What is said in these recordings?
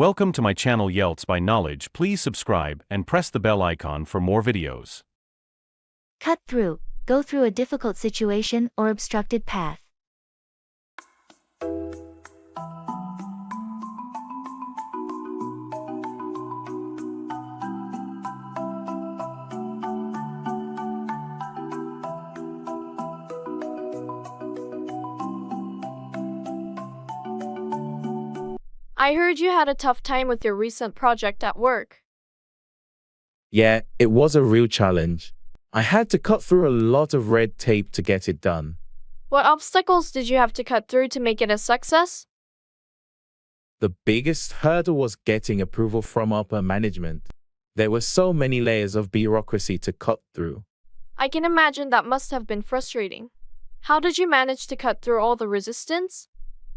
Welcome to my channel ielts by Knowledge. Please subscribe and press the bell icon for more videos. Cut through, go through a difficult situation or obstructed path. I heard you had a tough time with your recent project at work. Yeah, it was a real challenge. I had to cut through a lot of red tape to get it done. What obstacles did you have to cut through to make it a success? The biggest hurdle was getting approval from upper management. There were so many layers of bureaucracy to cut through. I can imagine that must have been frustrating. How did you manage to cut through all the resistance?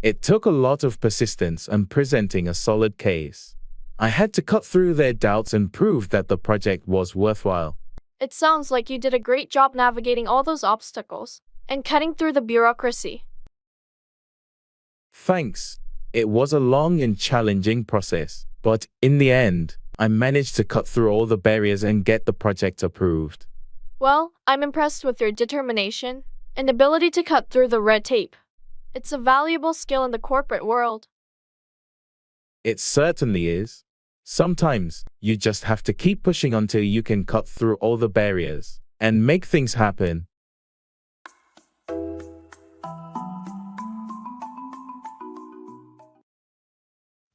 It took a lot of persistence and presenting a solid case. I had to cut through their doubts and prove that the project was worthwhile. It sounds like you did a great job navigating all those obstacles and cutting through the bureaucracy. Thanks. It was a long and challenging process, but in the end, I managed to cut through all the barriers and get the project approved. Well, I'm impressed with your determination and ability to cut through the red tape. It's a valuable skill in the corporate world. It certainly is. Sometimes, you just have to keep pushing until you can cut through all the barriers and make things happen.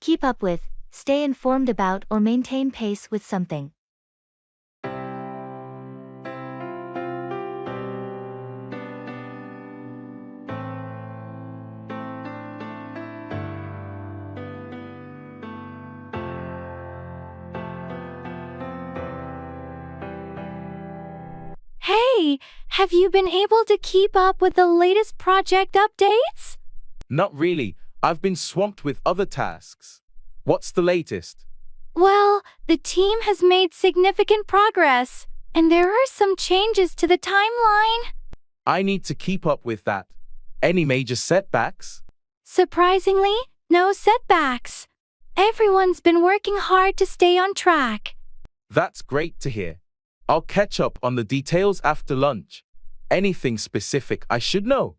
Keep up with, stay informed about or maintain pace with something. Hey, have you been able to keep up with the latest project updates? Not really. I've been swamped with other tasks. What's the latest? Well, the team has made significant progress, and there are some changes to the timeline. I need to keep up with that. Any major setbacks? Surprisingly, no setbacks. Everyone's been working hard to stay on track. That's great to hear. I'll catch up on the details after lunch. Anything specific I should know?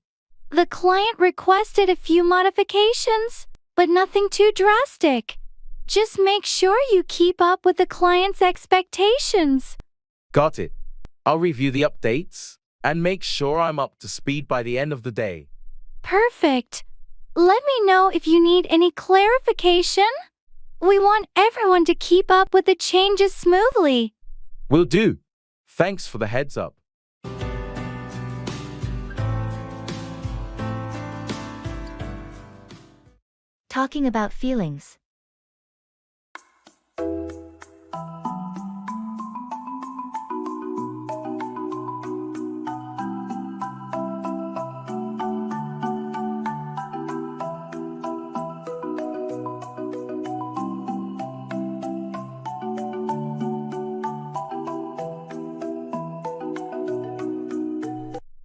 The client requested a few modifications, but nothing too drastic. Just make sure you keep up with the client's expectations. Got it. I'll review the updates and make sure I'm up to speed by the end of the day. Perfect. Let me know if you need any clarification. We want everyone to keep up with the changes smoothly. Will do. Thanks for the heads up. Talking about feelings.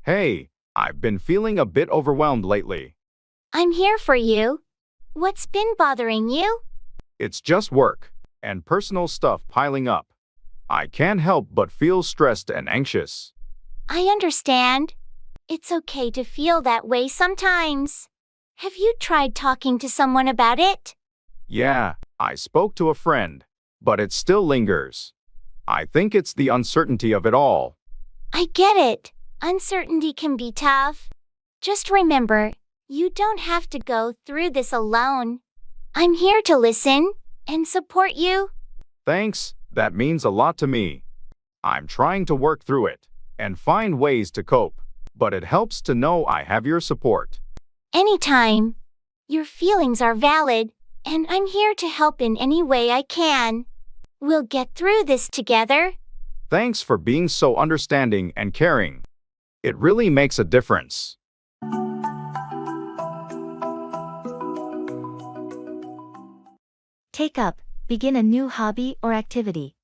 Hey, I've been feeling a bit overwhelmed lately. I'm here for you. What's been bothering you? It's just work and personal stuff piling up. I can't help but feel stressed and anxious. I understand. It's okay to feel that way sometimes. Have you tried talking to someone about it? Yeah, I spoke to a friend, but it still lingers. I think it's the uncertainty of it all. I get it. Uncertainty can be tough. Just remember, you don't have to go through this alone. I'm here to listen and support you. Thanks, that means a lot to me. I'm trying to work through it and find ways to cope, but it helps to know I have your support. Anytime. Your feelings are valid, and I'm here to help in any way I can. We'll get through this together. Thanks for being so understanding and caring. It really makes a difference. Take up, begin a new hobby or activity.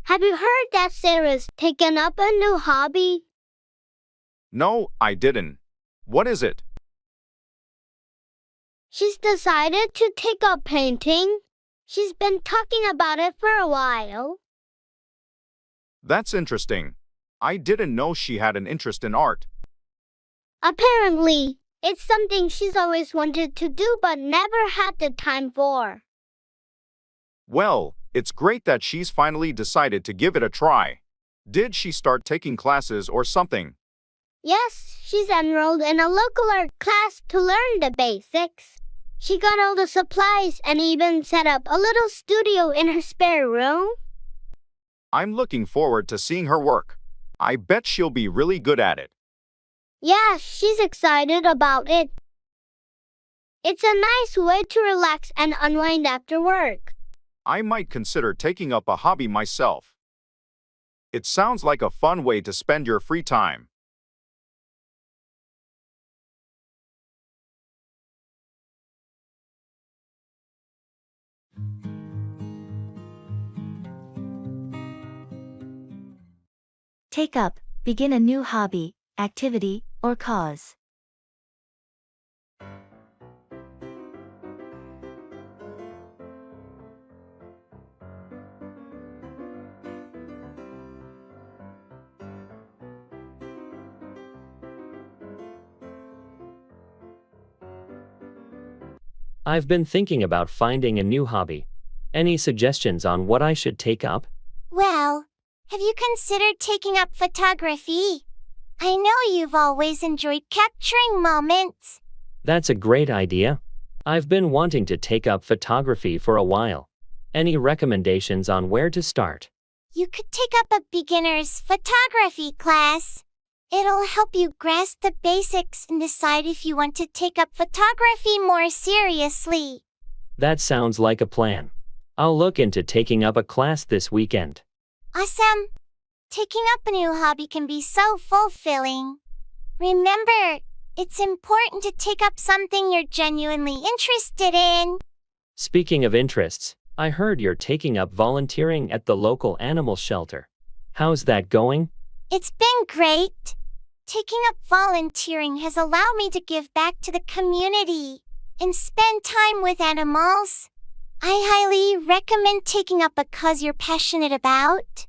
Have you heard that Sarah's taken up a new hobby? No, I didn't. What is it? She's decided to take up painting. She's been talking about it for a while. That's interesting. I didn't know she had an interest in art. Apparently, it's something she's always wanted to do but never had the time for. Well, it's great that she's finally decided to give it a try. Did she start taking classes or something? Yes, she's enrolled in a local art class to learn the basics. She got all the supplies and even set up a little studio in her spare room. I'm looking forward to seeing her work. I bet she'll be really good at it. Yeah, she's excited about it. It's a nice way to relax and unwind after work. I might consider taking up a hobby myself. It sounds like a fun way to spend your free time. Take up, begin a new hobby, activity, or cause. I've been thinking about finding a new hobby. Any suggestions on what I should take up? Well, have you considered taking up photography? I know you've always enjoyed capturing moments. That's a great idea. I've been wanting to take up photography for a while. Any recommendations on where to start? You could take up a beginner's photography class. It'll help you grasp the basics and decide if you want to take up photography more seriously. That sounds like a plan. I'll look into taking up a class this weekend. Awesome! Taking up a new hobby can be so fulfilling. Remember, it's important to take up something you're genuinely interested in. Speaking of interests, I heard you're taking up volunteering at the local animal shelter. How's that going? It's been great. Taking up volunteering has allowed me to give back to the community and spend time with animals. I highly recommend taking up a cause you're passionate about.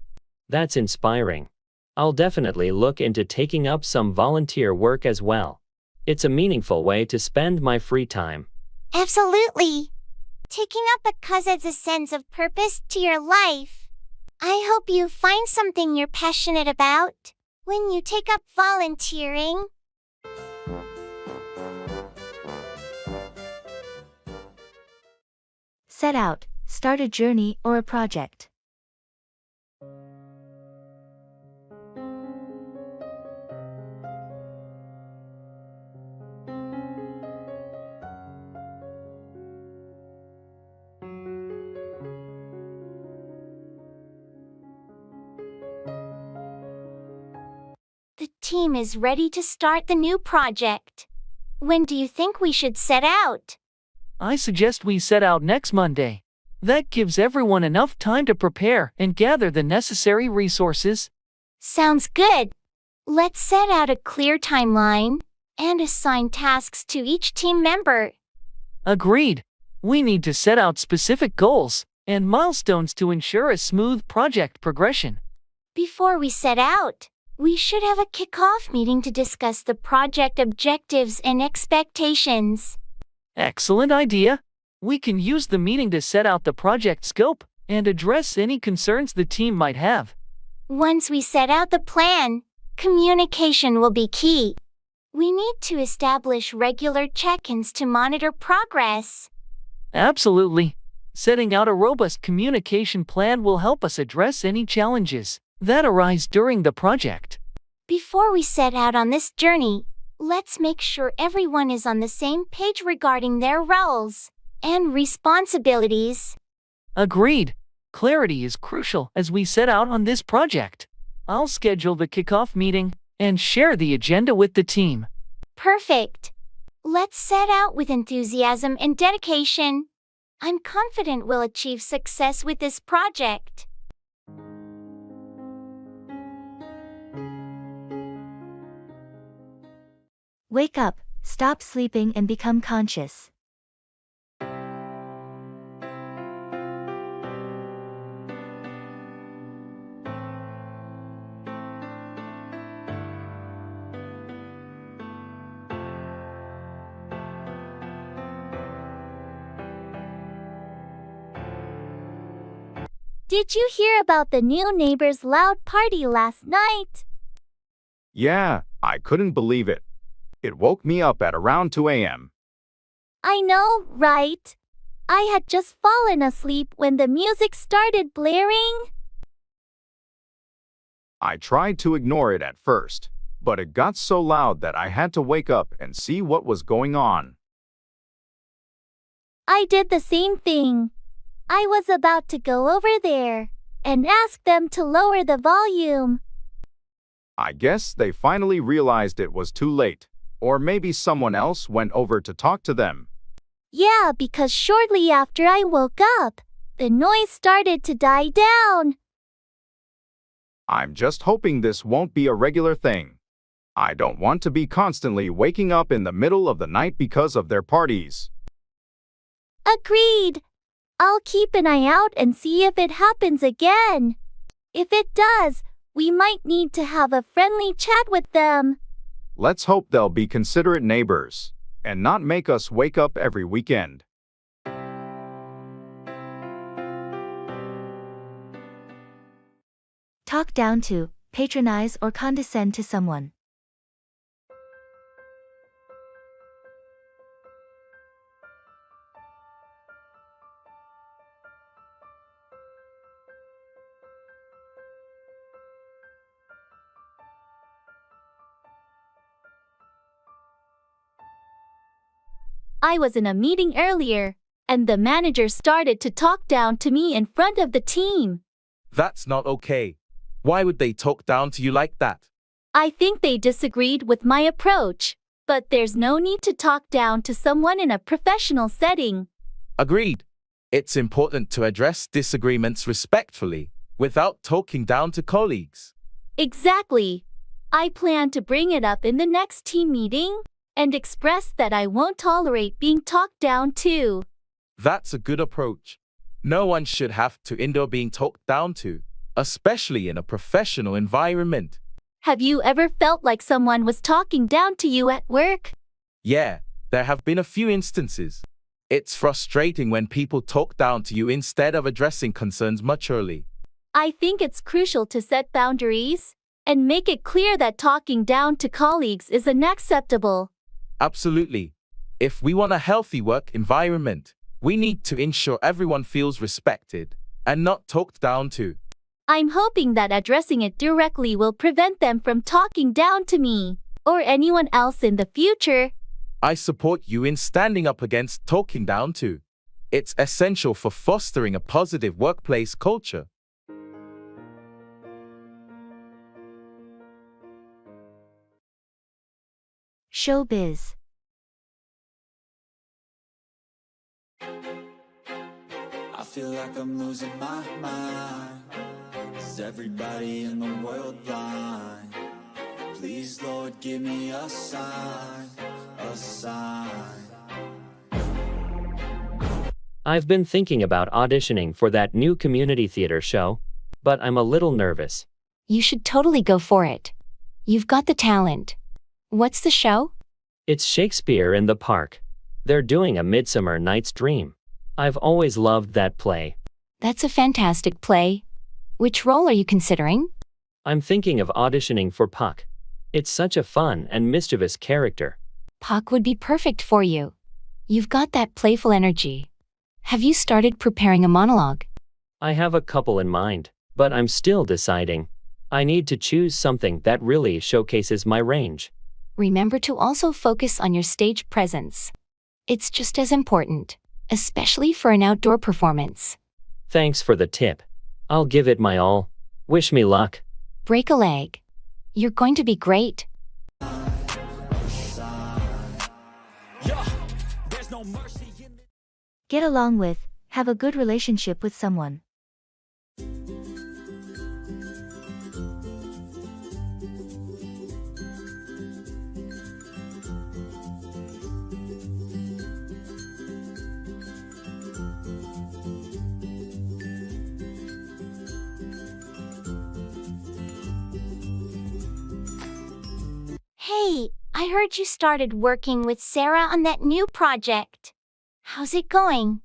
That's inspiring. I'll definitely look into taking up some volunteer work as well. It's a meaningful way to spend my free time. Absolutely. Taking up a cause adds a sense of purpose to your life. I hope you find something you're passionate about when you take up volunteering. Set out, start a journey or a project. The team is ready to start the new project. When do you think we should set out? I suggest we set out next Monday. That gives everyone enough time to prepare and gather the necessary resources. Sounds good. Let's set out a clear timeline and assign tasks to each team member. Agreed. We need to set out specific goals and milestones to ensure a smooth project progression. Before we set out, we should have a kickoff meeting to discuss the project objectives and expectations. Excellent idea. We can use the meeting to set out the project scope and address any concerns the team might have. Once we set out the plan, communication will be key. We need to establish regular check-ins to monitor progress. Absolutely. Setting out a robust communication plan will help us address any challenges that arise during the project. Before we set out on this journey, let's make sure everyone is on the same page regarding their roles and responsibilities. Agreed. Clarity is crucial as we set out on this project. I'll schedule the kickoff meeting and share the agenda with the team. Perfect. Let's set out with enthusiasm and dedication. I'm confident we'll achieve success with this project. Wake up, stop sleeping and become conscious. Did you hear about the new neighbor's loud party last night? Yeah, I couldn't believe it. It woke me up at around 2 a.m. I know, right? I had just fallen asleep when the music started blaring. I tried to ignore it at first, but it got so loud that I had to wake up and see what was going on. I did the same thing. I was about to go over there and ask them to lower the volume. I guess they finally realized it was too late, or maybe someone else went over to talk to them. Yeah, because shortly after I woke up, the noise started to die down. I'm just hoping this won't be a regular thing. I don't want to be constantly waking up in the middle of the night because of their parties. Agreed. I'll keep an eye out and see if it happens again. If it does, we might need to have a friendly chat with them. Let's hope they'll be considerate neighbors and not make us wake up every weekend. Talk down to, patronize or condescend to someone. I was in a meeting earlier, and the manager started to talk down to me in front of the team. That's not okay. Why would they talk down to you like that? I think they disagreed with my approach, but there's no need to talk down to someone in a professional setting. Agreed. It's important to address disagreements respectfully, without talking down to colleagues. Exactly. I plan to bring it up in the next team meeting and express that I won't tolerate being talked down to. That's a good approach. No one should have to endure being talked down to, especially in a professional environment. Have you ever felt like someone was talking down to you at work? Yeah, there have been a few instances. It's frustrating when people talk down to you instead of addressing concerns maturely. I think it's crucial to set boundaries and make it clear that talking down to colleagues is unacceptable. Absolutely. If we want a healthy work environment, we need to ensure everyone feels respected and not talked down to. I'm hoping that addressing it directly will prevent them from talking down to me or anyone else in the future. I support you in standing up against talking down to. It's essential for fostering a positive workplace culture. Showbiz. I feel like I'm losing my mind. Is everybody in the world blind? Please, Lord, give me a sign, a sign. I've been thinking about auditioning for that new community theater show, but I'm a little nervous. You should totally go for it. You've got the talent. What's the show? It's Shakespeare in the Park. They're doing A Midsummer Night's Dream. I've always loved that play. That's a fantastic play. Which role are you considering? I'm thinking of auditioning for Puck. It's such a fun and mischievous character. Puck would be perfect for you. You've got that playful energy. Have you started preparing a monologue? I have a couple in mind, but I'm still deciding. I need to choose something that really showcases my range. Remember to also focus on your stage presence. It's just as important, especially for an outdoor performance. Thanks for the tip. I'll give it my all. Wish me luck. Break a leg. You're going to be great. Get along with, have a good relationship with someone. Hey, I heard you started working with Sarah on that new project. How's it going?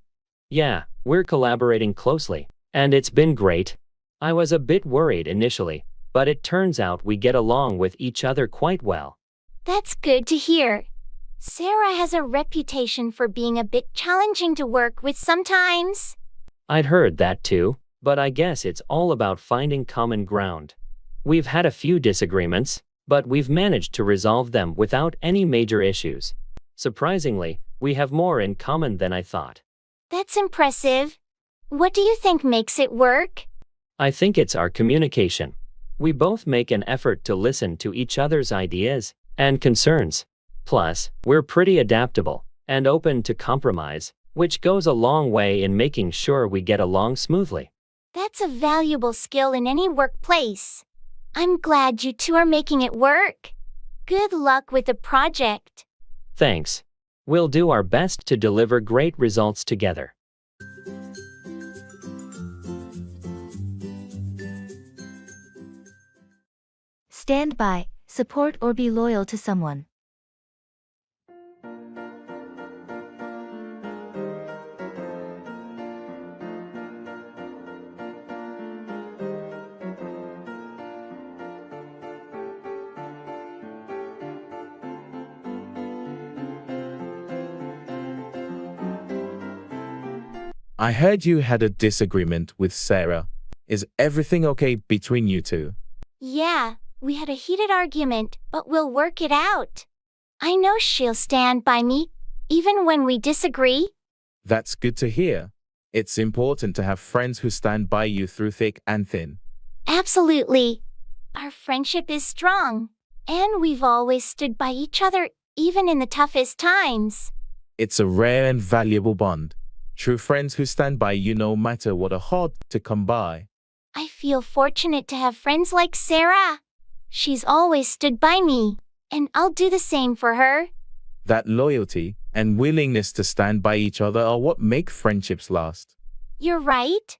Yeah, we're collaborating closely, and it's been great. I was a bit worried initially, but it turns out we get along with each other quite well. That's good to hear. Sarah has a reputation for being a bit challenging to work with sometimes. I'd heard that too, but I guess it's all about finding common ground. We've had a few disagreements, but we've managed to resolve them without any major issues. Surprisingly, we have more in common than I thought. That's impressive. What do you think makes it work? I think it's our communication. We both make an effort to listen to each other's ideas and concerns. Plus, we're pretty adaptable and open to compromise, which goes a long way in making sure we get along smoothly. That's a valuable skill in any workplace. I'm glad you two are making it work. Good luck with the project. Thanks. We'll do our best to deliver great results together. Stand by, support or be loyal to someone. I heard you had a disagreement with Sarah. Is everything okay between you two? Yeah, we had a heated argument, but we'll work it out. I know she'll stand by me, even when we disagree. That's good to hear. It's important to have friends who stand by you through thick and thin. Absolutely. Our friendship is strong, and we've always stood by each other, even in the toughest times. It's a rare and valuable bond. True friends who stand by you no matter what are hard to come by. I feel fortunate to have friends like Sarah. She's always stood by me, and I'll do the same for her. That loyalty and willingness to stand by each other are what make friendships last. You're right.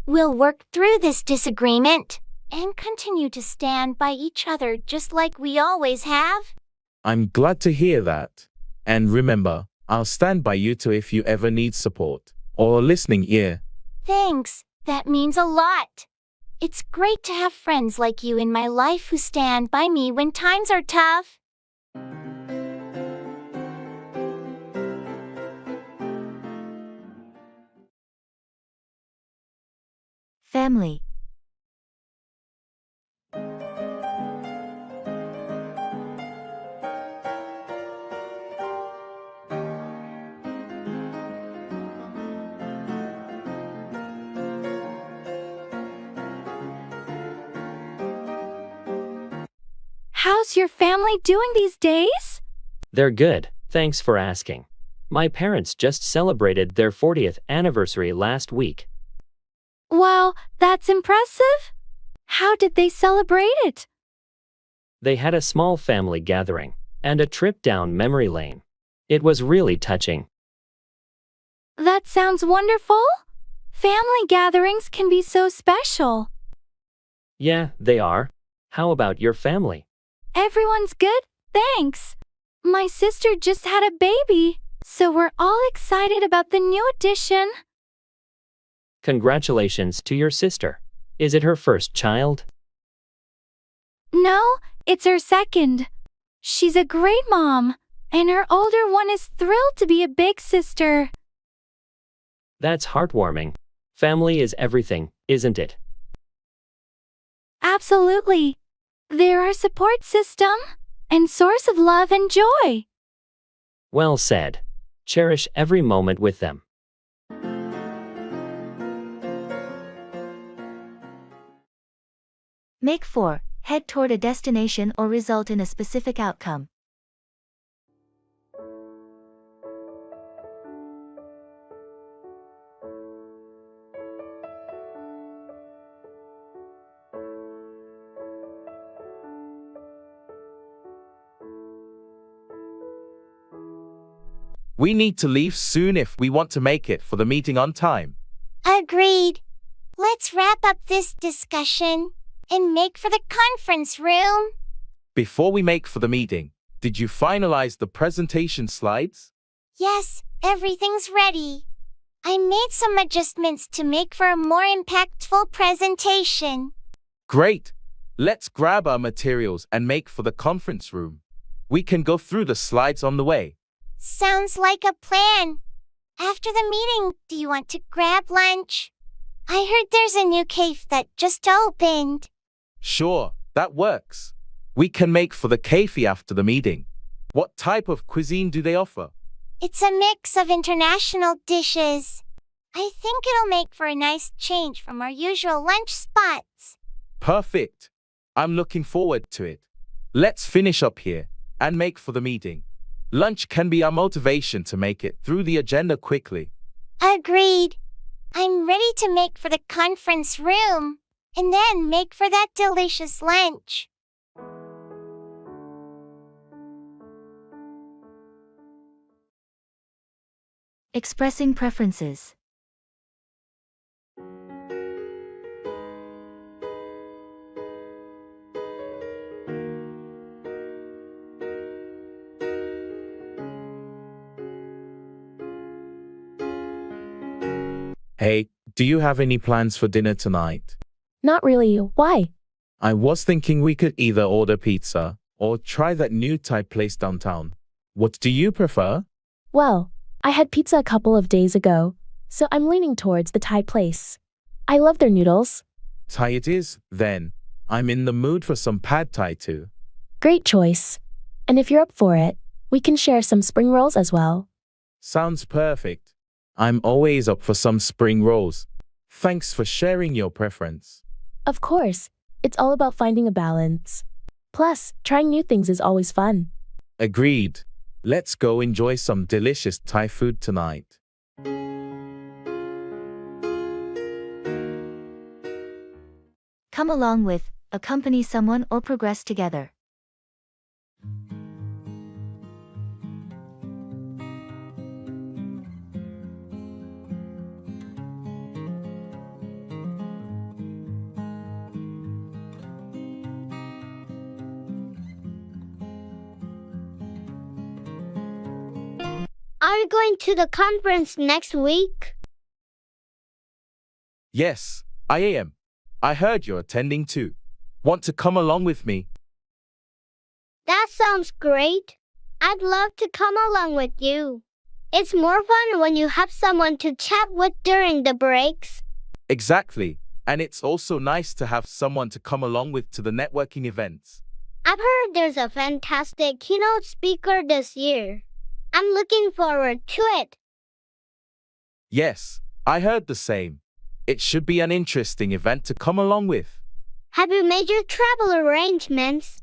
We'll work through this disagreement and continue to stand by each other just like we always have. I'm glad to hear that. And remember, I'll stand by you too if you ever need support or a listening ear. Thanks, that means a lot. It's great to have friends like you in my life who stand by me when times are tough. Family. How's your family doing these days? They're good, thanks for asking. My parents just celebrated their 40th anniversary last week. Wow, that's impressive. How did they celebrate it? They had a small family gathering and a trip down memory lane. It was really touching. That sounds wonderful. Family gatherings can be so special. Yeah, they are. How about your family? Everyone's good, thanks. My sister just had a baby, so we're all excited about the new addition. Congratulations to your sister. Is it her first child? No, it's her second. She's a great mom, and her older one is thrilled to be a big sister. That's heartwarming. Family is everything, isn't it? Absolutely. They're our support system and source of love and joy. Well said. Cherish every moment with them. Make 4. Head toward a destination or result in a specific outcome. We need to leave soon if we want to make it for the meeting on time. Agreed. Let's wrap up this discussion and make for the conference room. Before we make for the meeting, Did you finalize the presentation slides? Yes, everything's ready. I made some adjustments to make for a more impactful presentation. Great! Let's grab our materials and make for the conference room. We can go through the slides on the way. Sounds like a plan. After the meeting, do you want to grab lunch? I heard there's a new cafe that just opened. Sure, that works. We can make for the cafe after the meeting. What type of cuisine do they offer? It's a mix of international dishes. I think it'll make for a nice change from our usual lunch spots. Perfect. I'm looking forward to it. Let's finish up here and make for the meeting. Lunch can be our motivation to make it through the agenda quickly. Agreed. I'm ready to make for the conference room and then make for that delicious lunch. Expressing preferences. Hey, do you have any plans for dinner tonight? Not really. Why? I was thinking we could either order pizza or try that new Thai place downtown. What do you prefer? Well, I had pizza a couple of days ago, so I'm leaning towards the Thai place. I love their noodles. Thai it is, then. I'm in the mood for some pad Thai too. Great choice. And if you're up for it, we can share some spring rolls as well. Sounds perfect. I'm always up for some spring rolls. Thanks for sharing your preference. Of course, it's all about finding a balance. Plus, trying new things is always fun. Agreed. Let's go enjoy some delicious Thai food tonight. Come along with, accompany someone or progress together. Are you going to the conference next week? Yes, I am. I heard you're attending too. Want to come along with me? That sounds great. I'd love to come along with you. It's more fun when you have someone to chat with during the breaks. Exactly. And it's also nice to have someone to come along with to the networking events. I've heard there's a fantastic keynote speaker this year. I'm looking forward to it. Yes, I heard the same. It should be an interesting event to come along with. Have you made your travel arrangements?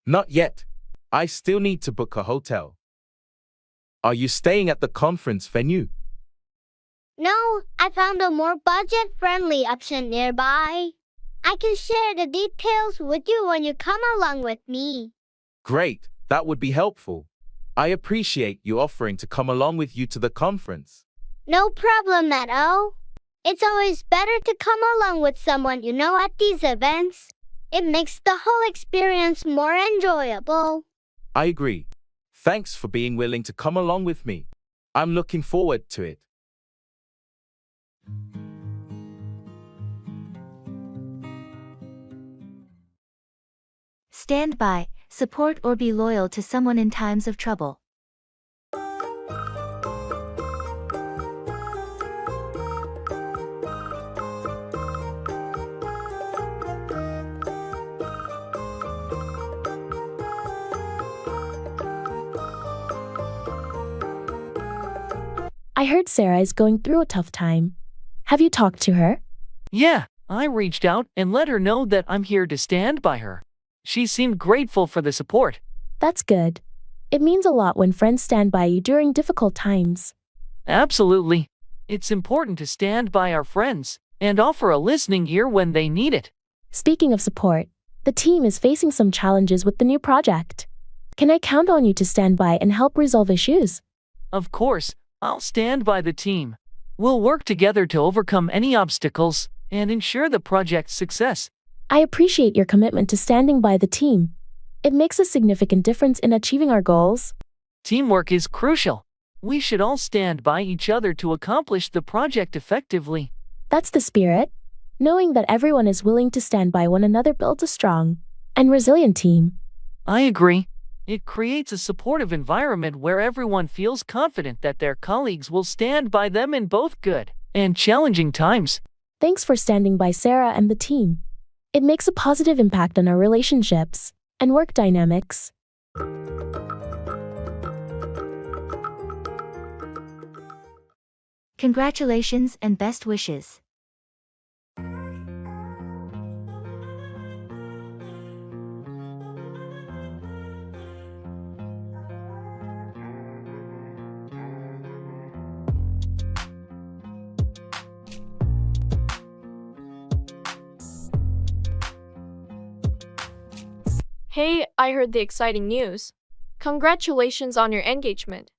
Not yet. I still need to book a hotel. Are you staying at the conference venue? No, I found a more budget-friendly option nearby. I can share the details with you when you come along with me. Great, that would be helpful. I appreciate you offering to come along with you to the conference. No problem at all. It's always better to come along with someone you know at these events. It makes the whole experience more enjoyable. I agree. Thanks for being willing to come along with me. I'm looking forward to it. Stand by, support or be loyal to someone in times of trouble. I heard Sarah is going through a tough time. Have you talked to her? Yeah, I reached out and let her know that I'm here to stand by her. She seemed grateful for the support. That's good. It means a lot when friends stand by you during difficult times. Absolutely. It's important to stand by our friends and offer a listening ear when they need it. Speaking of support, the team is facing some challenges with the new project. Can I count on you to stand by and help resolve issues? Of course, I'll stand by the team. We'll work together to overcome any obstacles and ensure the project's success. I appreciate your commitment to standing by the team. It makes a significant difference in achieving our goals. Teamwork is crucial. We should all stand by each other to accomplish the project effectively. That's the spirit. Knowing that everyone is willing to stand by one another builds a strong and resilient team. I agree. It creates a supportive environment where everyone feels confident that their colleagues will stand by them in both good and challenging times. Thanks for standing by Sarah and the team. It makes a positive impact on our relationships and work dynamics. Congratulations and best wishes. Hey, I heard the exciting news. Congratulations on your engagement.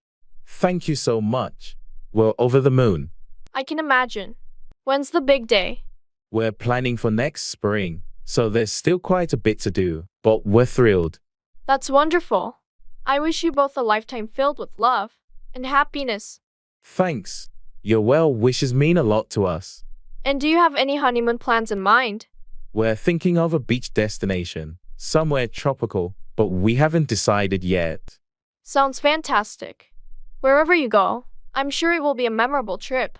Thank you so much. We're over the moon. I can imagine. When's the big day? We're planning for next spring, so there's still quite a bit to do, but we're thrilled. That's wonderful. I wish you both a lifetime filled with love and happiness. Thanks. Your well wishes mean a lot to us. And do you have any honeymoon plans in mind? We're thinking of a beach destination, somewhere tropical, but we haven't decided yet. Sounds fantastic. Wherever you go, I'm sure it will be a memorable trip.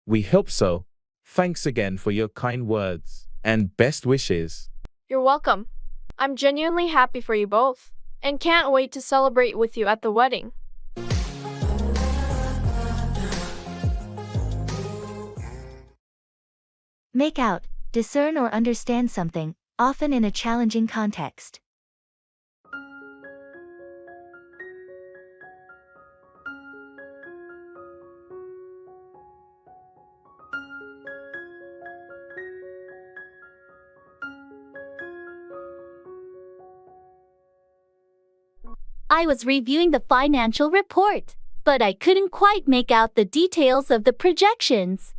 We hope so. Thanks again for your kind words and best wishes. You're welcome. I'm genuinely happy for you both and can't wait to celebrate with you at the wedding. Make out, discern or understand something, often in a challenging context. I was reviewing the financial report, but I couldn't quite make out the details of the projections.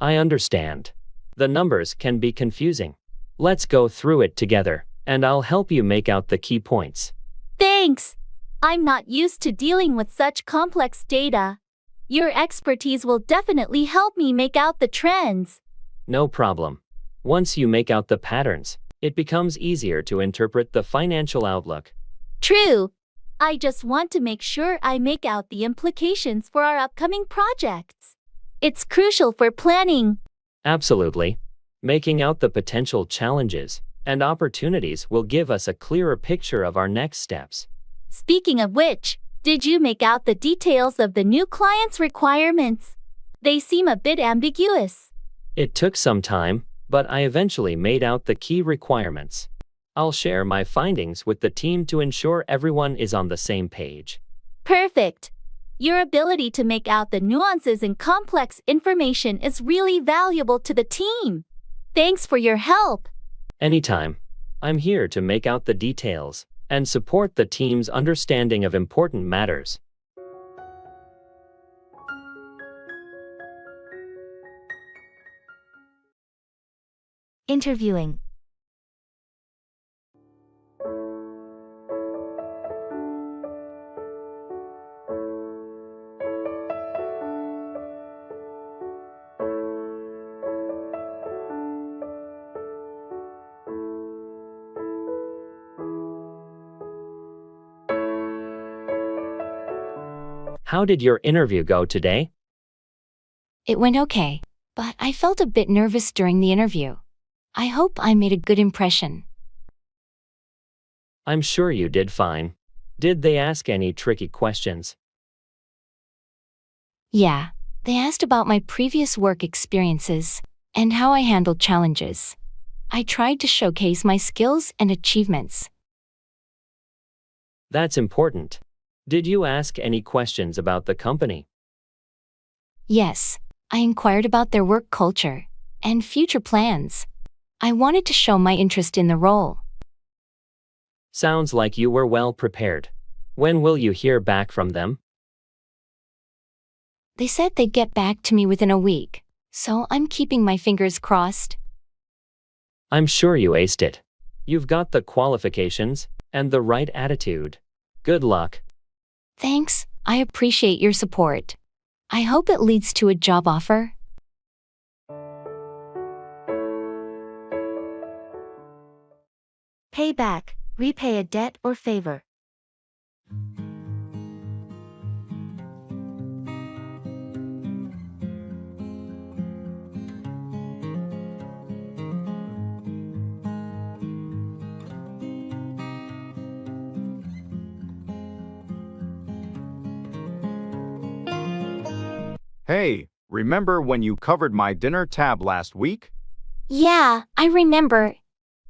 I understand. The numbers can be confusing. Let's go through it together, and I'll help you make out the key points. Thanks. I'm not used to dealing with such complex data. Your expertise will definitely help me make out the trends. No problem. Once you make out the patterns, it becomes easier to interpret the financial outlook. True. I just want to make sure I make out the implications for our upcoming projects. It's crucial for planning. Absolutely. Making out the potential challenges and opportunities will give us a clearer picture of our next steps. Speaking of which, did you make out the details of the new client's requirements? They seem a bit ambiguous. It took some time, but I eventually made out the key requirements. I'll share my findings with the team to ensure everyone is on the same page. Perfect. Your ability to make out the nuances in complex information is really valuable to the team. Thanks for your help. Anytime. I'm here to make out the details and support the team's understanding of important matters. Interviewing. How did your interview go today? It went okay, but I felt a bit nervous during the interview. I hope I made a good impression. I'm sure you did fine. Did they ask any tricky questions? Yeah, they asked about my previous work experiences and how I handled challenges. I tried to showcase my skills and achievements. That's important. Did you ask any questions about the company? Yes, I inquired about their work culture and future plans. I wanted to show my interest in the role. Sounds like you were well prepared. When will you hear back from them? They said they'd get back to me within a week, so I'm keeping my fingers crossed. I'm sure you aced it. You've got the qualifications and the right attitude. Good luck. Thanks, I appreciate your support. I hope it leads to a job offer. Pay back, repay a debt or favor. Hey, remember when you covered my dinner tab last week? Yeah, I remember.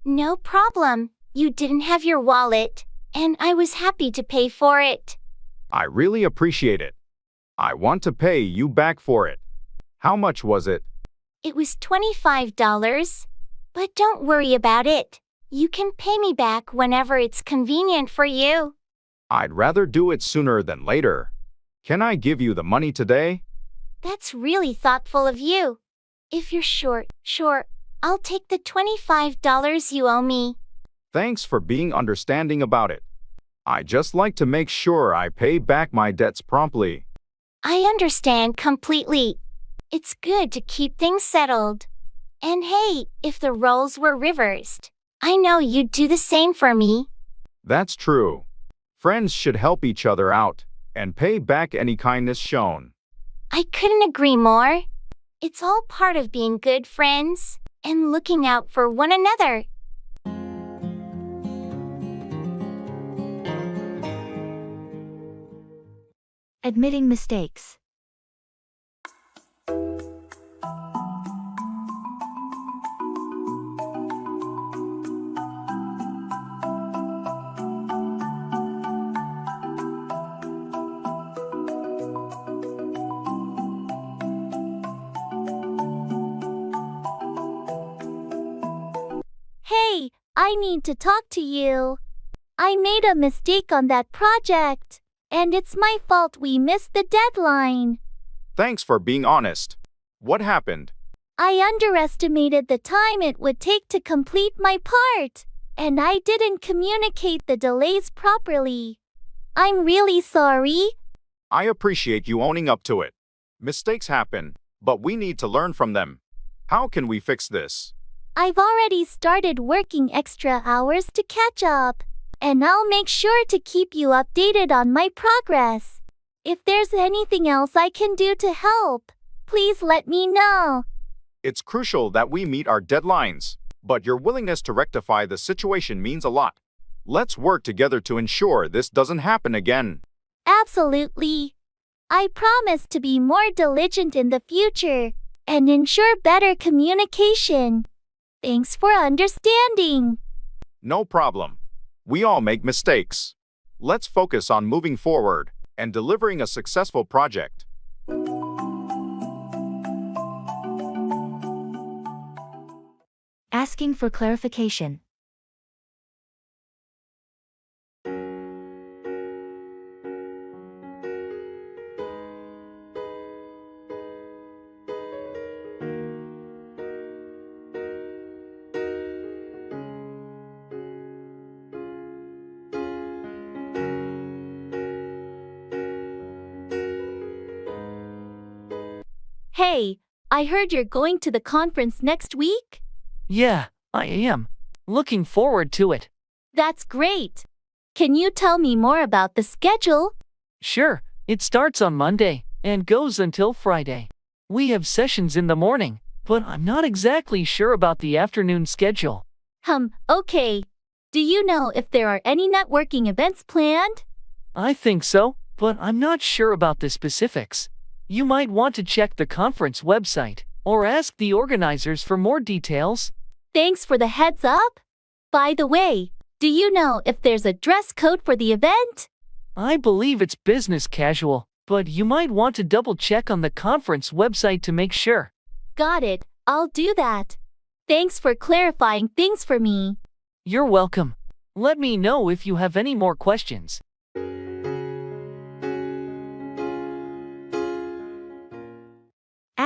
No problem. You didn't have your wallet, and I was happy to pay for it. I really appreciate it. I want to pay you back for it. How much was it? It was $25. But don't worry about it. You can pay me back whenever it's convenient for you. I'd rather do it sooner than later. Can I give you the money today? That's really thoughtful of you. If you're sure, I'll take the $25 you owe me. Thanks for being understanding about it. I just like to make sure I pay back my debts promptly. I understand completely. It's good to keep things settled. And hey, if the roles were reversed, I know you'd do the same for me. That's true. Friends should help each other out and pay back any kindness shown. I couldn't agree more. It's all part of being good friends and looking out for one another. Admitting mistakes. Hey, I need to talk to you. I made a mistake on that project, and it's my fault we missed the deadline. Thanks for being honest. What happened? I underestimated the time it would take to complete my part, and I didn't communicate the delays properly. I'm really sorry. I appreciate you owning up to it. Mistakes happen, but we need to learn from them. How can we fix this? I've already started working extra hours to catch up, and I'll make sure to keep you updated on my progress. If there's anything else I can do to help, please let me know. It's crucial that we meet our deadlines, but your willingness to rectify the situation means a lot. Let's work together to ensure this doesn't happen again. Absolutely. I promise to be more diligent in the future and ensure better communication. Thanks for understanding. No problem. We all make mistakes. Let's focus on moving forward and delivering a successful project. Asking for clarification. Hey, I heard you're going to the conference next week? Yeah, I am. Looking forward to it. That's great. Can you tell me more about the schedule? Sure, it starts on Monday and goes until Friday. We have sessions in the morning, but I'm not exactly sure about the afternoon schedule. Okay. Do you know if there are any networking events planned? I think so, but I'm not sure about the specifics. You might want to check the conference website or ask the organizers for more details. Thanks for the heads up. By the way, do you know if there's a dress code for the event? I believe it's business casual, but you might want to double check on the conference website to make sure. Got it. I'll do that. Thanks for clarifying things for me. You're welcome. Let me know if you have any more questions.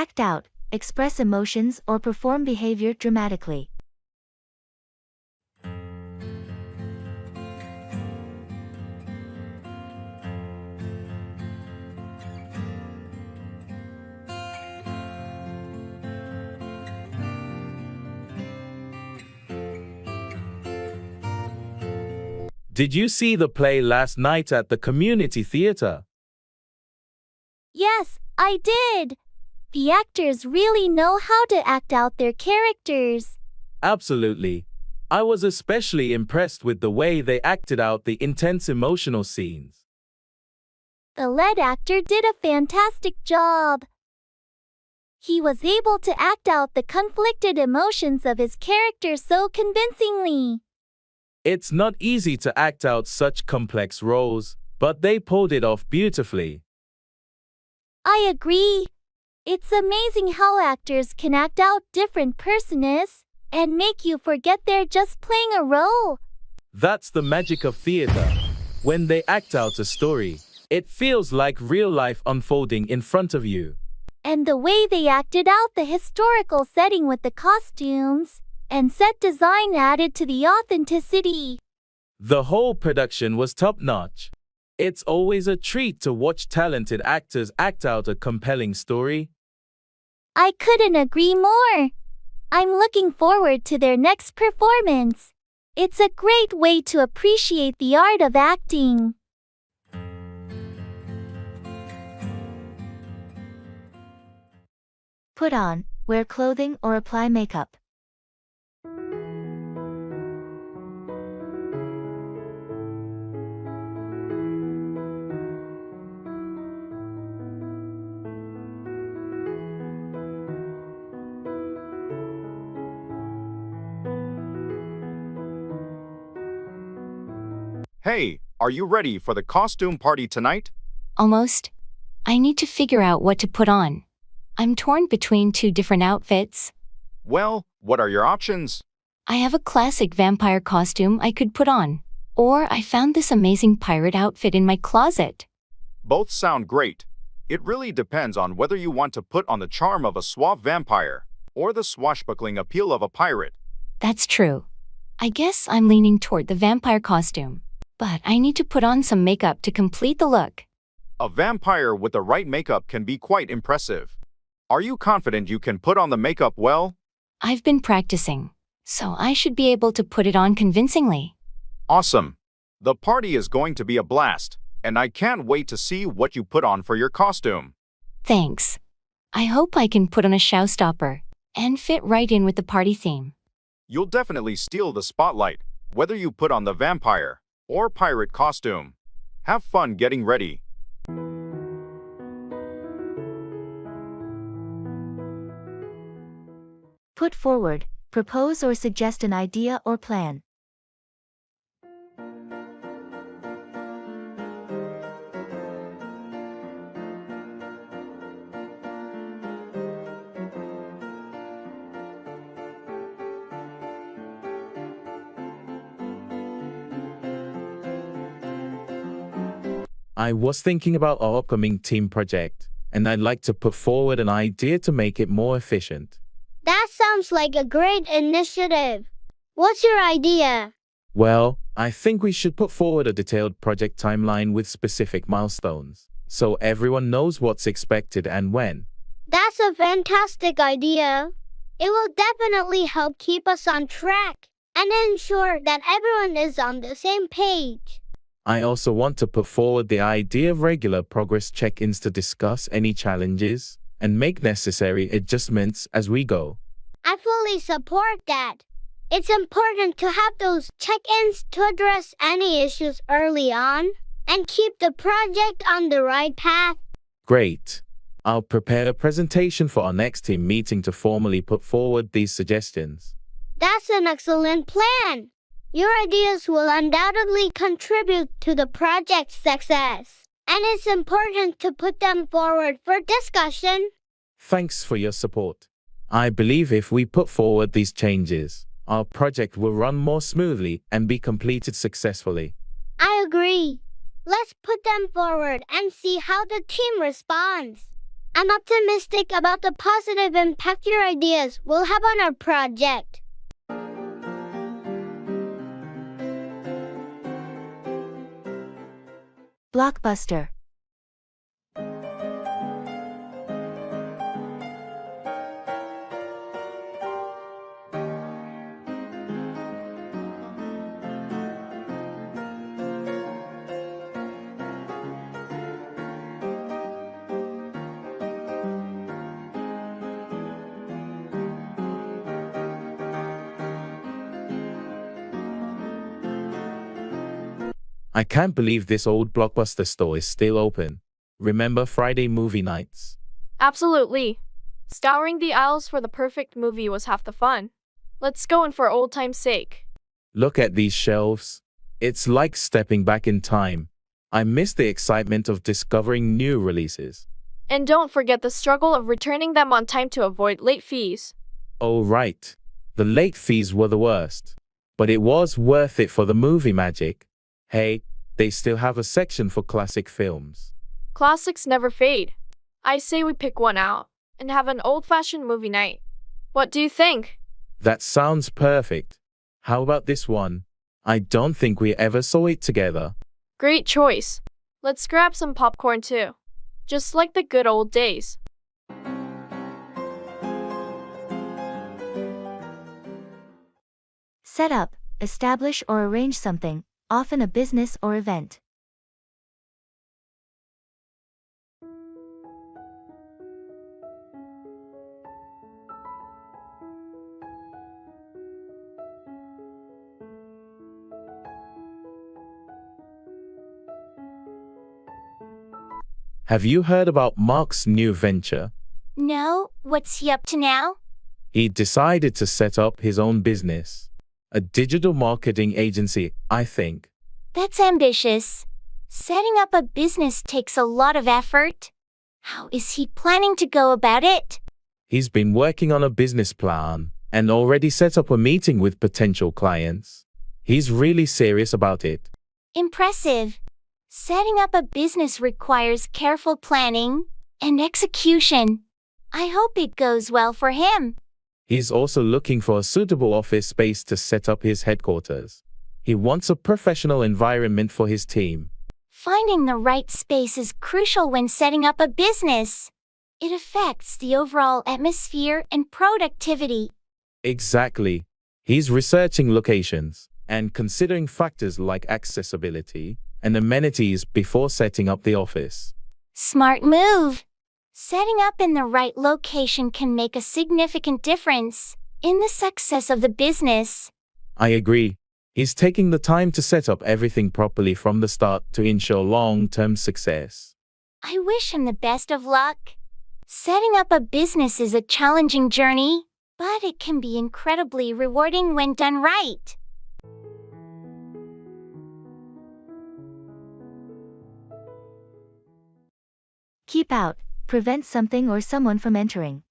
Act out, express emotions or perform behavior dramatically. Did you see the play last night at the community theater? Yes, I did. The actors really know how to act out their characters. Absolutely. I was especially impressed with the way they acted out the intense emotional scenes. The lead actor did a fantastic job. He was able to act out the conflicted emotions of his character so convincingly. It's not easy to act out such complex roles, but they pulled it off beautifully. I agree. It's amazing how actors can act out different personas and make you forget they're just playing a role. That's the magic of theater. When they act out a story, it feels like real life unfolding in front of you. And the way they acted out the historical setting with the costumes and set design added to the authenticity. The whole production was top-notch. It's always a treat to watch talented actors act out a compelling story. I couldn't agree more. I'm looking forward to their next performance. It's a great way to appreciate the art of acting. Put on, wear clothing or apply makeup. Hey, are you ready for the costume party tonight? Almost. I need to figure out what to put on. I'm torn between two different outfits. Well, what are your options? I have a classic vampire costume I could put on. Or I found this amazing pirate outfit in my closet. Both sound great. It really depends on whether you want to put on the charm of a suave vampire or the swashbuckling appeal of a pirate. That's true. I guess I'm leaning toward the vampire costume. But I need to put on some makeup to complete the look. A vampire with the right makeup can be quite impressive. Are you confident you can put on the makeup well? I've been practicing, so I should be able to put it on convincingly. Awesome. The party is going to be a blast, and I can't wait to see what you put on for your costume. Thanks. I hope I can put on a showstopper and fit right in with the party theme. You'll definitely steal the spotlight, whether you put on the vampire or pirate costume. Have fun getting ready. Put forward, propose or suggest an idea or plan. I was thinking about our upcoming team project, and I'd like to put forward an idea to make it more efficient. That sounds like a great initiative. What's your idea? Well, I think we should put forward a detailed project timeline with specific milestones, so everyone knows what's expected and when. That's a fantastic idea. It will definitely help keep us on track and ensure that everyone is on the same page. I also want to put forward the idea of regular progress check-ins to discuss any challenges and make necessary adjustments as we go. I fully support that. It's important to have those check-ins to address any issues early on and keep the project on the right path. Great. I'll prepare a presentation for our next team meeting to formally put forward these suggestions. That's an excellent plan. Your ideas will undoubtedly contribute to the project's success, and it's important to put them forward for discussion. Thanks for your support. I believe if we put forward these changes, our project will run more smoothly and be completed successfully. I agree. Let's put them forward and see how the team responds. I'm optimistic about the positive impact your ideas will have on our project. Blockbuster. I can't believe this old Blockbuster store is still open. Remember Friday movie nights? Absolutely. Scouring the aisles for the perfect movie was half the fun. Let's go in for old time's sake. Look at these shelves. It's like stepping back in time. I miss the excitement of discovering new releases. And don't forget the struggle of returning them on time to avoid late fees. Oh, right. The late fees were the worst. But it was worth it for the movie magic. Hey, they still have a section for classic films. Classics never fade. I say we pick one out and have an old-fashioned movie night. What do you think? That sounds perfect. How about this one? I don't think we ever saw it together. Great choice. Let's grab some popcorn too. Just like the good old days. Set up, establish or arrange something, often a business or event. Have you heard about Mark's new venture? No, what's he up to now? He decided to set up his own business. A digital marketing agency, I think. That's ambitious. Setting up a business takes a lot of effort. How is he planning to go about it? He's been working on a business plan and already set up a meeting with potential clients. He's really serious about it. Impressive. Setting up a business requires careful planning and execution. I hope it goes well for him. He's also looking for a suitable office space to set up his headquarters. He wants a professional environment for his team. Finding the right space is crucial when setting up a business. It affects the overall atmosphere and productivity. Exactly. He's researching locations and considering factors like accessibility and amenities before setting up the office. Smart move. Setting up in the right location can make a significant difference in the success of the business. I agree. He's taking the time to set up everything properly from the start to ensure long-term success. I wish him the best of luck. Setting up a business is a challenging journey, but it can be incredibly rewarding when done right. Keep out, prevent something or someone from entering.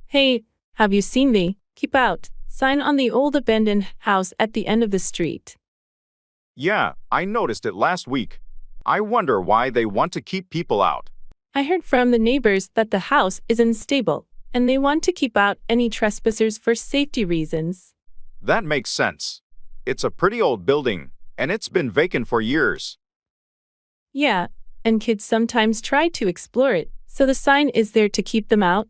Hey, have you seen the "Keep Out" sign on the old abandoned house at the end of the street? Yeah, I noticed it last week. I wonder why they want to keep people out. I heard from the neighbors that the house is unstable, and they want to keep out any trespassers for safety reasons. That makes sense. It's a pretty old building, and it's been vacant for years. Yeah, and kids sometimes try to explore it, so the sign is there to keep them out.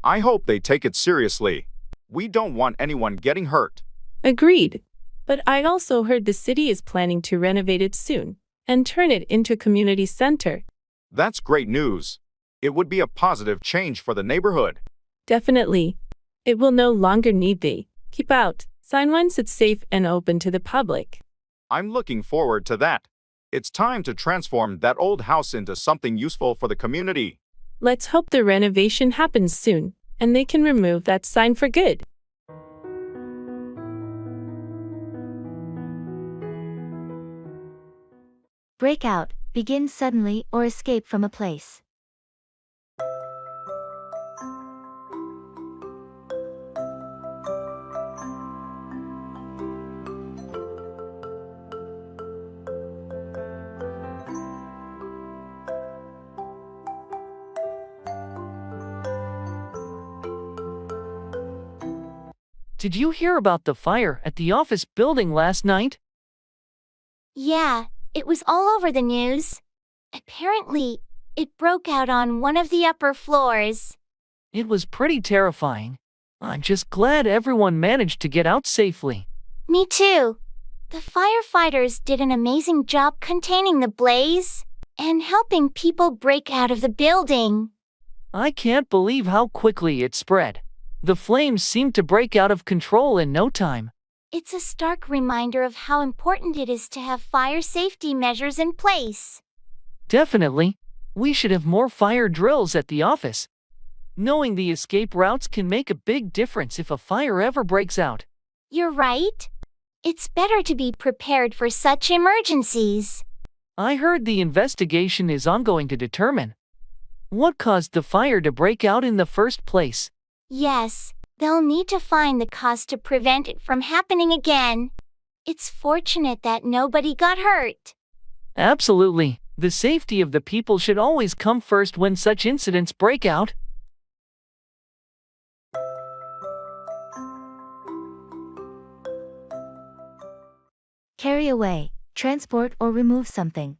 I hope they take it seriously. We don't want anyone getting hurt. Agreed. But I also heard the city is planning to renovate it soon and turn it into a community center. That's great news. It would be a positive change for the neighborhood. Definitely. It will no longer need the "Keep Out" sign once it's safe and open to the public. I'm looking forward to that. It's time to transform that old house into something useful for the community. Let's hope the renovation happens soon, and they can remove that sign for good. Break out, begin suddenly or escape from a place. Did you hear about the fire at the office building last night? Yeah, it was all over the news. Apparently, it broke out on one of the upper floors. It was pretty terrifying. I'm just glad everyone managed to get out safely. Me too. The firefighters did an amazing job containing the blaze and helping people break out of the building. I can't believe how quickly it spread. The flames seemed to break out of control in no time. It's a stark reminder of how important it is to have fire safety measures in place. Definitely. We should have more fire drills at the office. Knowing the escape routes can make a big difference if a fire ever breaks out. You're right. It's better to be prepared for such emergencies. I heard the investigation is ongoing to determine what caused the fire to break out in the first place. Yes, they'll need to find the cause to prevent it from happening again. It's fortunate that nobody got hurt. Absolutely. The safety of the people should always come first when such incidents break out. Carry away, transport or remove something.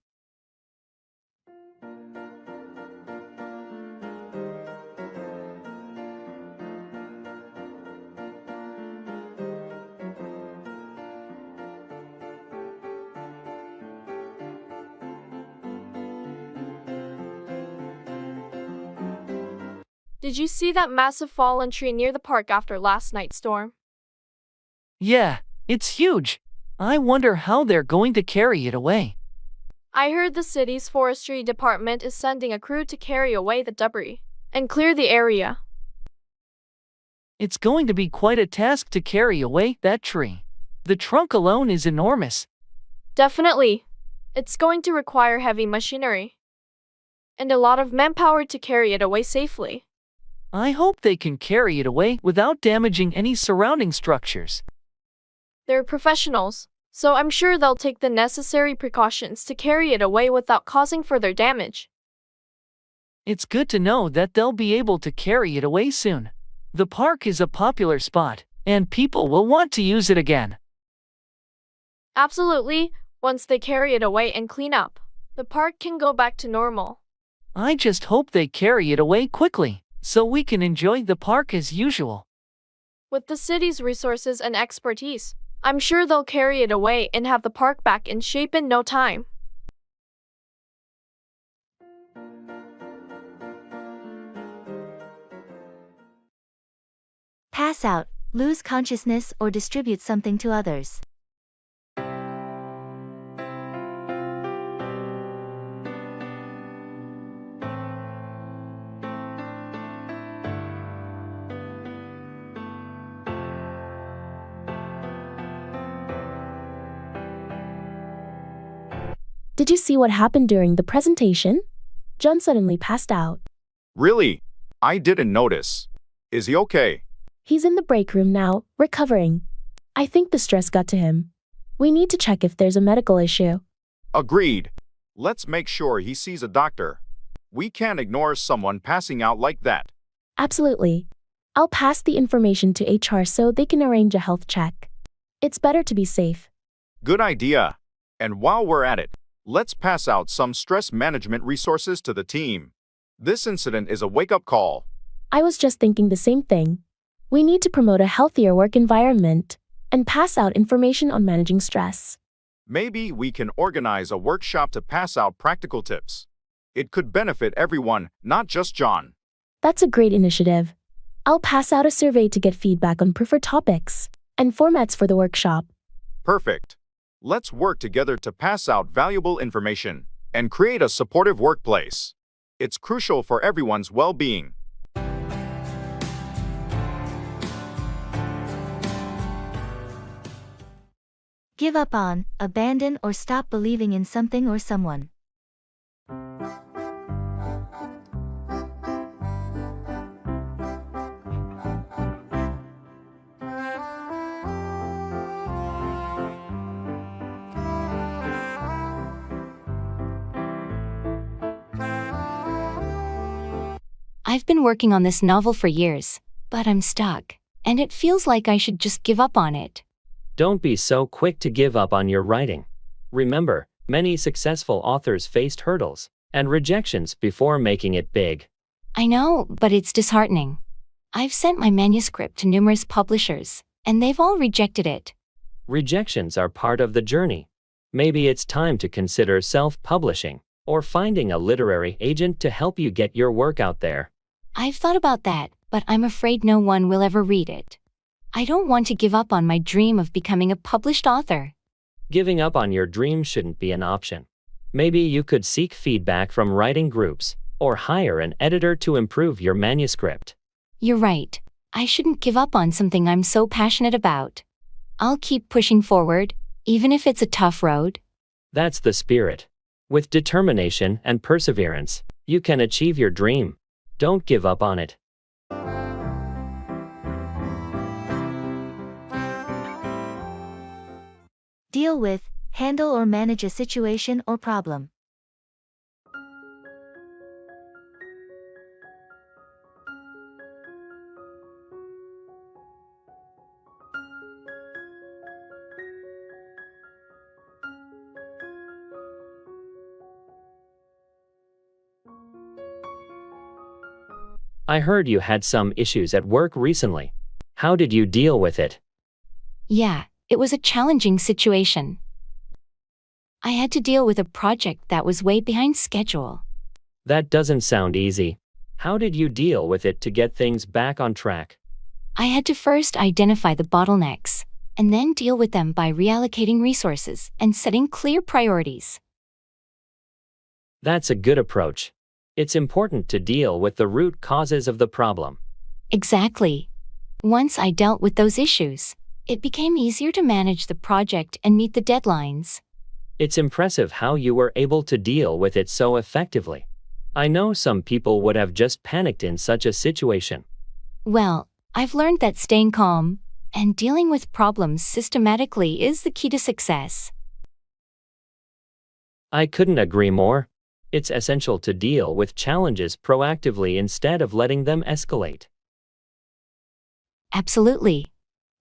Did you see that massive fallen tree near the park after last night's storm? Yeah, it's huge. I wonder how they're going to carry it away. I heard the city's forestry department is sending a crew to carry away the debris and clear the area. It's going to be quite a task to carry away that tree. The trunk alone is enormous. Definitely. It's going to require heavy machinery and a lot of manpower to carry it away safely. I hope they can carry it away without damaging any surrounding structures. They're professionals, so I'm sure they'll take the necessary precautions to carry it away without causing further damage. It's good to know that they'll be able to carry it away soon. The park is a popular spot, and people will want to use it again. Absolutely. Once they carry it away and clean up, the park can go back to normal. I just hope they carry it away quickly, so we can enjoy the park as usual. With the city's resources and expertise, I'm sure they'll carry it away and have the park back in shape in no time. Pass out, lose consciousness or distribute something to others. Did you see what happened during the presentation? John suddenly passed out. Really? I didn't notice. Is he okay? He's in the break room now, recovering. I think the stress got to him. We need to check if there's a medical issue. Agreed. Let's make sure he sees a doctor. We can't ignore someone passing out like that. Absolutely. I'll pass the information to HR so they can arrange a health check. It's better to be safe. Good idea. And while we're at it, let's pass out some stress management resources to the team. This incident is a wake-up call. I was just thinking the same thing. We need to promote a healthier work environment and pass out information on managing stress. Maybe we can organize a workshop to pass out practical tips. It could benefit everyone, not just John. That's a great initiative. I'll pass out a survey to get feedback on preferred topics and formats for the workshop. Perfect. Let's work together to pass out valuable information and create a supportive workplace. It's crucial for everyone's well-being. Give up on, abandon or stop believing in something or someone. I've been working on this novel for years, but I'm stuck, and it feels like I should just give up on it. Don't be so quick to give up on your writing. Remember, many successful authors faced hurdles and rejections before making it big. I know, but it's disheartening. I've sent my manuscript to numerous publishers, and they've all rejected it. Rejections are part of the journey. Maybe it's time to consider self-publishing or finding a literary agent to help you get your work out there. I've thought about that, but I'm afraid no one will ever read it. I don't want to give up on my dream of becoming a published author. Giving up on your dream shouldn't be an option. Maybe you could seek feedback from writing groups or hire an editor to improve your manuscript. You're right. I shouldn't give up on something I'm so passionate about. I'll keep pushing forward, even if it's a tough road. That's the spirit. With determination and perseverance, you can achieve your dream. Don't give up on it. Deal with, handle or manage a situation or problem. I heard you had some issues at work recently. How did you deal with it? Yeah, it was a challenging situation. I had to deal with a project that was way behind schedule. That doesn't sound easy. How did you deal with it to get things back on track? I had to first identify the bottlenecks, and then deal with them by reallocating resources and setting clear priorities. That's a good approach. It's important to deal with the root causes of the problem. Exactly. Once I dealt with those issues, it became easier to manage the project and meet the deadlines. It's impressive how you were able to deal with it so effectively. I know some people would have just panicked in such a situation. Well, I've learned that staying calm and dealing with problems systematically is the key to success. I couldn't agree more. It's essential to deal with challenges proactively instead of letting them escalate. Absolutely.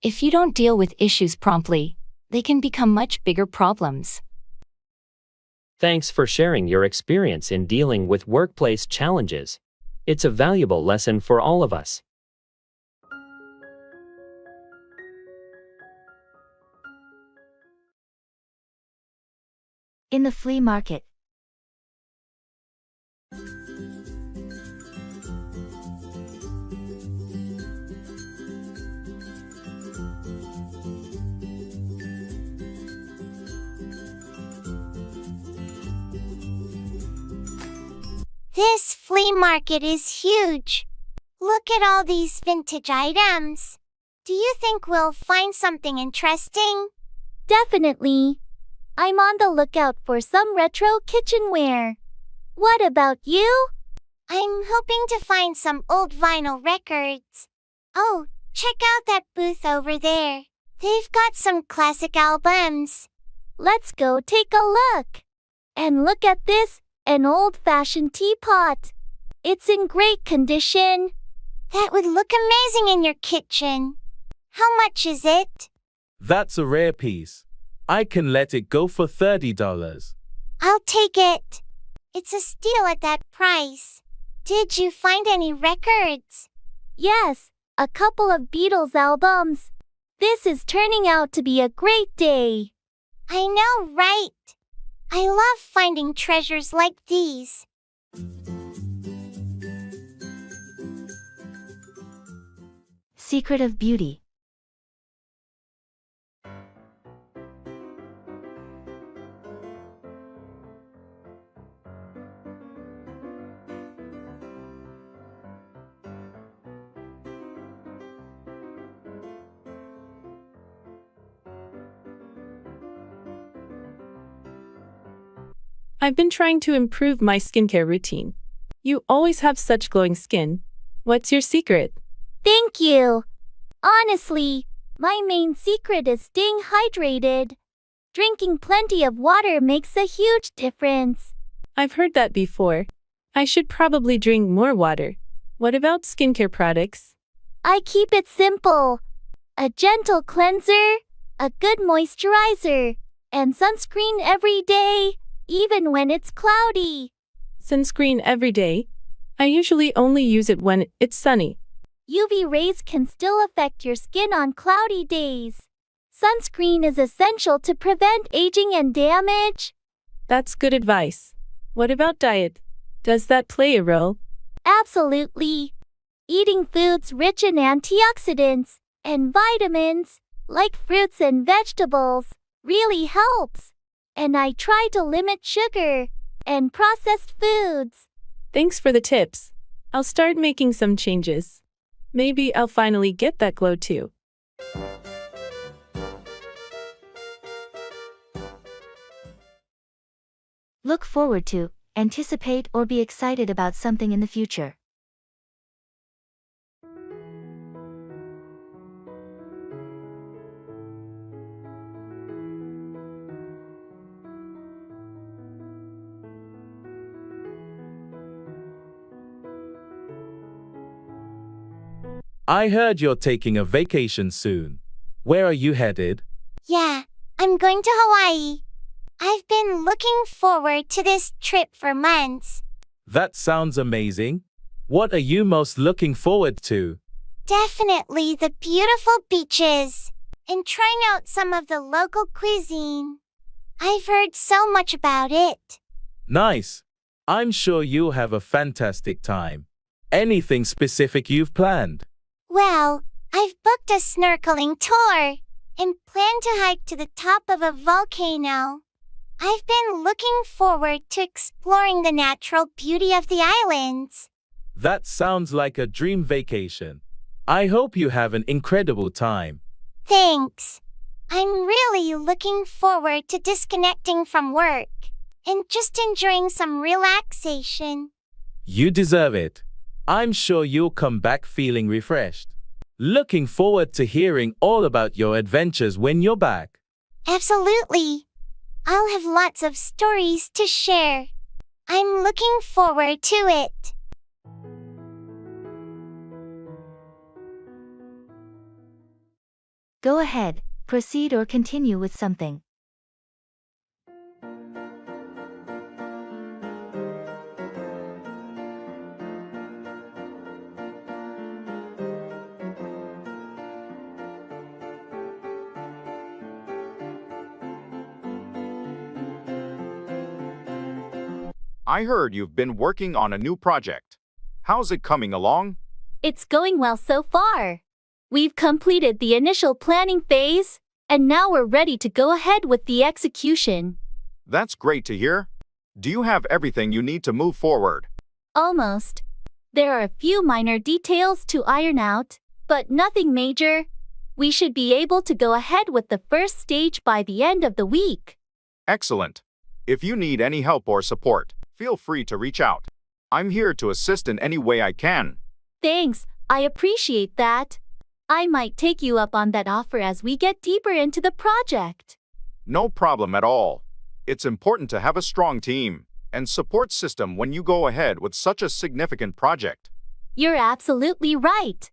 If you don't deal with issues promptly, they can become much bigger problems. Thanks for sharing your experience in dealing with workplace challenges. It's a valuable lesson for all of us. In the flea market. This flea market is huge. Look at all these vintage items. Do you think we'll find something interesting? Definitely. I'm on the lookout for some retro kitchenware. What about you? I'm hoping to find some old vinyl records. Oh, check out that booth over there. They've got some classic albums. Let's go take a look. And look at this, an old-fashioned teapot. It's in great condition. That would look amazing in your kitchen. How much is it? That's a rare piece. I can let it go for $30. I'll take it. It's a steal at that price. Did you find any records? Yes, a couple of Beatles albums. This is turning out to be a great day. I know, right? I love finding treasures like these. Secret of beauty. I've been trying to improve my skincare routine. You always have such glowing skin. What's your secret? Thank you. Honestly, my main secret is staying hydrated. Drinking plenty of water makes a huge difference. I've heard that before. I should probably drink more water. What about skincare products? I keep it simple. A gentle cleanser, a good moisturizer, and sunscreen every day, even when it's cloudy. Sunscreen every day? I usually only use it when it's sunny. UV rays can still affect your skin on cloudy days. sunscreen is essential to prevent aging and damage. That's good advice. What about diet? Does that play a role? Absolutely. Eating foods rich in antioxidants and vitamins, like fruits and vegetables, really helps. And I try to limit sugar and processed foods. Thanks for the tips. I'll start making some changes. Maybe I'll finally get that glow too. Look forward to, anticipate or be excited about something in the future. I heard you're taking a vacation soon. Where are you headed? Yeah, I'm going to Hawaii. I've been looking forward to this trip for months. That sounds amazing. What are you most looking forward to? Definitely the beautiful beaches and trying out some of the local cuisine. I've heard so much about it. Nice. I'm sure you'll have a fantastic time. Anything specific you've planned? Well, I've booked a snorkeling tour and plan to hike to the top of a volcano. I've been looking forward to exploring the natural beauty of the islands. That sounds like a dream vacation. I hope you have an incredible time. Thanks. I'm really looking forward to disconnecting from work and just enjoying some relaxation. You deserve it. I'm sure you'll come back feeling refreshed. Looking forward to hearing all about your adventures when you're back. Absolutely. I'll have lots of stories to share. I'm looking forward to it. Go ahead, proceed or continue with something. I heard you've been working on a new project. How's it coming along? It's going well so far. We've completed the initial planning phase, and now we're ready to go ahead with the execution. That's great to hear. Do you have everything you need to move forward? Almost. There are a few minor details to iron out, but nothing major. We should be able to go ahead with the first stage by the end of the week. Excellent. If you need any help or support, feel free to reach out. I'm here to assist in any way I can. Thanks, I appreciate that. I might take you up on that offer as we get deeper into the project. No problem at all. It's important to have a strong team and support system when you go ahead with such a significant project. You're absolutely right.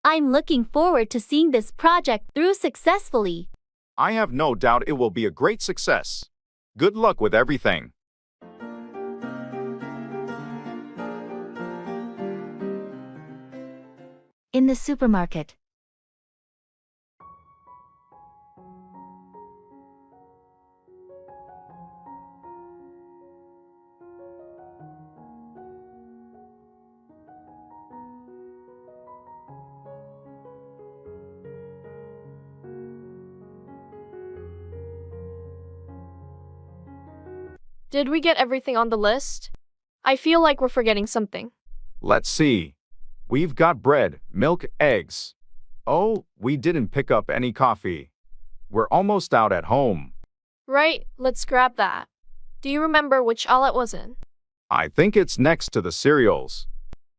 I'm looking forward to seeing this project through successfully. I have no doubt it will be a great success. Good luck with everything. In the supermarket. Did we get everything on the list? I feel like we're forgetting something. Let's see. We've got bread, milk, eggs. Oh, we didn't pick up any coffee. We're almost out at home. Right, let's grab that. Do you remember which aisle it was in? I think it's next to the cereals.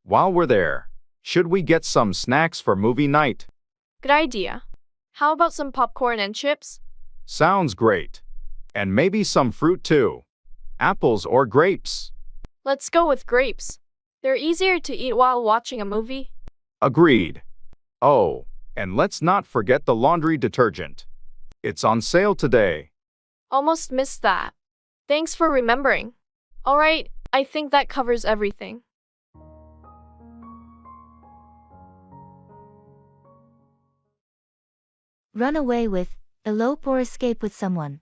While we're there, should we get some snacks for movie night? Good idea. How about some popcorn and chips? Sounds great. And maybe some fruit too. Apples or grapes? Let's go with grapes. They're easier to eat while watching a movie. Agreed. Oh, and let's not forget the laundry detergent. It's on sale today. Almost missed that. Thanks for remembering. All right, I think that covers everything. Run away with, Elope or escape with someone.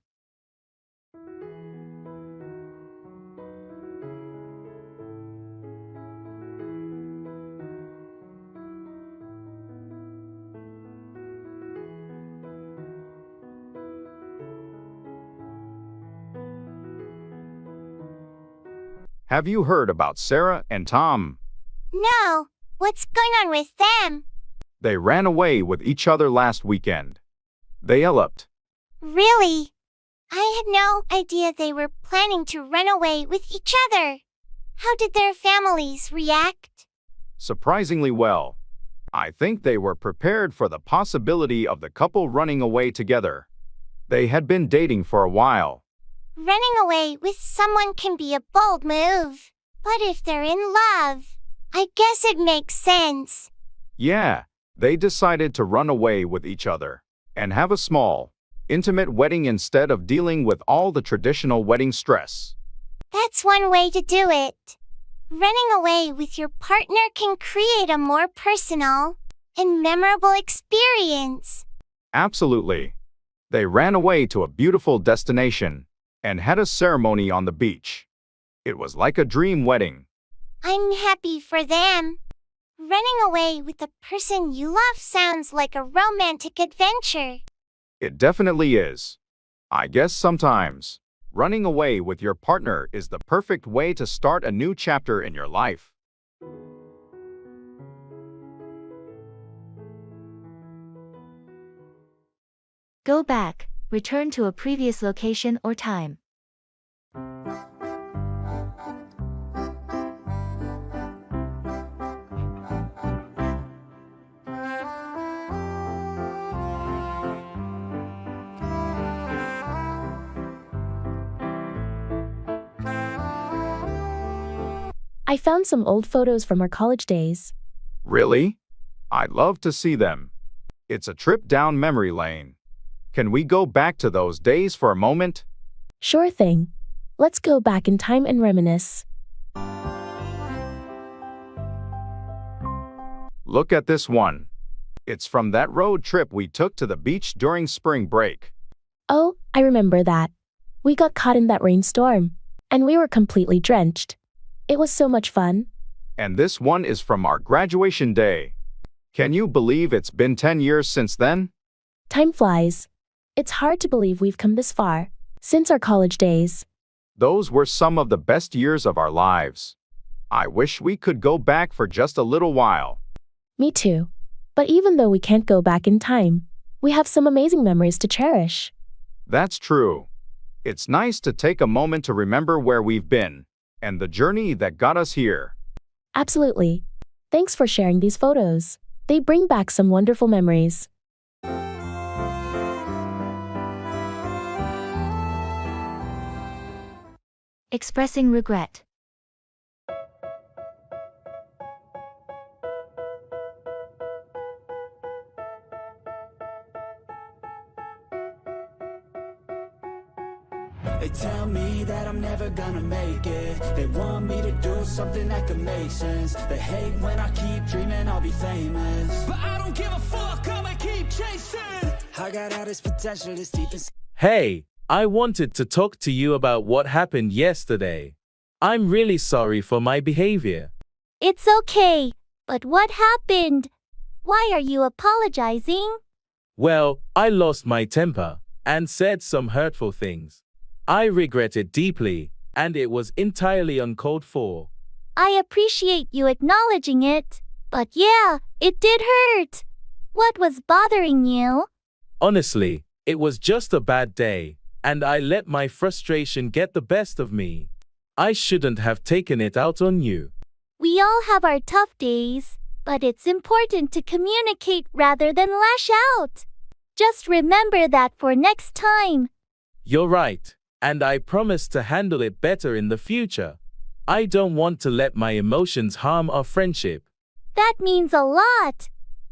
Have you heard about Sarah and Tom? No, what's going on with them? They ran away with each other last weekend. They eloped. Really? I had no idea they were planning to run away with each other. How did their families react? Surprisingly well. I think they were prepared for the possibility of the couple running away together. They had been dating for a while. Running away with someone can be a bold move, but if they're in love, I guess it makes sense. Yeah, they decided to run away with each other and have a small, intimate wedding instead of dealing with all the traditional wedding stress. That's one way to do it. Running away with your partner can create a more personal and memorable experience. Absolutely. They ran away to a beautiful destination and had a ceremony on the beach. It was like a dream wedding. I'm happy for them. Running away with the person you love sounds like a romantic adventure. It definitely is. I guess sometimes running away with your partner is the perfect way to start a new chapter in your life. Go back, return to a previous location or time. I found some old photos from our college days. Really? I'd love to see them. It's a trip down memory lane. Can we go back to those days for a moment? Sure thing. Let's go back in time and reminisce. Look at this one. It's from that road trip we took to the beach during spring break. Oh, I remember that. We got caught in that rainstorm, and we were completely drenched. It was so much fun. And this one is from our graduation day. Can you believe it's been 10 years since then? Time flies. It's hard to believe we've come this far since our college days. Those were some of the best years of our lives. I wish we could go back for just a little while. Me too. But even though we can't go back in time, we have some amazing memories to cherish. That's true. It's nice to take a moment to remember where we've been and the journey that got us here. Absolutely. Thanks for sharing these photos. They bring back some wonderful memories. Expressing regret. They tell me that I'm never gonna make it. They want me to do something that could make sense. They hate when I keep dreaming I'll be famous, but I don't give a fuck, I'ma keep chasing. I got all this potential that's deep inside. Hey, I wanted to talk to you about what happened yesterday. I'm really sorry for my behavior. It's okay, but what happened? Why are you apologizing? Well, I lost my temper and said some hurtful things. I regret it deeply, and it was entirely uncalled for. I appreciate you acknowledging it, but yeah, it did hurt. What was bothering you? Honestly, it was just a bad day, and I let my frustration get the best of me. I shouldn't have taken it out on you. We all have our tough days, but it's important to communicate rather than lash out. Just remember that for next time. You're right, and I promise to handle it better in the future. I don't want to let my emotions harm our friendship. That means a lot.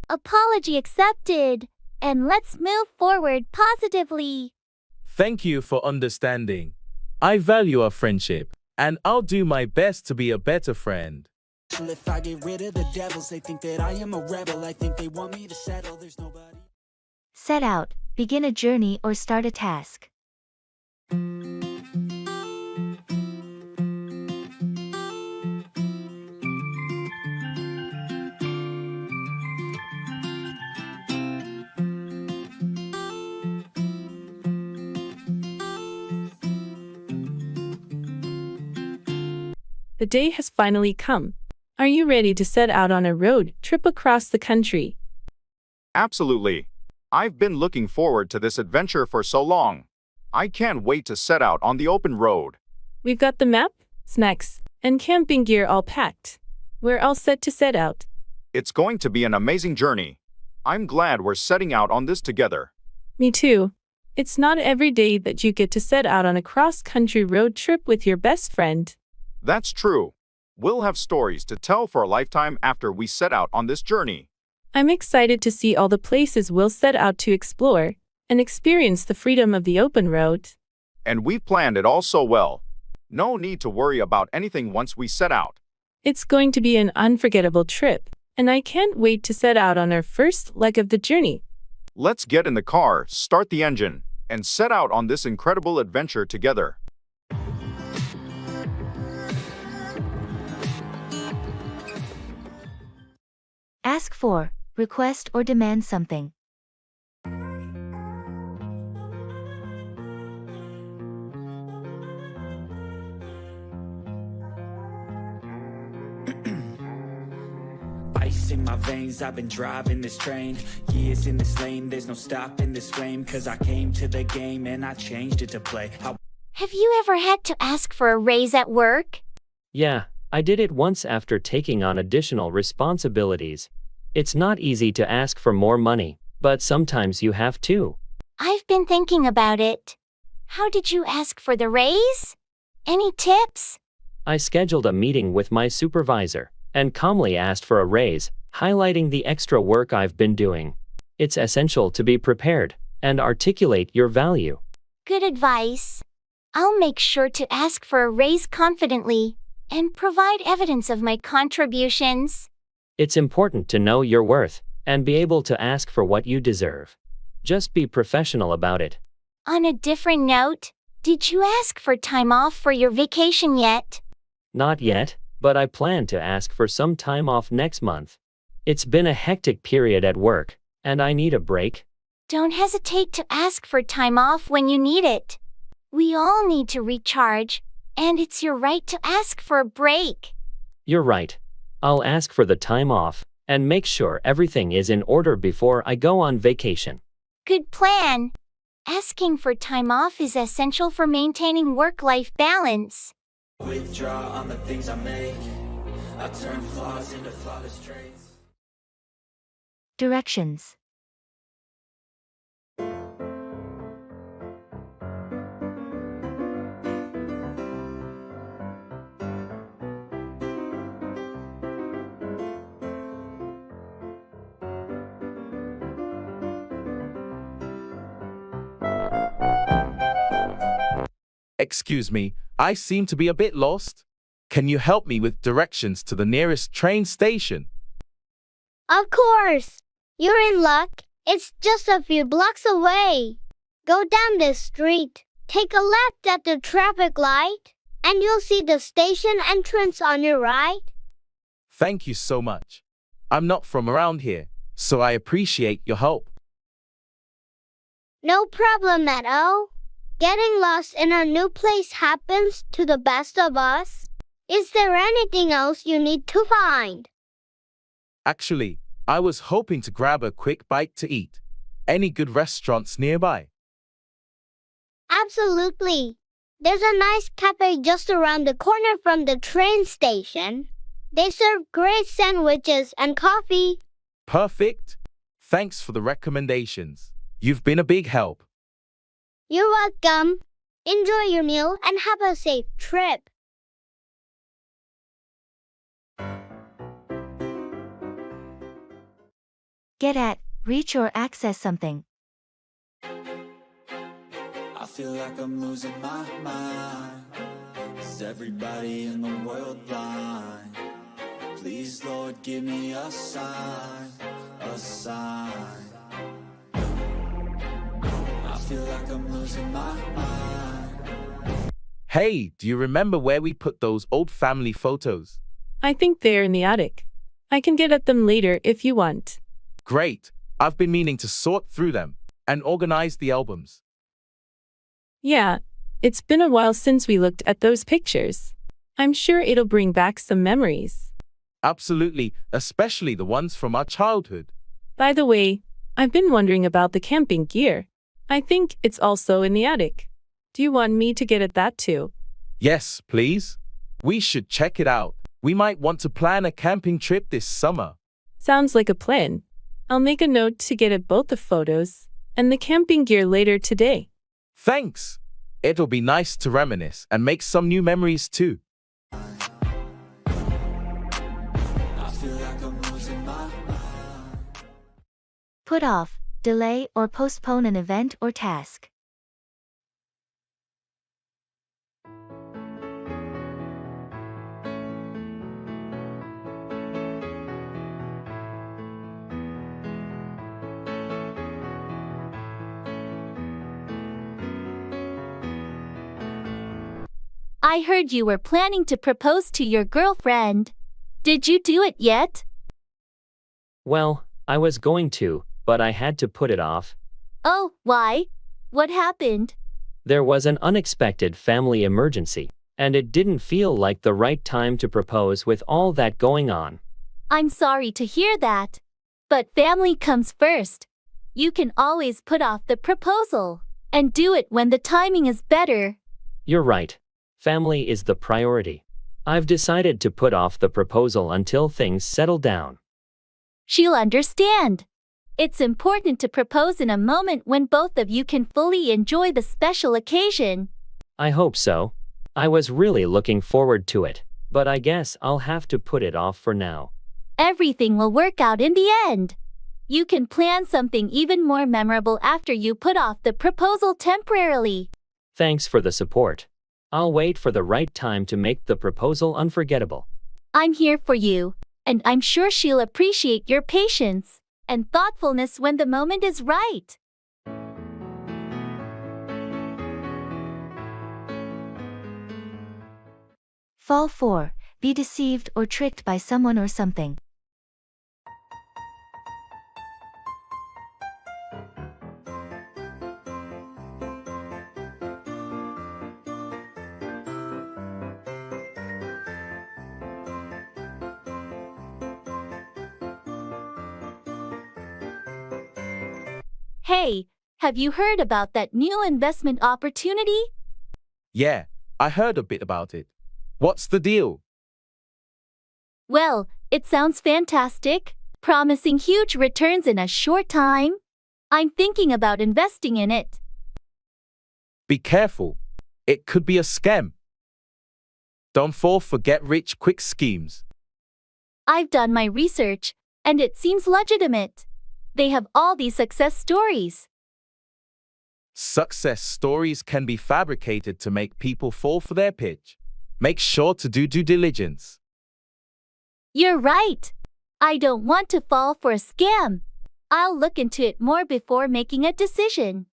Apology accepted, and let's move forward positively. Thank you for understanding. I value our friendship, and I'll do my best to be a better friend. If I get rid of the devils, they think that I am a rebel. I think they want me to settle. There's nobody. Set out, begin a journey or start a task. The day has finally come. Are you ready to set out on a road trip across the country? Absolutely. I've been looking forward to this adventure for so long. I can't wait to set out on the open road. We've got the map, snacks, and camping gear all packed. We're all set to set out. It's going to be an amazing journey. I'm glad we're setting out on this together. Me too. It's not every day that you get to set out on a cross-country road trip with your best friend. That's true. We'll have stories to tell for a lifetime after we set out on this journey. I'm excited to see all the places we'll set out to explore and experience the freedom of the open road. And we've planned it all so well. No need to worry about anything once we set out. It's going to be an unforgettable trip, and I can't wait to set out on our first leg of the journey. Let's get in the car, start the engine, and set out on this incredible adventure together. Ask for, request or demand something. Ice in my veins, I've been driving this train. Years in this lane, there's no stopping this flame. Cause I came to the game and I changed it to play. Have you ever had to ask for a raise at work? Yeah, I did it once after taking on additional responsibilities. It's not easy to ask for more money, but sometimes you have to. I've been thinking about it. How did you ask for the raise? Any tips? I scheduled a meeting with my supervisor and calmly asked for a raise, highlighting the extra work I've been doing. It's essential to be prepared and articulate your value. Good advice. I'll make sure to ask for a raise confidently and provide evidence of my contributions. It's important to know your worth and be able to ask for what you deserve. Just be professional about it. On a different note, did you ask for time off for your vacation yet? Not yet, but I plan to ask for some time off next month. It's been a hectic period at work, and I need a break. Don't hesitate to ask for time off when you need it. We all need to recharge, and it's your right to ask for a break. You're right. I'll ask for the time off and make sure everything is in order before I go on vacation. Good plan. Asking for time off is essential for maintaining work-life balance. Withdraw on the things I make. I turn flaws into flawless traits. Directions. Excuse me, I seem to be a bit lost. Can you help me with directions to the nearest train station? Of course. You're in luck. It's just a few blocks away. Go down this street, take a left at the traffic light, and you'll see the station entrance on your right. Thank you so much. I'm not from around here, so I appreciate your help. No problem at all. Getting lost in a new place happens to the best of us. Is there anything else you need to find? Actually, I was hoping to grab a quick bite to eat. Any good restaurants nearby? Absolutely. There's a nice cafe just around the corner from the train station. They serve great sandwiches and coffee. Perfect. Thanks for the recommendations. You've been a big help. You're welcome. Enjoy your meal and have a safe trip. Get at, reach or access something. I feel like I'm losing my mind. Is everybody in the world blind? Please, Lord, give me a sign, a sign. feel like I'm losing my mind. Hey, do you remember where we put those old family photos? I think they're in the attic. I can get at them later if you want. Great. I've been meaning to sort through them and organize the albums. Yeah, it's been a while since we looked at those pictures. I'm sure it'll bring back some memories. Absolutely, especially the ones from our childhood. By the way, I've been wondering about the camping gear. I think it's also in the attic. Do you want me to get at that too? Yes, please. We should check it out. We might want to plan a camping trip this summer. Sounds like a plan. I'll make a note to get at both the photos and the camping gear later today. Thanks. It'll be nice to reminisce and make some new memories too. I feel like I'm losing my mind. Put off, delay or postpone an event or task. I heard you were planning to propose to your girlfriend. Did you do it yet? Well, I was going to, but I had to put it off. Oh, why? What happened? There was an unexpected family emergency, and it didn't feel like the right time to propose with all that going on. I'm sorry to hear that. But family comes first. You can always put off the proposal and do it when the timing is better. You're right. Family is the priority. I've decided to put off the proposal until things settle down. She'll understand. It's important to propose in a moment when both of you can fully enjoy the special occasion. I hope so. I was really looking forward to it, but I guess I'll have to put it off for now. Everything will work out in the end. You can plan something even more memorable after you put off the proposal temporarily. Thanks for the support. I'll wait for the right time to make the proposal unforgettable. I'm here for you, and I'm sure she'll appreciate your patience and thoughtfulness when the moment is right. Fall 4. Be deceived or tricked by someone or something. Hey, have you heard about that new investment opportunity? Yeah, I heard a bit about it. What's the deal? Well, it sounds fantastic, promising huge returns in a short time. I'm thinking about investing in it. Be careful. It could be a scam. Don't fall for get-rich-quick schemes. I've done my research, and it seems legitimate. They have all these success stories. Success stories can be fabricated to make people fall for their pitch. Make sure to do due diligence. You're right. I don't want to fall for a scam. I'll look into it more before making a decision.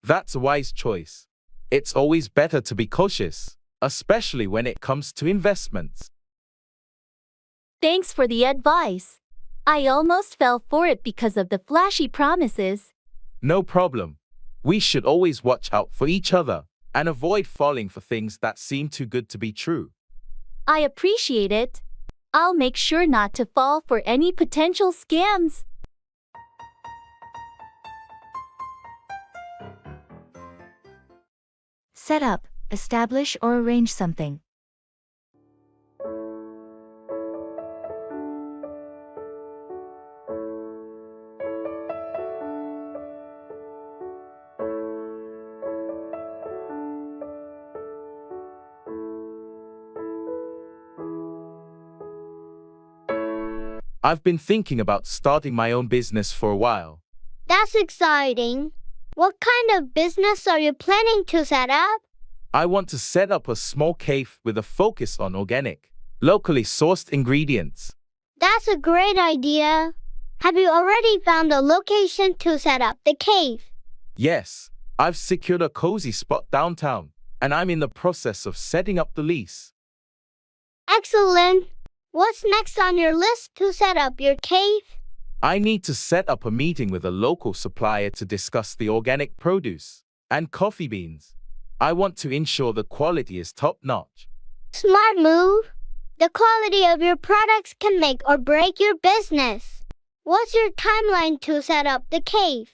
That's a wise choice. It's always better to be cautious, especially when it comes to investments. Thanks for the advice. I almost fell for it because of the flashy promises. No problem. We should always watch out for each other and avoid falling for things that seem too good to be true. I appreciate it. I'll make sure not to fall for any potential scams. Set up, establish or arrange something. I've been thinking about starting my own business for a while. That's exciting. What kind of business are you planning to set up? I want to set up a small cave with a focus on organic, locally sourced ingredients. That's a great idea. Have you already found a location to set up the cave? Yes, I've secured a cozy spot downtown, and I'm in the process of setting up the lease. Excellent. What's next on your list to set up your cave? I need to set up a meeting with a local supplier to discuss the organic produce and coffee beans. I want to ensure the quality is top-notch. Smart move. The quality of your products can make or break your business. What's your timeline to set up the cave?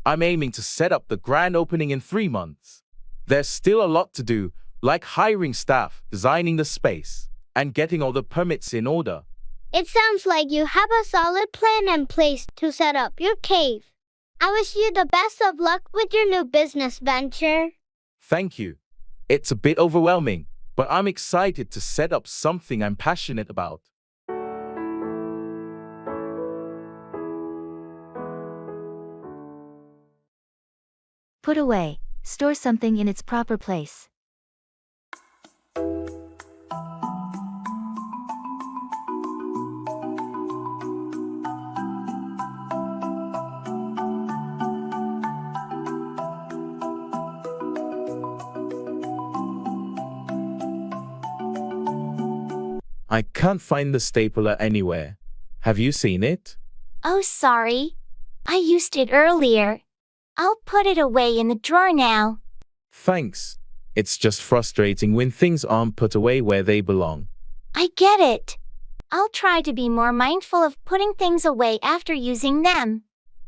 I'm aiming to set up the grand opening in 3 months. There's still a lot to do, like hiring staff, designing the space, and getting all the permits in order. It sounds like you have a solid plan in place to set up your cave. I wish you the best of luck with your new business venture. Thank you. It's a bit overwhelming, but I'm excited to set up something I'm passionate about. Put away. Store something in its proper place. I can't find the stapler anywhere. Have you seen it? Oh, sorry. I used it earlier. I'll put it away in the drawer now. Thanks. It's just frustrating when things aren't put away where they belong. I get it. I'll try to be more mindful of putting things away after using them.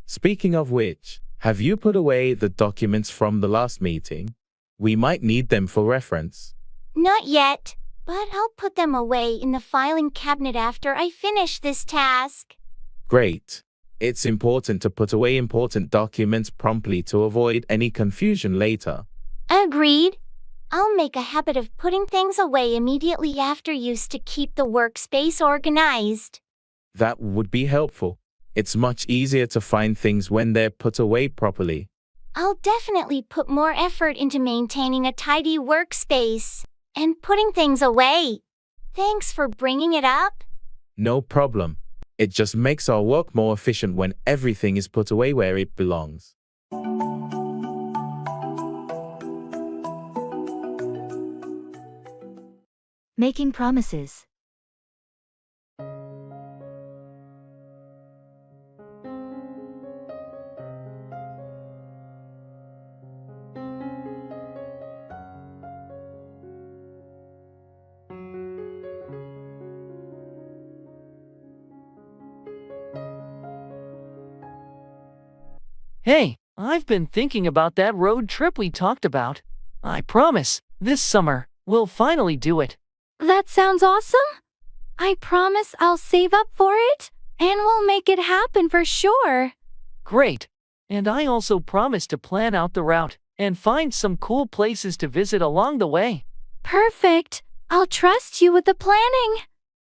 Speaking of which, have you put away the documents from the last meeting? We might need them for reference. Not yet, but I'll put them away in the filing cabinet after I finish this task. Great. It's important to put away important documents promptly to avoid any confusion later. Agreed. I'll make a habit of putting things away immediately after use to keep the workspace organized. That would be helpful. It's much easier to find things when they're put away properly. I'll definitely put more effort into maintaining a tidy workspace and putting things away. Thanks for bringing it up. No problem. It just makes our work more efficient when everything is put away where it belongs. Making promises. Hey, I've been thinking about that road trip we talked about. I promise, this summer, we'll finally do it. That sounds awesome. I promise I'll save up for it, and we'll make it happen for sure. Great. And I also promise to plan out the route and find some cool places to visit along the way. Perfect. I'll trust you with the planning.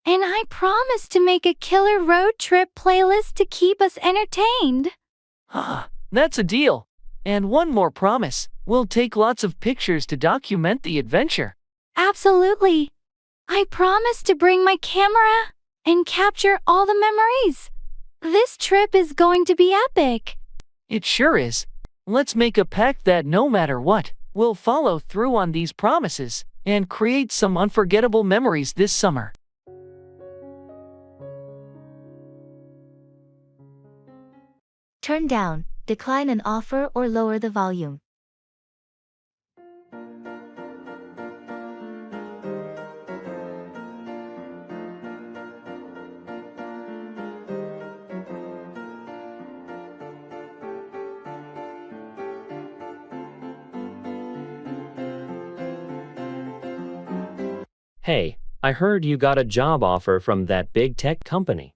And I promise to make a killer road trip playlist to keep us entertained. Ah, that's a deal. And one more promise. We'll take lots of pictures to document the adventure. Absolutely. I promise to bring my camera and capture all the memories. This trip is going to be epic. It sure is. Let's make a pact that no matter what, we'll follow through on these promises and create some unforgettable memories this summer. Turn down, decline an offer or lower the volume. Hey, I heard you got a job offer from that big tech company.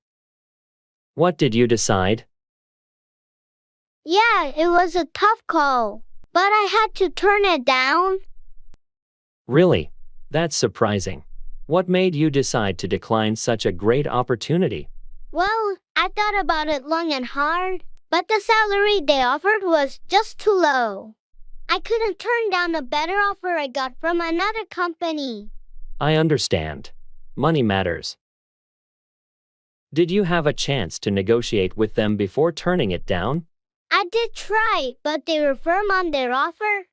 What did you decide? Yeah, it was a tough call, but I had to turn it down. Really? That's surprising. What made you decide to decline such a great opportunity? Well, I thought about it long and hard, but the salary they offered was just too low. I couldn't turn down a better offer I got from another company. I understand. Money matters. Did you have a chance to negotiate with them before turning it down? I did try, but they were firm on their offer.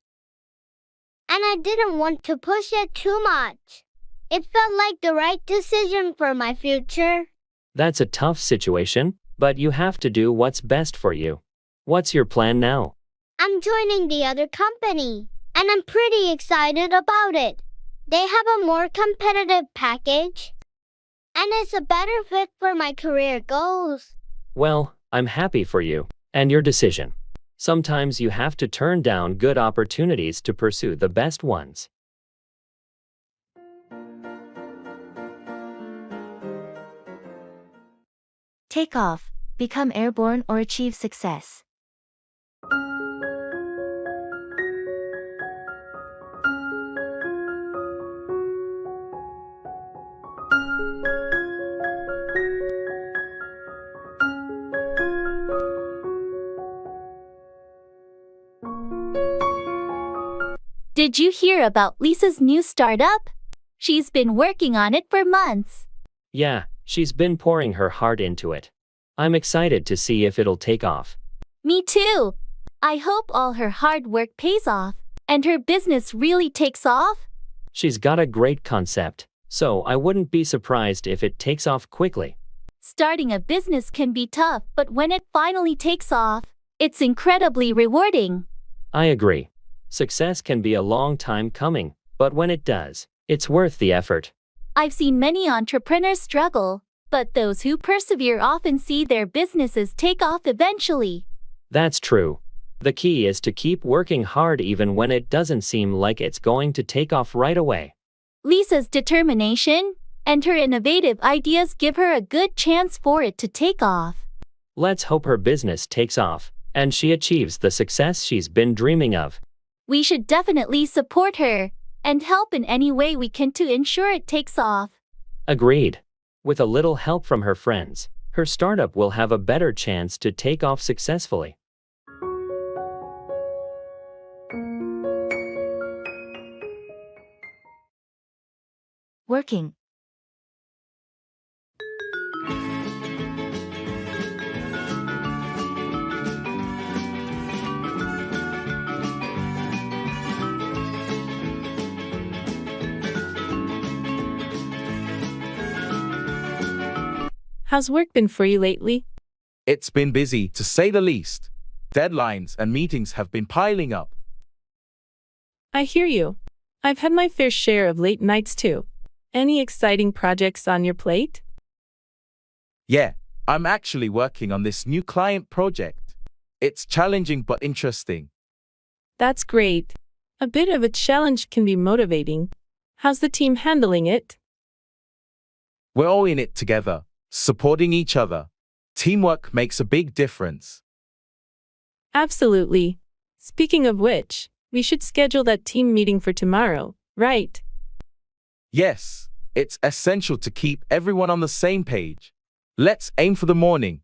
And I didn't want to push it too much. It felt like the right decision for my future. That's a tough situation, but you have to do what's best for you. What's your plan now? I'm joining the other company, and I'm pretty excited about it. They have a more competitive package, and it's a better fit for my career goals. Well, I'm happy for you and your decision. Sometimes you have to turn down good opportunities to pursue the best ones. Take off, become airborne or achieve success. Did you hear about Lisa's new startup? She's been working on it for months. Yeah, she's been pouring her heart into it. I'm excited to see if it'll take off. Me too. I hope all her hard work pays off, and her business really takes off. She's got a great concept, so I wouldn't be surprised if it takes off quickly. Starting a business can be tough, but when it finally takes off, it's incredibly rewarding. I agree. Success can be a long time coming, but when it does, it's worth the effort. I've seen many entrepreneurs struggle, but those who persevere often see their businesses take off eventually. That's true. The key is to keep working hard even when it doesn't seem like it's going to take off right away. Lisa's determination and her innovative ideas give her a good chance for it to take off. Let's hope her business takes off, and she achieves the success she's been dreaming of. We should definitely support her and help in any way we can to ensure it takes off. Agreed. With a little help from her friends, her startup will have a better chance to take off successfully. Working. How's work been for you lately? It's been busy, to say the least. Deadlines and meetings have been piling up. I hear you. I've had my fair share of late nights too. Any exciting projects on your plate? Yeah, I'm actually working on this new client project. It's challenging but interesting. That's great. A bit of a challenge can be motivating. How's the team handling it? We're all in it together, supporting each other. Teamwork makes a big difference. Absolutely. Speaking of which, we should schedule that team meeting for tomorrow, right? Yes, it's essential to keep everyone on the same page. Let's aim for the morning.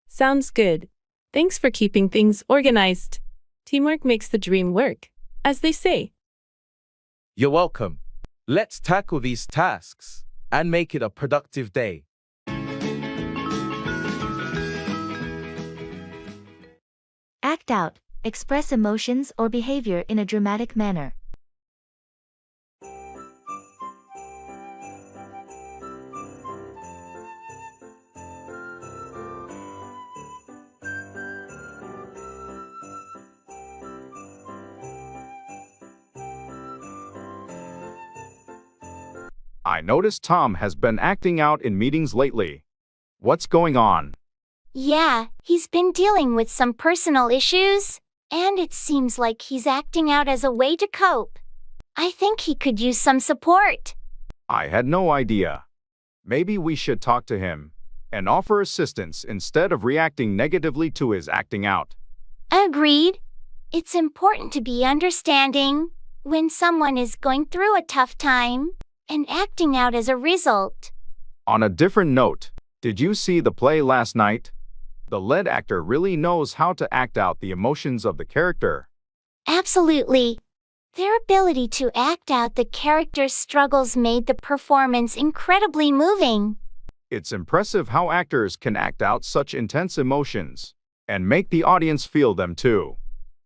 Sounds good. Thanks for keeping things organized. Teamwork makes the dream work, as they say. You're welcome. Let's tackle these tasks and make it a productive day. Act out. Express emotions or behavior in a dramatic manner. I noticed Tom has been acting out in meetings lately. What's going on? Yeah, he's been dealing with some personal issues, and it seems like he's acting out as a way to cope. I think he could use some support. I had no idea. Maybe we should talk to him and offer assistance instead of reacting negatively to his acting out. Agreed. It's important to be understanding when someone is going through a tough time and acting out as a result. On a different note, did you see the play last night? The lead actor really knows how to act out the emotions of the character. Absolutely. Their ability to act out the character's struggles made the performance incredibly moving. It's impressive how actors can act out such intense emotions. and make the audience feel them too.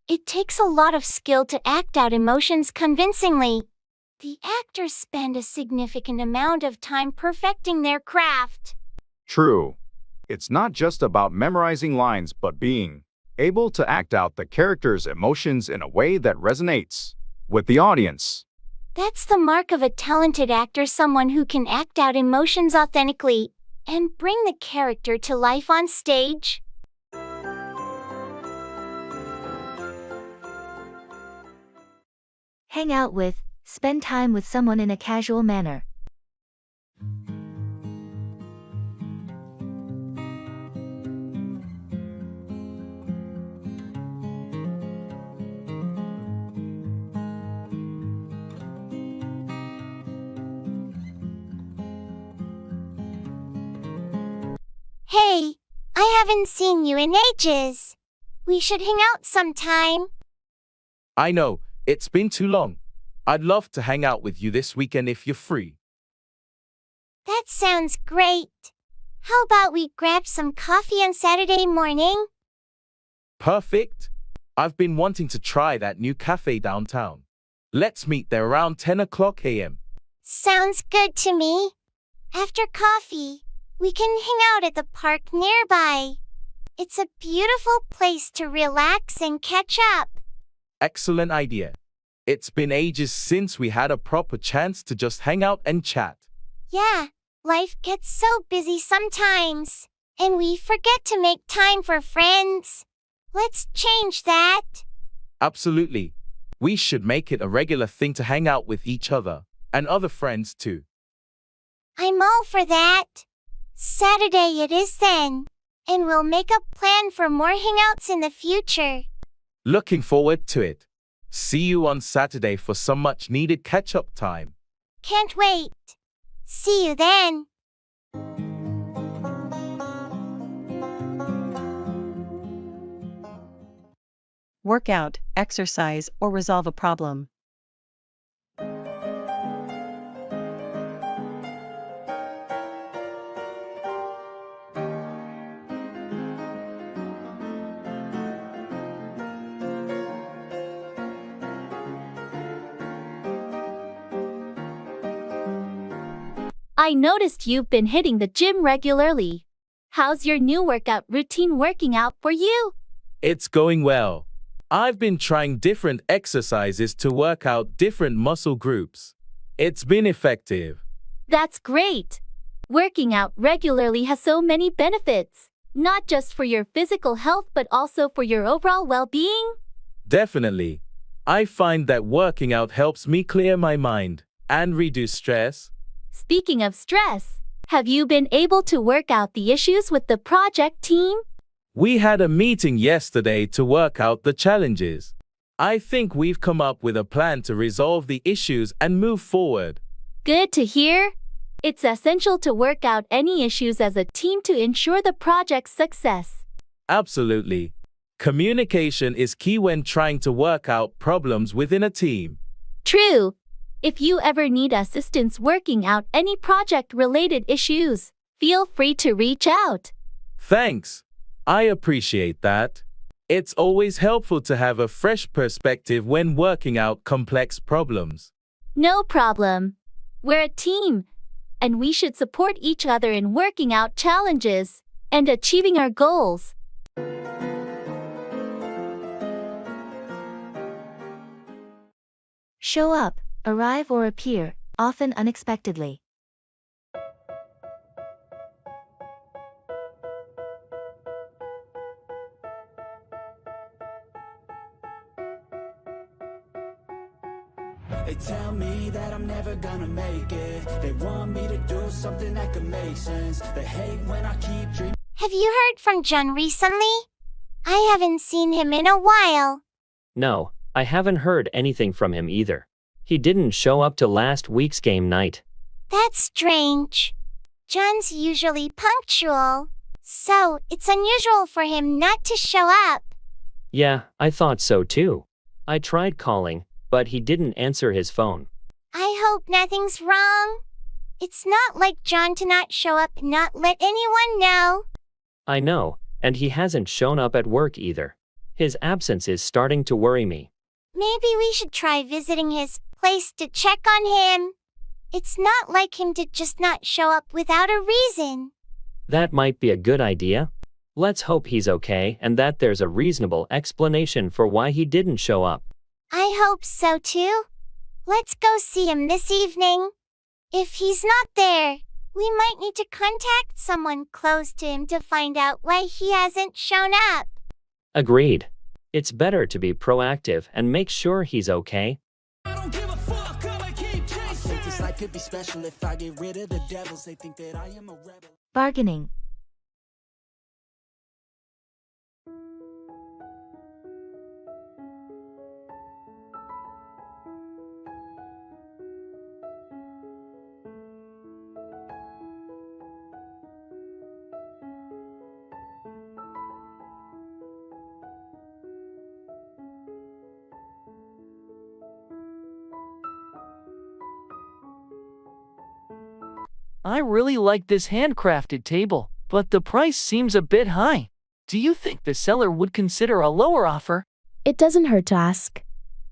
It takes a lot of skill to act out emotions convincingly. The actors spend a significant amount of time perfecting their craft. True. It's not just about memorizing lines but being able to act out the character's emotions in a way that resonates with the audience. That's the mark of a talented actor, someone who can act out emotions authentically and bring the character to life on stage. Hang out with, spend time with someone in a casual manner. Hey, I haven't seen you in ages. We should hang out sometime. I know, it's been too long. I'd love to hang out with you this weekend if you're free. That sounds great. How about we grab some coffee on Saturday morning? Perfect. I've been wanting to try that new cafe downtown. Let's meet there around 10 o'clock a.m. Sounds good to me. After coffee, we can hang out at the park nearby. It's a beautiful place to relax and catch up. Excellent idea. It's been ages since we had a proper chance to just hang out and chat. Yeah, life gets so busy sometimes, and we forget to make time for friends. Let's change that. Absolutely. We should make it a regular thing to hang out with each other, and other friends too. I'm all for that. Saturday it is then, and we'll make a plan for more hangouts in the future. Looking forward to it. See you on Saturday for some much-needed catch-up time. Can't wait. See you then. Work out, exercise, or resolve a problem. I noticed you've been hitting the gym regularly. How's your new workout routine working out for you? It's going well. I've been trying different exercises to work out different muscle groups. It's been effective. That's great. Working out regularly has so many benefits, not just for your physical health but also for your overall well-being. Definitely. I find that working out helps me clear my mind and reduce stress. Speaking of stress, have you been able to work out the issues with the project team? We had a meeting yesterday to work out the challenges. I think we've come up with a plan to resolve the issues and move forward. Good to hear. It's essential to work out any issues as a team to ensure the project's success. Absolutely. Communication is key when trying to work out problems within a team. True. If you ever need assistance working out any project-related issues, feel free to reach out. Thanks. I appreciate that. It's always helpful to have a fresh perspective when working out complex problems. No problem. We're a team, and we should support each other in working out challenges and achieving our goals. Show up, arrive or appear, often unexpectedly. They tell me that I'm never gonna make it. They want me to do something that could make sense. They hate when I keep dreaming. Have you heard from John recently? I haven't seen him in a while. No, I haven't heard anything from him either. He didn't show up to last week's game night. That's strange. John's usually punctual, so it's unusual for him not to show up. Yeah, I thought so too. I tried calling, but he didn't answer his phone. I hope nothing's wrong. It's not like John to not show up and not let anyone know. I know, and he hasn't shown up at work either. His absence is starting to worry me. Maybe we should try visiting his place to check on him. It's not like him to just not show up without a reason. That might be a good idea. Let's hope he's okay and that there's a reasonable explanation for why he didn't show up. I hope so too. Let's go see him this evening. If he's not there, we might need to contact someone close to him to find out why he hasn't shown up. Agreed. It's better to be proactive and make sure he's okay. I don't give a fuck, I'ma keep chasing. I think this life could be special if I get rid of the devils. They think that I am a rebel. Bargaining. I really like this handcrafted table, but the price seems a bit high. Do you think the seller would consider a lower offer? It doesn't hurt to ask.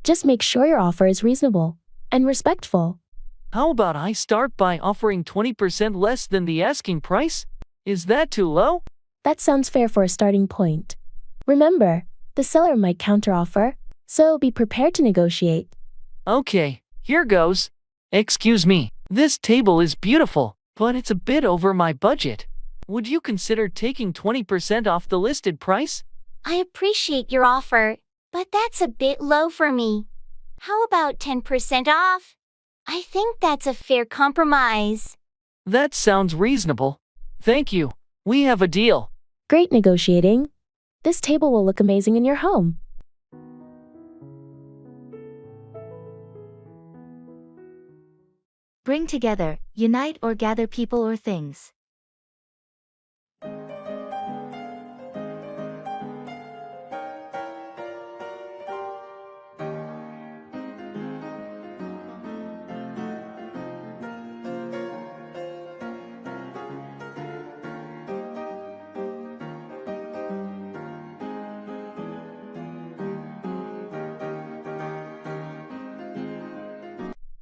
Just make sure your offer is reasonable and respectful. How about I start by offering 20% less than the asking price? Is that too low? That sounds fair for a starting point. Remember, the seller might counteroffer, so be prepared to negotiate. Okay, here goes. Excuse me, this table is beautiful, but it's a bit over my budget. Would you consider taking 20% off the listed price? I appreciate your offer, but that's a bit low for me. How about 10% off? I think that's a fair compromise. That sounds reasonable. Thank you. We have a deal. Great negotiating. This table will look amazing in your home. Bring together, unite or gather people or things.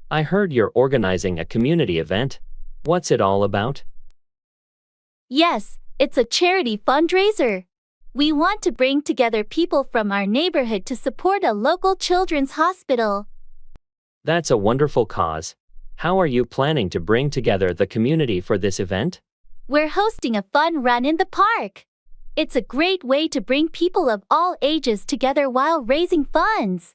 I heard you're organizing a community event. What's it all about? Yes, it's a charity fundraiser. We want to bring together people from our neighborhood to support a local children's hospital. That's a wonderful cause. How are you planning to bring together the community for this event? We're hosting a fun run in the park. It's a great way to bring people of all ages together while raising funds.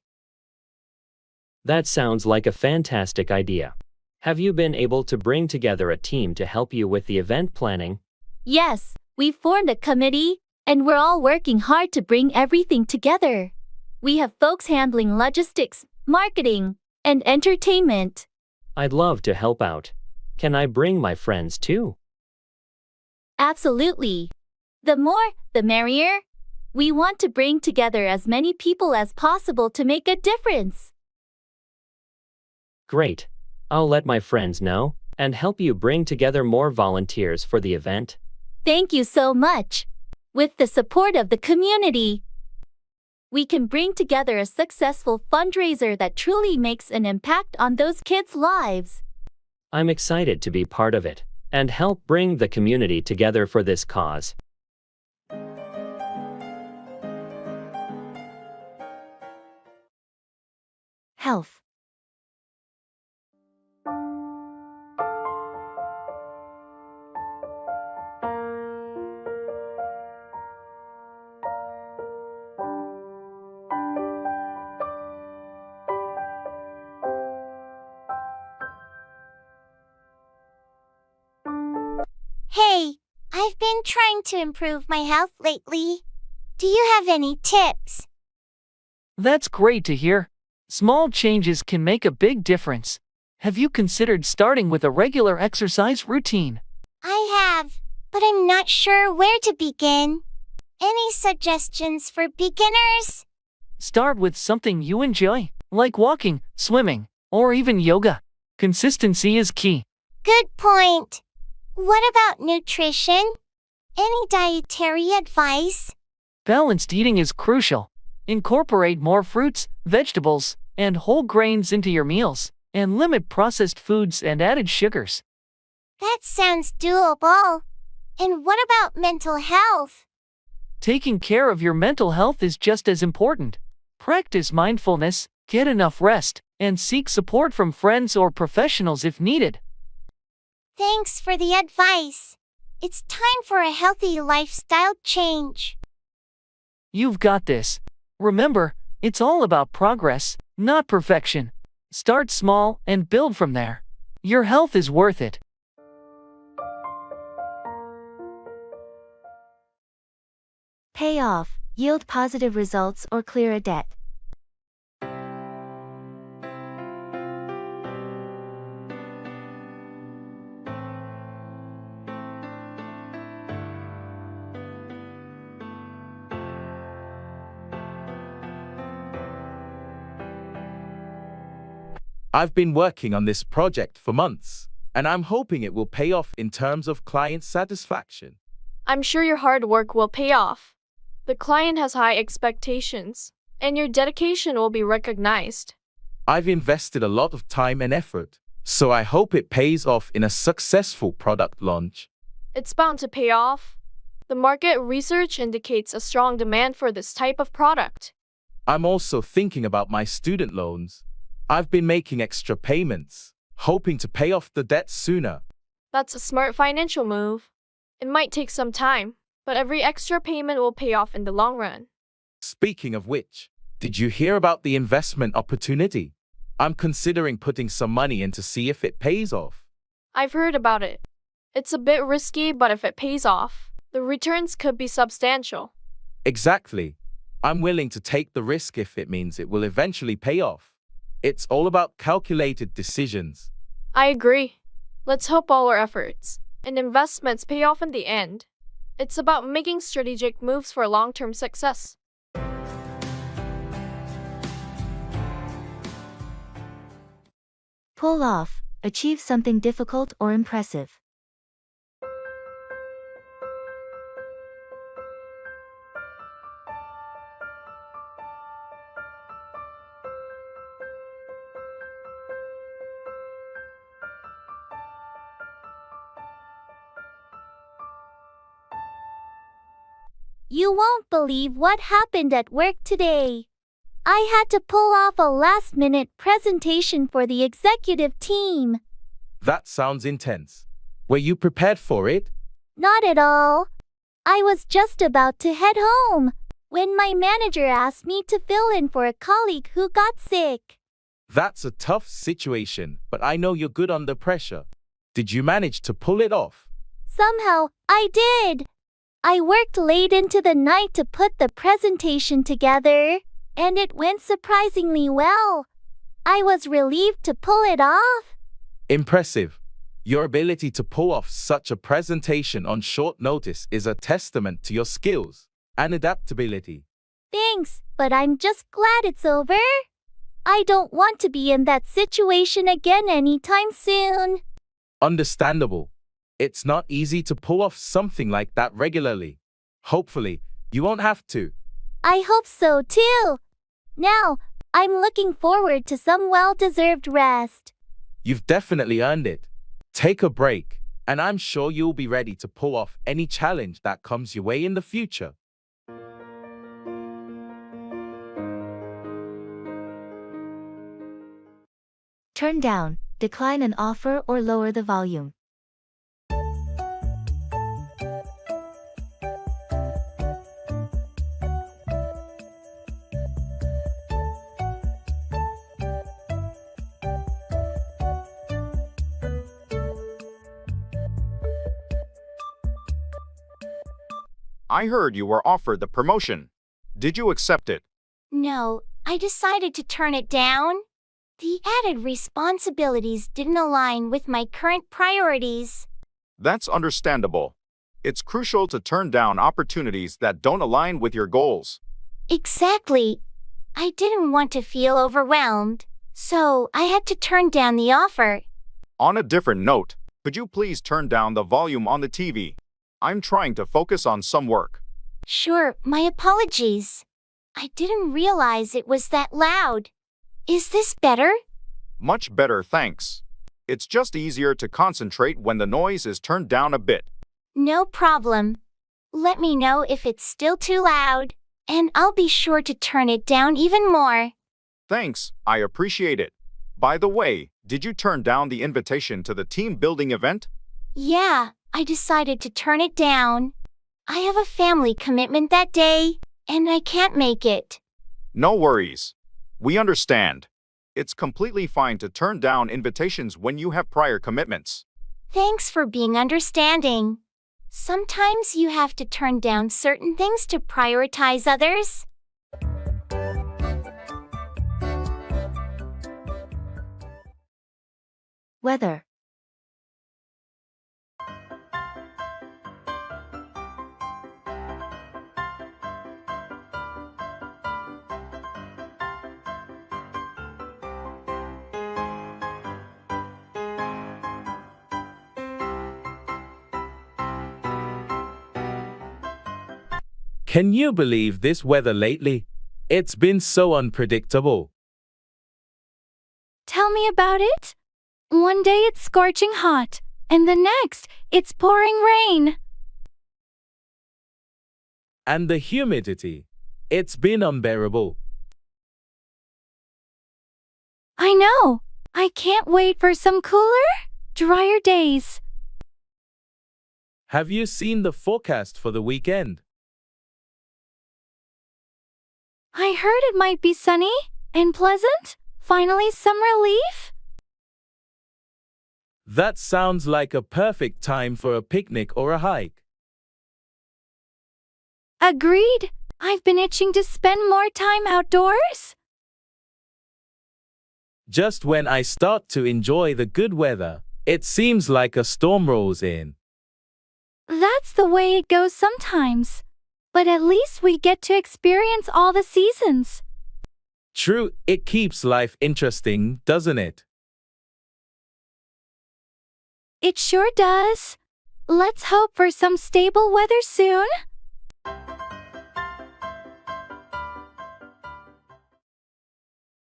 That sounds like a fantastic idea. Have you been able to bring together a team to help you with the event planning? Yes, we formed a committee, and we're all working hard to bring everything together. We have folks handling logistics, marketing, and entertainment. I'd love to help out. Can I bring my friends too? Absolutely. The more, the merrier. We want to bring together as many people as possible to make a difference. Great. I'll let my friends know and help you bring together more volunteers for the event. Thank you so much. With the support of the community, we can bring together a successful fundraiser that truly makes an impact on those kids' lives. I'm excited to be part of it and help bring the community together for this cause. Health. Hey, I've been trying to improve my health lately. Do you have any tips? That's great to hear. Small changes can make a big difference. Have you considered starting with a regular exercise routine? I have, but I'm not sure where to begin. Any suggestions for beginners? Start with something you enjoy, like walking, swimming, or even yoga. Consistency is key. Good point. What about nutrition? Any dietary advice? Balanced eating is crucial. Incorporate more fruits, vegetables, and whole grains into your meals, and limit processed foods and added sugars. That sounds doable. And what about mental health? Taking care of your mental health is just as important. Practice mindfulness, get enough rest, and seek support from friends or professionals if needed. Thanks for the advice. It's time for a healthy lifestyle change. You've got this. Remember, it's all about progress, not perfection. Start small and build from there. Your health is worth it. Pay off, yield positive results or clear a debt. I've been working on this project for months, and I'm hoping it will pay off in terms of client satisfaction. I'm sure your hard work will pay off. The client has high expectations, and your dedication will be recognized. I've invested a lot of time and effort, so I hope it pays off in a successful product launch. It's bound to pay off. The market research indicates a strong demand for this type of product. I'm also thinking about my student loans. I've been making extra payments, hoping to pay off the debt sooner. That's a smart financial move. It might take some time, but every extra payment will pay off in the long run. Speaking of which, did you hear about the investment opportunity? I'm considering putting some money in to see if it pays off. I've heard about it. It's a bit risky, but if it pays off, the returns could be substantial. Exactly. I'm willing to take the risk if it means it will eventually pay off. It's all about calculated decisions. I agree. Let's hope all our efforts and investments pay off in the end. It's about making strategic moves for long-term success. Pull off, achieve something difficult or impressive. You won't believe what happened at work today. I had to pull off a last-minute presentation for the executive team. That sounds intense. Were you prepared for it? Not at all. I was just about to head home when my manager asked me to fill in for a colleague who got sick. That's a tough situation, but I know you're good under pressure. Did you manage to pull it off? Somehow, I did. I worked late into the night to put the presentation together, and it went surprisingly well. I was relieved to pull it off. Impressive. Your ability to pull off such a presentation on short notice is a testament to your skills and adaptability. Thanks, but I'm just glad it's over. I don't want to be in that situation again anytime soon. Understandable. It's not easy to pull off something like that regularly. Hopefully, you won't have to. I hope so too. Now, I'm looking forward to some well-deserved rest. You've definitely earned it. Take a break, and I'm sure you'll be ready to pull off any challenge that comes your way in the future. Turn down, decline an offer or lower the volume. I heard you were offered the promotion. Did you accept it? No, I decided to turn it down. The added responsibilities didn't align with my current priorities. That's understandable. It's crucial to turn down opportunities that don't align with your goals. Exactly. I didn't want to feel overwhelmed, so I had to turn down the offer. On a different note, could you please turn down the volume on the TV? I'm trying to focus on some work. Sure, my apologies. I didn't realize it was that loud. Is this better? Much better, thanks. It's just easier to concentrate when the noise is turned down a bit. No problem. Let me know if it's still too loud, and I'll be sure to turn it down even more. Thanks, I appreciate it. By the way, did you turn down the invitation to the team building event? Yeah, I decided to turn it down. I have a family commitment that day, and I can't make it. No worries. We understand. It's completely fine to turn down invitations when you have prior commitments. Thanks for being understanding. Sometimes you have to turn down certain things to prioritize others. Weather. Can you believe this weather lately? It's been so unpredictable. Tell me about it. One day it's scorching hot, and the next, it's pouring rain. And the humidity. It's been unbearable. I know. I can't wait for some cooler, drier days. Have you seen the forecast for the weekend? I heard it might be sunny and pleasant. Finally, some relief. That sounds like a perfect time for a picnic or a hike. Agreed. I've been itching to spend more time outdoors. Just when I start to enjoy the good weather, it seems like a storm rolls in. That's the way it goes sometimes. But at least we get to experience all the seasons. True, it keeps life interesting, doesn't it? It sure does. Let's hope for some stable weather soon.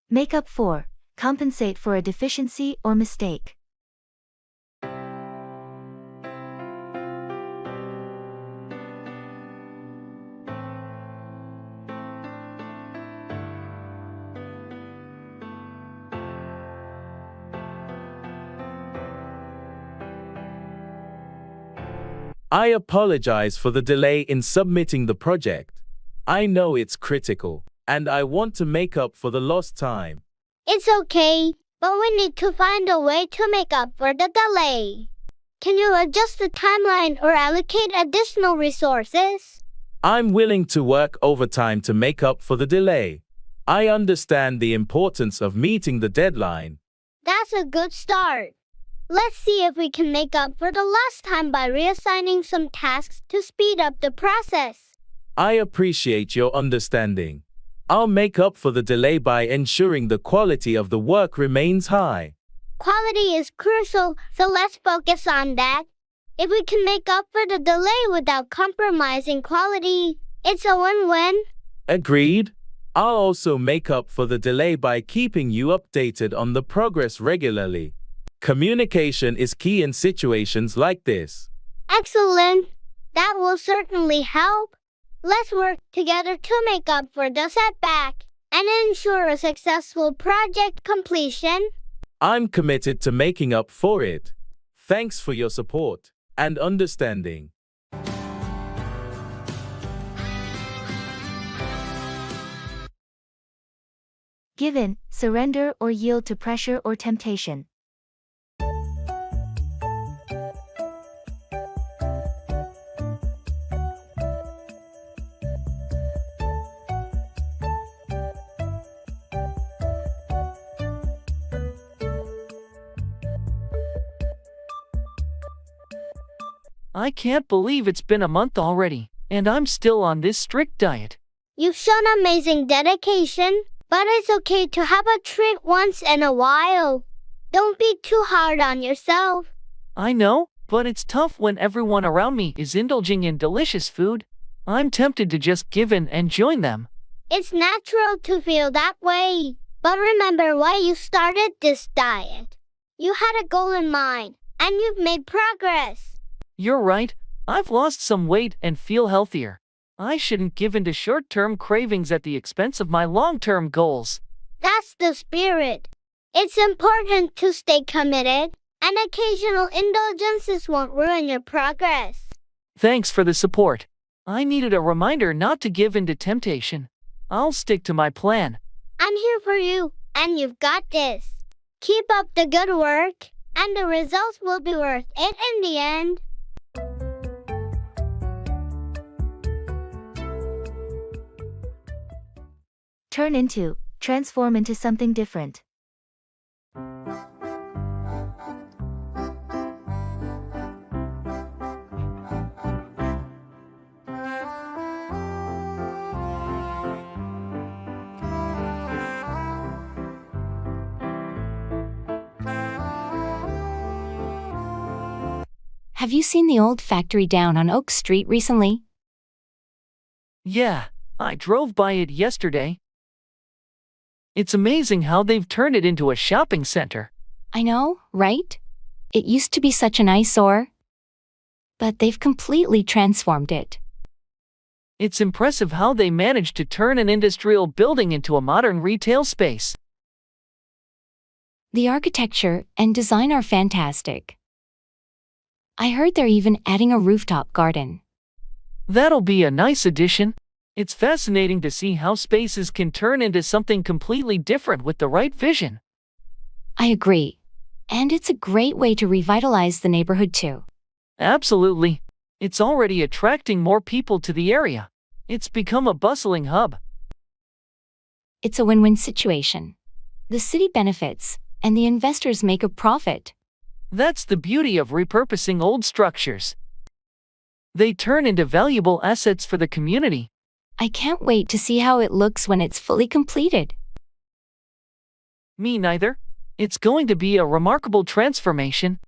Make up for. Compensate for a deficiency or mistake. I apologize for the delay in submitting the project. I know it's critical, and I want to make up for the lost time. It's okay, but we need to find a way to make up for the delay. Can you adjust the timeline or allocate additional resources? I'm willing to work overtime to make up for the delay. I understand the importance of meeting the deadline. That's a good start. Let's see if we can make up for the lost time by reassigning some tasks to speed up the process. I appreciate your understanding. I'll make up for the delay by ensuring the quality of the work remains high. Quality is crucial, so let's focus on that. If we can make up for the delay without compromising quality, it's a win-win. Agreed. I'll also make up for the delay by keeping you updated on the progress regularly. Communication is key in situations like this. Excellent. That will certainly help. Let's work together to make up for the setback and ensure a successful project completion. I'm committed to making up for it. Thanks for your support and understanding. Give in, surrender or yield to pressure or temptation. I can't believe it's been a month already, and I'm still on this strict diet. You've shown amazing dedication, but it's okay to have a treat once in a while. Don't be too hard on yourself. I know, But it's tough when everyone around me is indulging in delicious food. I'm tempted to just give in and join them. It's natural to feel that way. But remember why you started this diet. You had a goal in mind, and you've made progress. You're right. I've lost some weight and feel healthier. I shouldn't give in to short-term cravings at the expense of my long-term goals. That's the spirit. It's important to stay committed, and occasional indulgences won't ruin your progress. Thanks for the support. I needed a reminder not to give in to temptation. I'll stick to my plan. I'm here for you, and you've got this. Keep up the good work, and the results will be worth it in the end. Transform into something different. Have you seen the old factory down on Oak Street recently? Yeah, I drove by it yesterday. It's amazing how they've turned it into a shopping center. I know, right? It used to be such an eyesore. But they've completely transformed it. It's impressive how they managed to turn an industrial building into a modern retail space. The architecture and design are fantastic. I heard they're even adding a rooftop garden. That'll be a nice addition. It's fascinating to see how spaces can turn into something completely different with the right vision. I agree. And it's a great way to revitalize the neighborhood too. Absolutely. It's already attracting more people to the area. It's become a bustling hub. It's a win-win situation. The city benefits, and the investors make a profit. That's the beauty of repurposing old structures. They turn into valuable assets for the community. I can't wait to see how it looks when it's fully completed. Me neither. It's going to be a remarkable transformation.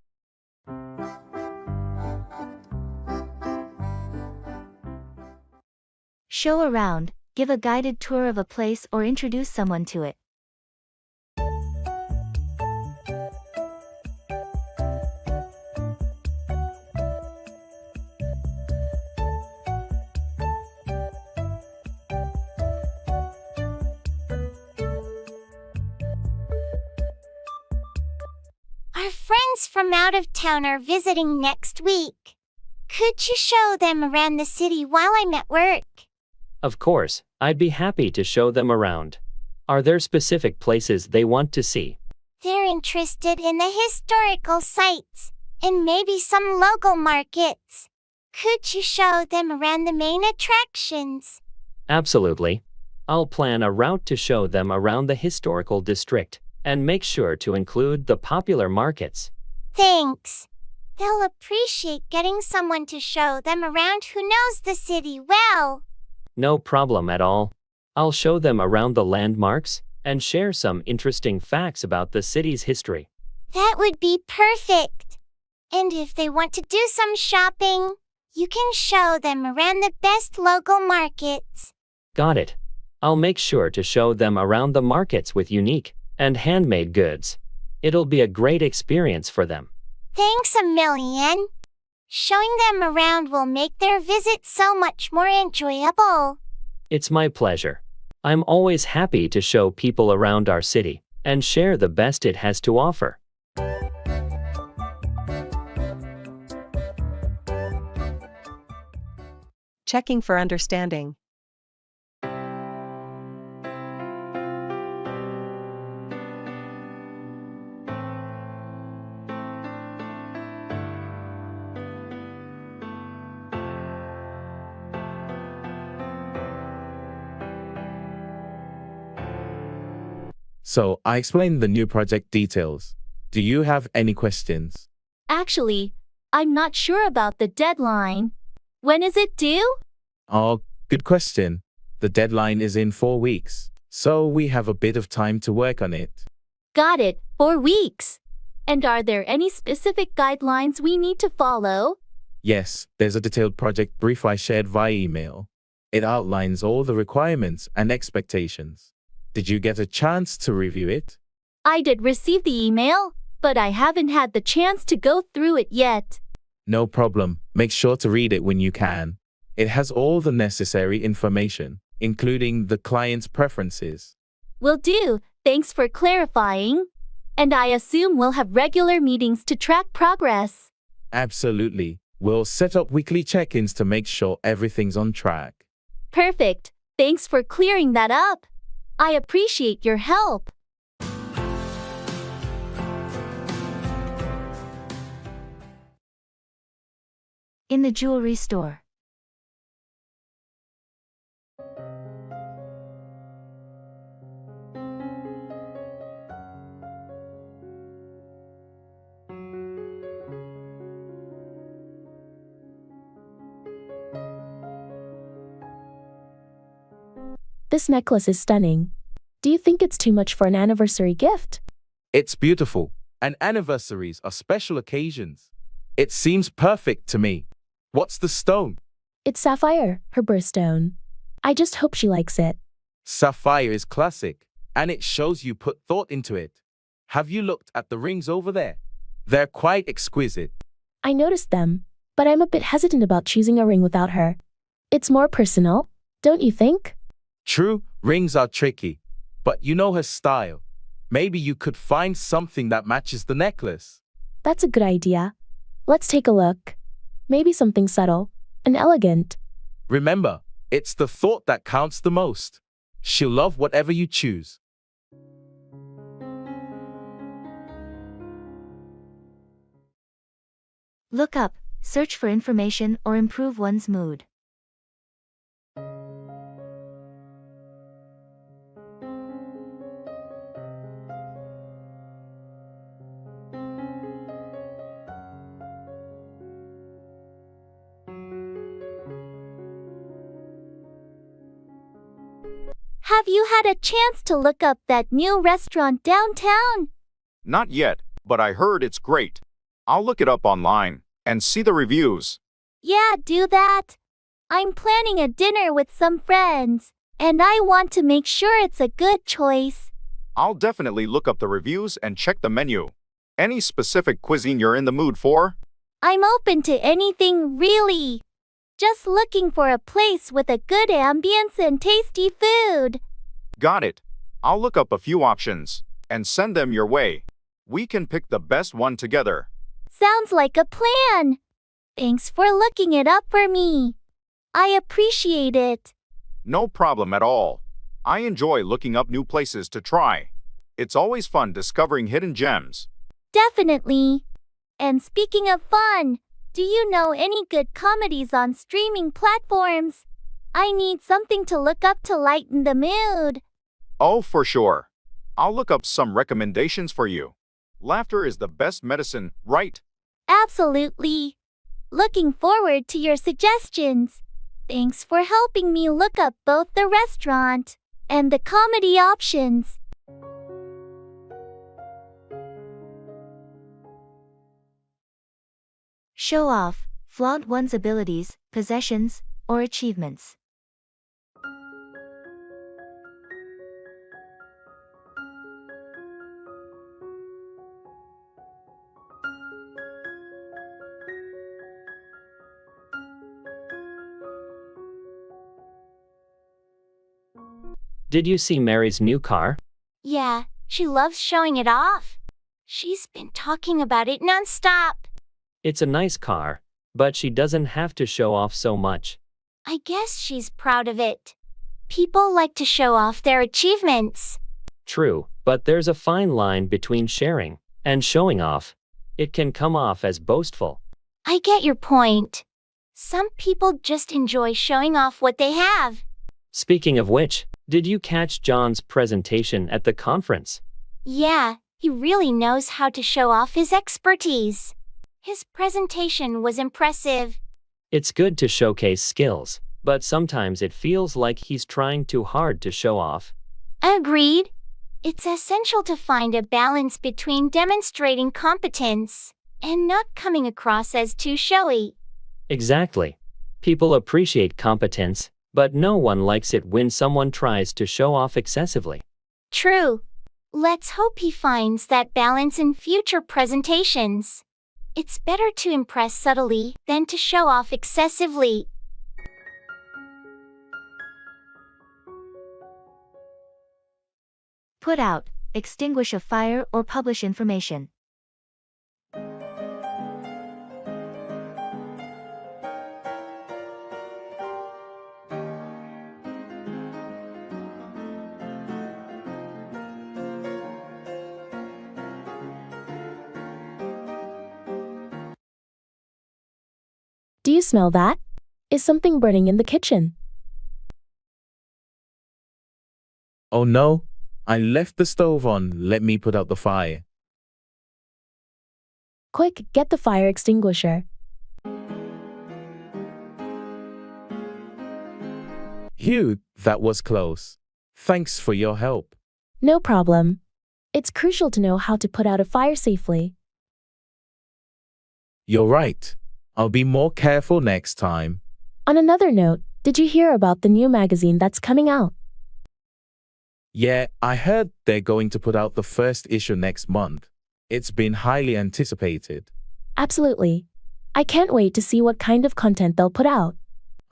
Show around, give a guided tour of a place or introduce someone to it. Our friends from out of town are visiting next week. Could you show them around the city while I'm at work? Of course, I'd be happy to show them around. Are there specific places they want to see? They're interested in the historical sites and maybe some local markets. Could you show them around the main attractions? Absolutely. I'll plan a route to show them around the historical district and make sure to include the popular markets. Thanks. They'll appreciate getting someone to show them around who knows the city well. No problem at all. I'll show them around the landmarks and share some interesting facts about the city's history. That would be perfect. And if they want to do some shopping, you can show them around the best local markets. Got it. I'll make sure to show them around the markets with unique and handmade goods. It'll be a great experience for them. Thanks a million. Showing them around will make their visit so much more enjoyable. It's my pleasure. I'm always happy to show people around our city and share the best it has to offer. Checking for understanding. So, I explained the new project details. Do you have any questions? Actually, I'm not sure about the deadline. When is it due? Oh, good question. The deadline is in 4 weeks, so we have a bit of time to work on it. Got it, 4 weeks. And are there any specific guidelines we need to follow? Yes, there's a detailed project brief I shared via email. It outlines all the requirements and expectations. Did you get a chance to review it? I did receive the email, but I haven't had the chance to go through it yet. No problem. Make sure to read it when you can. It has all the necessary information, including the client's preferences. Will do. Thanks for clarifying. And I assume we'll have regular meetings to track progress. Absolutely. We'll set up weekly check-ins to make sure everything's on track. Perfect. Thanks for clearing that up. I appreciate your help. In the jewelry store. This necklace is stunning. Do you think it's too much for an anniversary gift? It's beautiful, and anniversaries are special occasions. It seems perfect to me. What's the stone? It's sapphire, her birthstone. I just hope she likes it. Sapphire is classic, and it shows you put thought into it. Have you looked at the rings over there? They're quite exquisite. I noticed them, but I'm a bit hesitant about choosing a ring without her. It's more personal, don't you think? True, rings are tricky, but you know her style. Maybe you could find something that matches the necklace. That's a good idea. Let's take a look. Maybe something subtle and elegant. Remember, it's the thought that counts the most. She'll love whatever you choose. Look up, search for information or improve one's mood. Have you had a chance to look up that new restaurant downtown? Not yet, but I heard it's great. I'll look it up online and see the reviews. Yeah, do that. I'm planning a dinner with some friends, and I want to make sure it's a good choice. I'll definitely look up the reviews and check the menu. Any specific cuisine you're in the mood for? I'm open to anything, really. Just looking for a place with a good ambience and tasty food. Got it. I'll look up a few options and send them your way. We can pick the best one together. Sounds like a plan. Thanks for looking it up for me. I appreciate it. No problem at all. I enjoy looking up new places to try. It's always fun discovering hidden gems. Definitely. And speaking of fun, do you know any good comedies on streaming platforms? I need something to look up to lighten the mood. Oh, for sure. I'll look up some recommendations for you. Laughter is the best medicine, right? Absolutely. Looking forward to your suggestions. Thanks for helping me look up both the restaurant and the comedy options. Show off, flaunt one's abilities, possessions, or achievements. Did you see Mary's new car? Yeah, she loves showing it off. She's been talking about it nonstop. It's a nice car, but she doesn't have to show off so much. I guess she's proud of it. People like to show off their achievements. True, but there's a fine line between sharing and showing off. It can come off as boastful. I get your point. Some people just enjoy showing off what they have. Speaking of which, did you catch John's presentation at the conference? Yeah, he really knows how to show off his expertise. His presentation was impressive. It's good to showcase skills, but sometimes it feels like he's trying too hard to show off. Agreed. It's essential to find a balance between demonstrating competence and not coming across as too showy. Exactly. People appreciate competence, but no one likes it when someone tries to show off excessively. True. Let's hope he finds that balance in future presentations. It's better to impress subtly than to show off excessively. Put out, extinguish a fire or publish information. Do you smell that? Is something burning in the kitchen? Oh no, I left the stove on. Let me put out the fire. Quick, get the fire extinguisher. Hugh, that was close. Thanks for your help. No problem. It's crucial to know how to put out a fire safely. You're right. I'll be more careful next time. On another note, did you hear about the new magazine that's coming out? Yeah, I heard they're going to put out the first issue next month. It's been highly anticipated. Absolutely. I can't wait to see what kind of content they'll put out.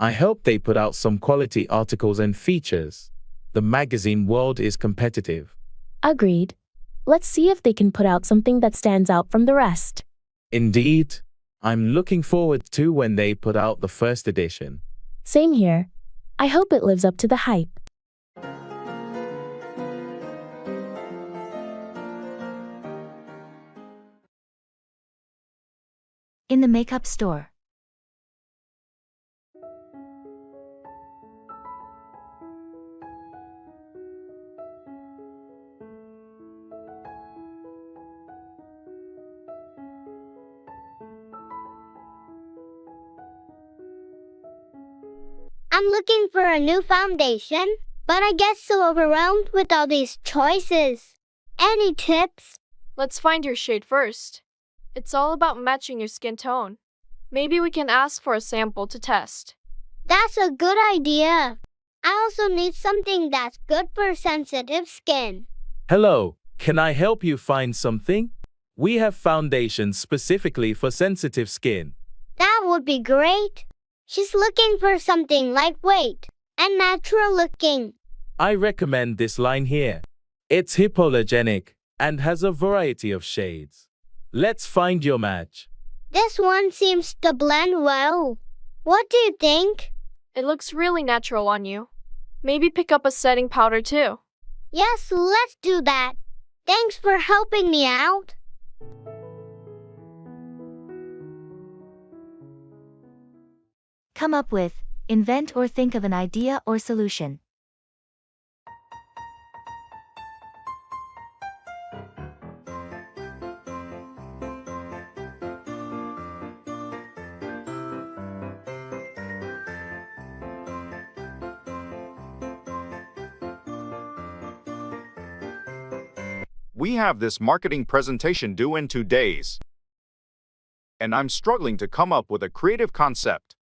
I hope they put out some quality articles and features. The magazine world is competitive. Agreed. Let's see if they can put out something that stands out from the rest. Indeed. I'm looking forward to when they put out the first edition. Same here. I hope it lives up to the hype. In the makeup store. I'm looking for a new foundation, but I get so overwhelmed with all these choices. Any tips? Let's find your shade first. It's all about matching your skin tone. Maybe we can ask for a sample to test. That's a good idea. I also need something that's good for sensitive skin. Hello, can I help you find something? We have foundations specifically for sensitive skin. That would be great. She's looking for something lightweight and natural looking. I recommend this line here. It's hypoallergenic and has a variety of shades. Let's find your match. This one seems to blend well. What do you think? It looks really natural on you. Maybe pick up a setting powder too. Yes, let's do that. Thanks for helping me out. Come up with, invent or think of an idea or solution. We have this marketing presentation due in 2 days. And I'm struggling to come up with a creative concept.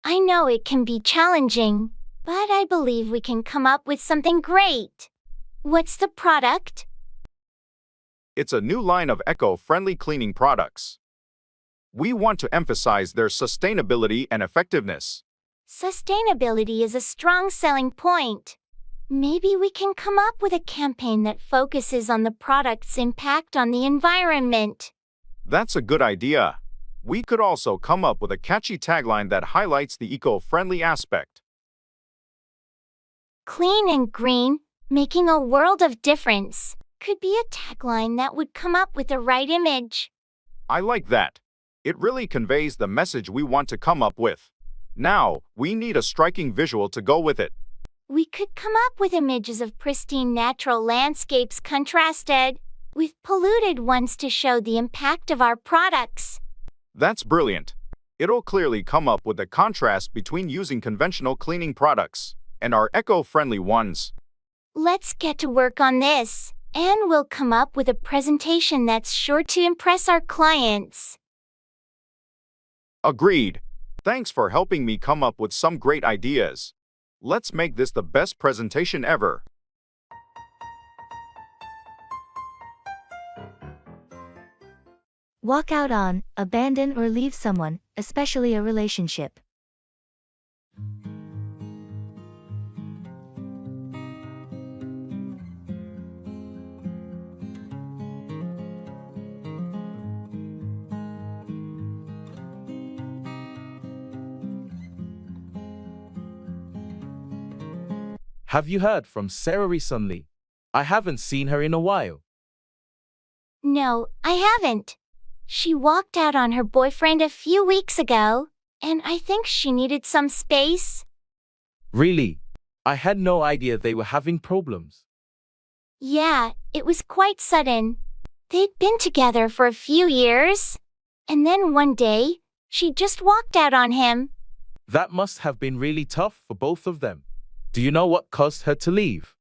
I know it can be challenging, but I believe we can come up with something great. What's the product? It's a new line of eco-friendly cleaning products. We want to emphasize their sustainability and effectiveness. Sustainability is a strong selling point. Maybe we can come up with a campaign that focuses on the product's impact on the environment. That's a good idea. We could also come up with a catchy tagline that highlights the eco-friendly aspect. Clean and green, making a world of difference, could be a tagline that would come up with the right image. I like that. It really conveys the message we want to come up with. Now, we need a striking visual to go with it. We could come up with images of pristine natural landscapes contrasted with polluted ones to show the impact of our products. That's brilliant. It'll clearly come up with the contrast between using conventional cleaning products and our eco-friendly ones. Let's get to work on this, and we'll come up with a presentation that's sure to impress our clients. Agreed. Thanks for helping me come up with some great ideas. Let's make this the best presentation ever. Walk out on, abandon or leave someone, especially a relationship. Have you heard from Sarah recently? I haven't seen her in a while. No, I haven't. She walked out on her boyfriend a few weeks ago, and I think she needed some space. Really? I had no idea they were having problems. Yeah, it was quite sudden. They'd been together for a few years, and then one day, she just walked out on him. That must have been really tough for both of them. Do you know what caused her to leave?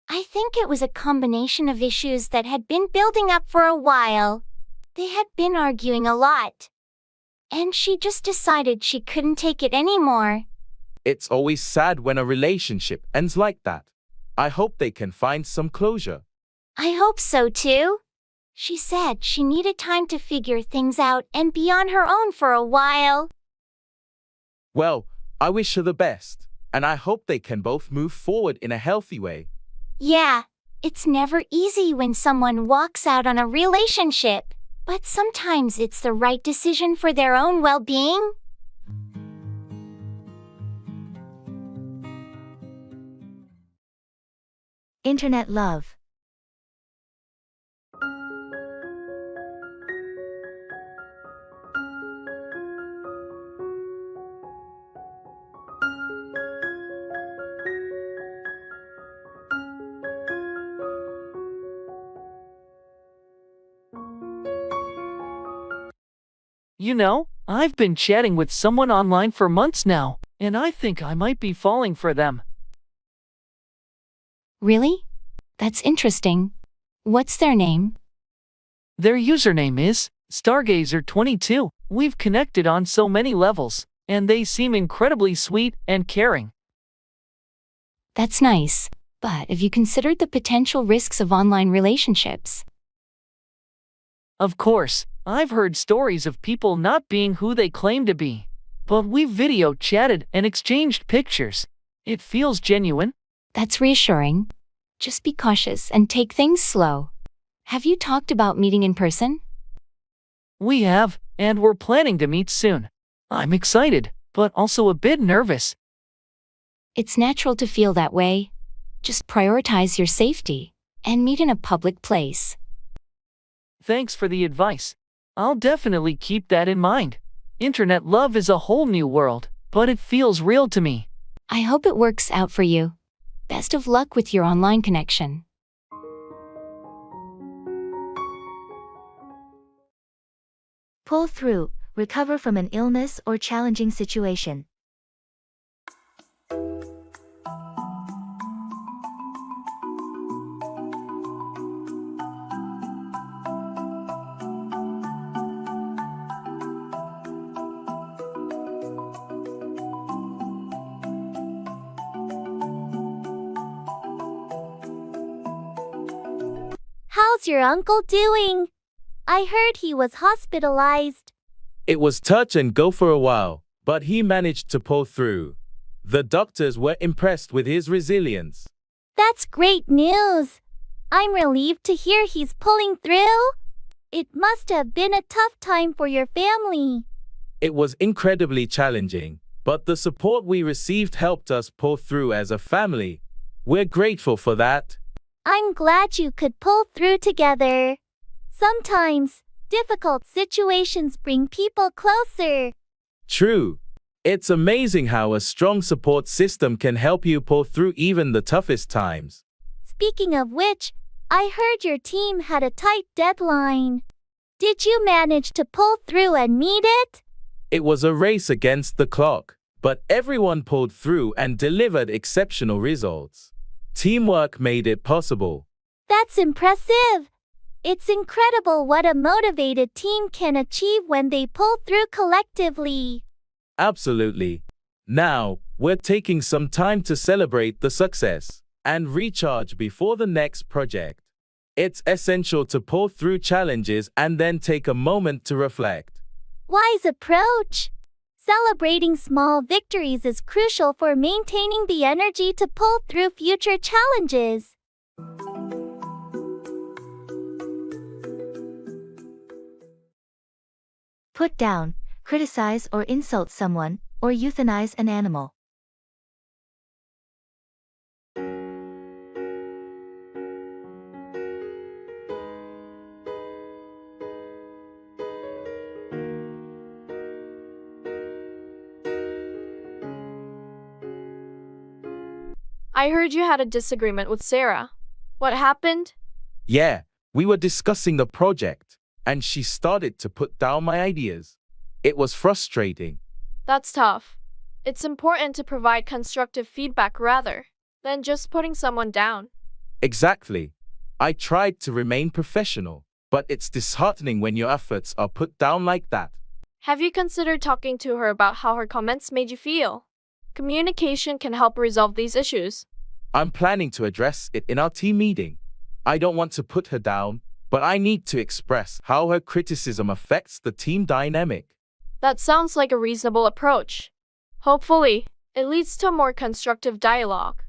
I think it was a combination of issues that had been building up for a while. They had been arguing a lot. And she just decided she couldn't take it anymore. It's always sad when a relationship ends like that. I hope they can find some closure. I hope so too. She said she needed time to figure things out and be on her own for a while. Well, I wish her the best, and I hope they can both move forward in a healthy way. Yeah, it's never easy when someone walks out on a relationship, but sometimes it's the right decision for their own well-being. Internet love. You know, I've been chatting with someone online for months now, and I think I might be falling for them. Really? That's interesting. What's their name? Their username is Stargazer22. We've connected on so many levels, and they seem incredibly sweet and caring. That's nice, but have you considered the potential risks of online relationships? Of course, I've heard stories of people not being who they claim to be. But we've video chatted and exchanged pictures. It feels genuine. That's reassuring. Just be cautious and take things slow. Have you talked about meeting in person? We have, and we're planning to meet soon. I'm excited, but also a bit nervous. It's natural to feel that way. Just prioritize your safety and meet in a public place. Thanks for the advice. I'll definitely keep that in mind. Internet love is a whole new world, but it feels real to me. I hope it works out for you. Best of luck with your online connection. Pull through, recover from an illness or challenging situation. How's your uncle doing? I heard he was hospitalized. It was touch and go for a while, but he managed to pull through. The doctors were impressed with his resilience. That's great news. I'm relieved to hear he's pulling through. It must have been a tough time for your family. It was incredibly challenging, but the support we received helped us pull through as a family. We're grateful for that. I'm glad you could pull through together. Sometimes, difficult situations bring people closer. True. It's amazing how a strong support system can help you pull through even the toughest times. Speaking of which, I heard your team had a tight deadline. Did you manage to pull through and meet it? It was a race against the clock, but everyone pulled through and delivered exceptional results. Teamwork made it possible. That's impressive. It's incredible what a motivated team can achieve when they pull through collectively. Absolutely. Now, we're taking some time to celebrate the success and recharge before the next project. It's essential to pull through challenges and then take a moment to reflect. Wise approach. Celebrating small victories is crucial for maintaining the energy to pull through future challenges. Put down, criticize or insult someone, or euthanize an animal. I heard you had a disagreement with Sarah. What happened? Yeah, we were discussing the project, and she started to put down my ideas. It was frustrating. That's tough. It's important to provide constructive feedback rather than just putting someone down. Exactly. I tried to remain professional, but it's disheartening when your efforts are put down like that. Have you considered talking to her about how her comments made you feel? Communication can help resolve these issues. I'm planning to address it in our team meeting. I don't want to put her down, but I need to express how her criticism affects the team dynamic. That sounds like a reasonable approach. Hopefully, it leads to a more constructive dialogue.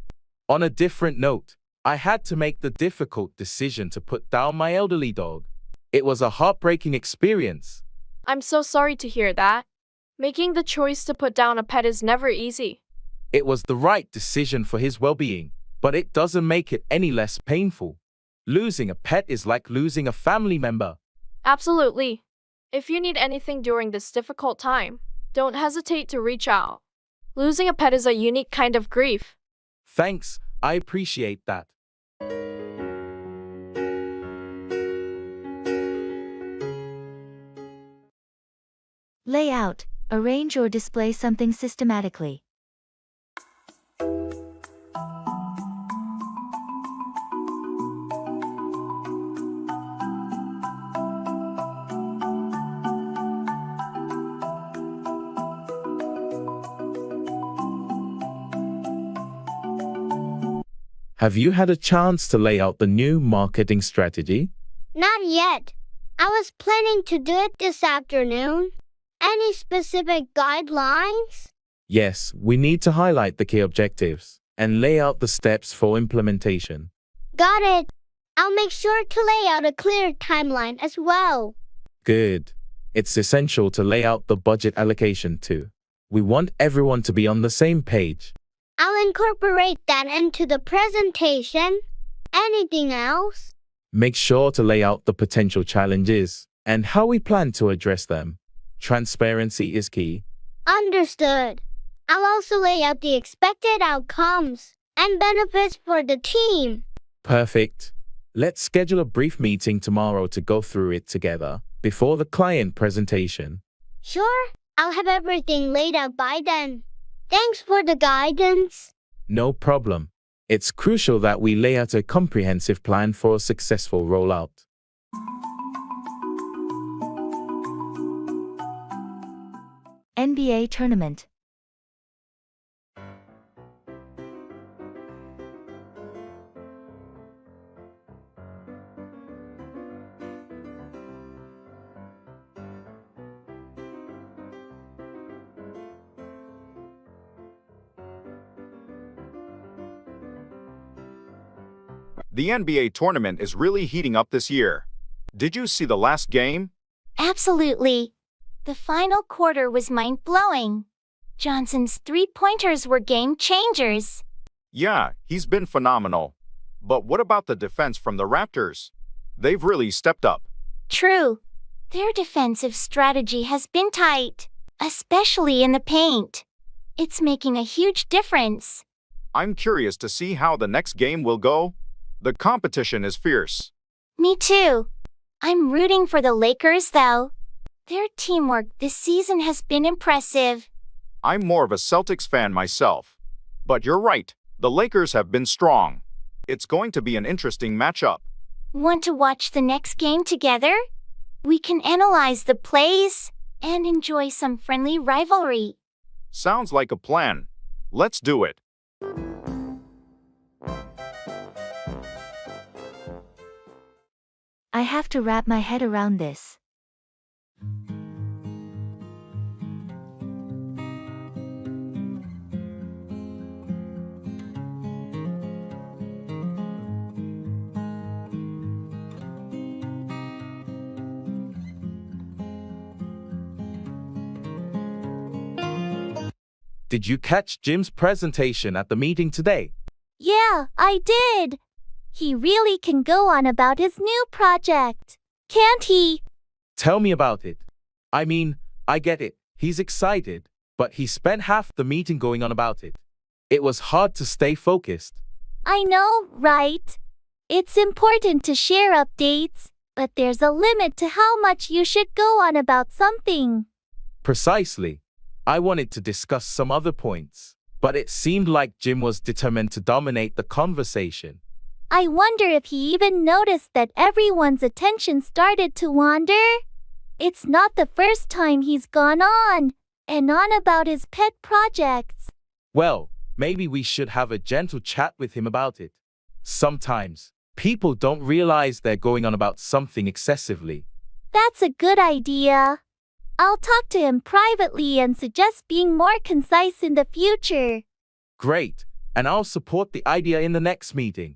On a different note, I had to make the difficult decision to put down my elderly dog. It was a heartbreaking experience. I'm so sorry to hear that. Making the choice to put down a pet is never easy. It was the right decision for his well-being, but it doesn't make it any less painful. Losing a pet is like losing a family member. Absolutely. If you need anything during this difficult time, don't hesitate to reach out. Losing a pet is a unique kind of grief. Thanks, I appreciate that. Lay out, arrange or display something systematically. Have you had a chance to lay out the new marketing strategy? Not yet. I was planning to do it this afternoon. Any specific guidelines? Yes, we need to highlight the key objectives and lay out the steps for implementation. Got it. I'll make sure to lay out a clear timeline as well. Good. It's essential to lay out the budget allocation too. We want everyone to be on the same page. I'll incorporate that into the presentation. Anything else? Make sure to lay out the potential challenges and how we plan to address them. Transparency is key. Understood. I'll also lay out the expected outcomes and benefits for the team. Perfect. Let's schedule a brief meeting tomorrow to go through it together before the client presentation. Sure, I'll have everything laid out by then. Thanks for the guidance. No problem. It's crucial that we lay out a comprehensive plan for a successful rollout. NBA tournament. The NBA tournament is really heating up this year. Did you see the last game? Absolutely. The final quarter was mind-blowing. Johnson's three-pointers were game changers. Yeah, he's been phenomenal. But what about the defense from the Raptors? They've really stepped up. True. Their defensive strategy has been tight, especially in the paint. It's making a huge difference. I'm curious to see how the next game will go. The competition is fierce. Me too. I'm rooting for the Lakers, though. Their teamwork this season has been impressive. I'm more of a Celtics fan myself. But you're right, the Lakers have been strong. It's going to be an interesting matchup. Want to watch the next game together? We can analyze the plays and enjoy some friendly rivalry. Sounds like a plan. Let's do it. I have to wrap my head around this. Did you catch Jim's presentation at the meeting today? Yeah, I did. He really can go on about his new project, can't he? Tell me about it. I mean, I get it. He's excited, but he spent half the meeting going on about it. It was hard to stay focused. I know, right? It's important to share updates, but there's a limit to how much you should go on about something. Precisely. I wanted to discuss some other points, but it seemed like Jim was determined to dominate the conversation. I wonder if he even noticed that everyone's attention started to wander. It's not the first time he's gone on and on about his pet projects. Well, maybe we should have a gentle chat with him about it. Sometimes, people don't realize they're going on about something excessively. That's a good idea. I'll talk to him privately and suggest being more concise in the future. Great, and I'll support the idea in the next meeting.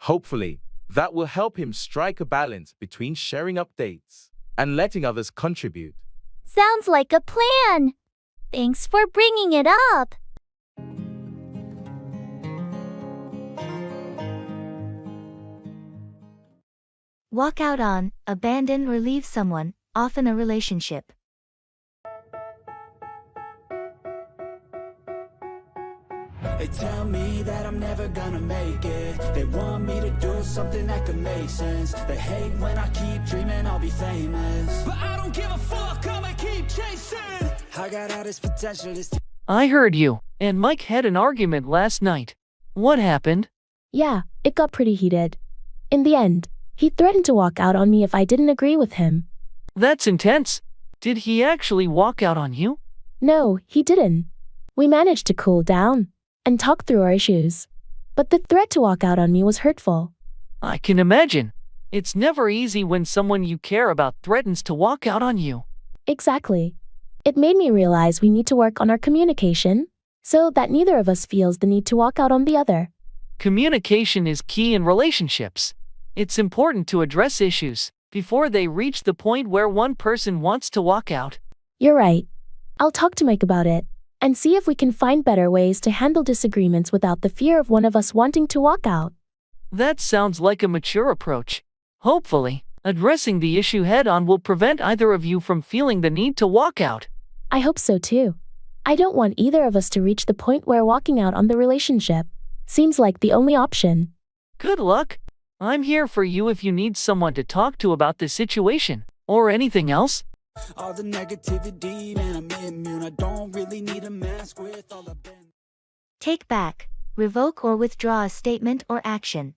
Hopefully, that will help him strike a balance between sharing updates and letting others contribute. Sounds like a plan. Thanks for bringing it up. Walk out on, abandon or leave someone, often a relationship. They tell me that I'm never gonna make it. They want me to do something that could make sense. They hate when I keep dreaming I'll be famous, but I don't give a fuck, I'ma keep chasing. I got all this potential, this I heard you and Mike had an argument last night. What happened? Yeah, it got pretty heated. In the end, he threatened to walk out on me if I didn't agree with him. That's intense. Did he actually walk out on you? No, he didn't. We managed to cool down and talk through our issues. But the threat to walk out on me was hurtful. I can imagine. It's never easy when someone you care about threatens to walk out on you. Exactly. It made me realize we need to work on our communication so that neither of us feels the need to walk out on the other. Communication is key in relationships. It's important to address issues before they reach the point where one person wants to walk out. You're right. I'll talk to Mike about it and see if we can find better ways to handle disagreements without the fear of one of us wanting to walk out. That sounds like a mature approach. Hopefully, addressing the issue head-on will prevent either of you from feeling the need to walk out. I hope so too. I don't want either of us to reach the point where walking out on the relationship seems like the only option. Good luck. I'm here for you if you need someone to talk to about this situation or anything else. all the negativity, man, I'm immune. I don't really need a mask with all the been. Take back, revoke or withdraw a statement or action.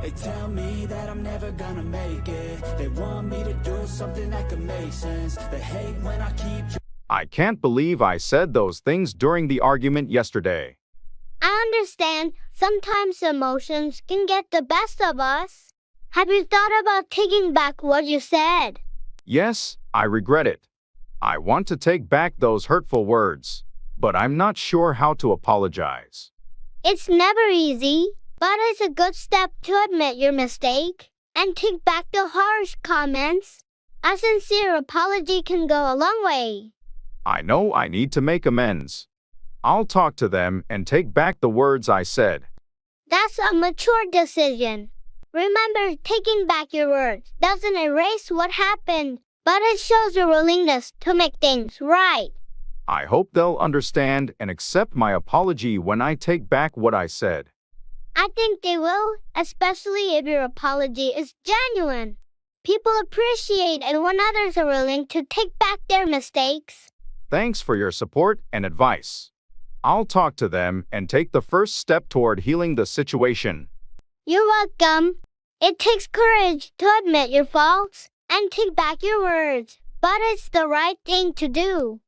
They tell me that I'm never gonna make it. They want me to do something that could make sense. They hate when I keep. I can't believe I said those things during the argument yesterday. I understand sometimes emotions can get the best of us. Have you thought about taking back what you said? Yes, I regret it. I want to take back those hurtful words, but I'm not sure how to apologize. It's never easy, but it's a good step to admit your mistake and take back the harsh comments. A sincere apology can go a long way. I know I need to make amends. I'll talk to them and take back the words I said. That's a mature decision. Remember, taking back your words doesn't erase what happened, but it shows your willingness to make things right. I hope they'll understand and accept my apology when I take back what I said. I think they will, especially if your apology is genuine. People appreciate it when others are willing to take back their mistakes. Thanks for your support and advice. I'll talk to them and take the first step toward healing the situation. You're welcome. It takes courage to admit your faults and take back your words, but it's the right thing to do.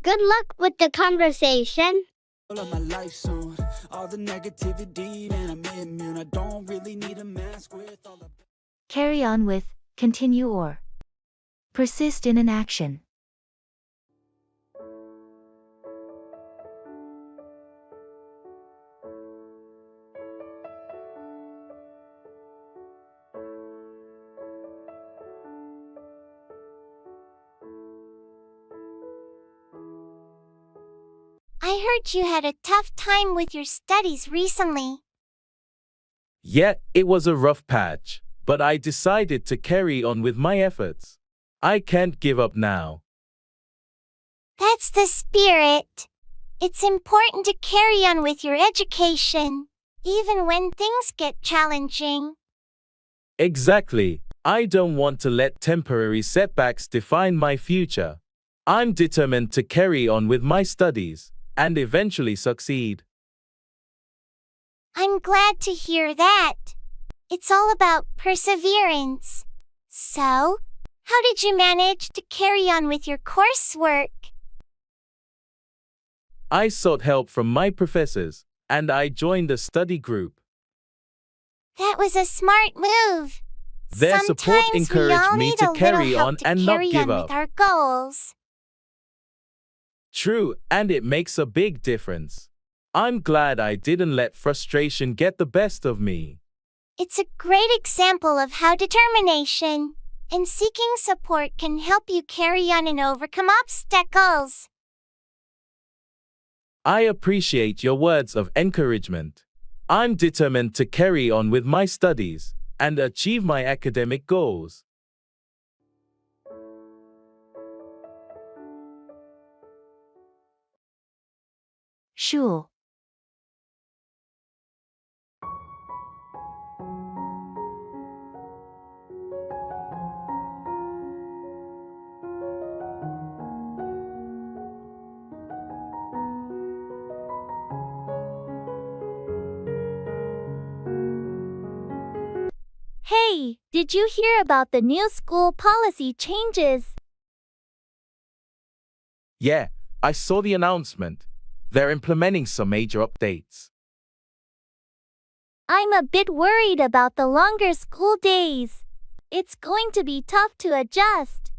Good luck with the conversation. Of my life soon. All the negativity, man, I'm immune. I don't really need a mask with all the... Carry on with, continue or persist in an action. I heard you had a tough time with your studies recently. Yeah, it was a rough patch, but I decided to carry on with my efforts. I can't give up now. That's the spirit. It's important to carry on with your education, even when things get challenging. Exactly. I don't want to let temporary setbacks define my future. I'm determined to carry on with my studies and eventually succeed. I'm glad to hear that. It's all about perseverance. So, how did you manage to carry on with your coursework? I sought help from my professors, and I joined a study group. That was a smart move. Their support encouraged me to carry on and not give up. With our goals. True, and it makes a big difference. I'm glad I didn't let frustration get the best of me. It's a great example of how determination and seeking support can help you carry on and overcome obstacles. I appreciate your words of encouragement. I'm determined to carry on with my studies and achieve my academic goals. Sure. Hey, did you hear about the new school policy changes? Yeah, I saw the announcement. They're implementing some major updates. I'm a bit worried about the longer school days. It's going to be tough to adjust.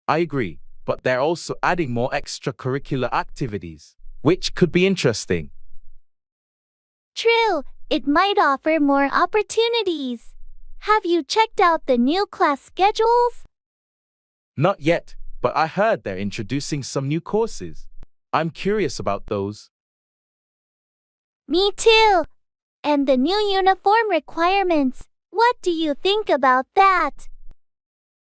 I agree, but they're also adding more extracurricular activities, which could be interesting. True, it might offer more opportunities. Have you checked out the new class schedules? Not yet, but I heard they're introducing some new courses. I'm curious about those. Me too. And the new uniform requirements. What do you think about that?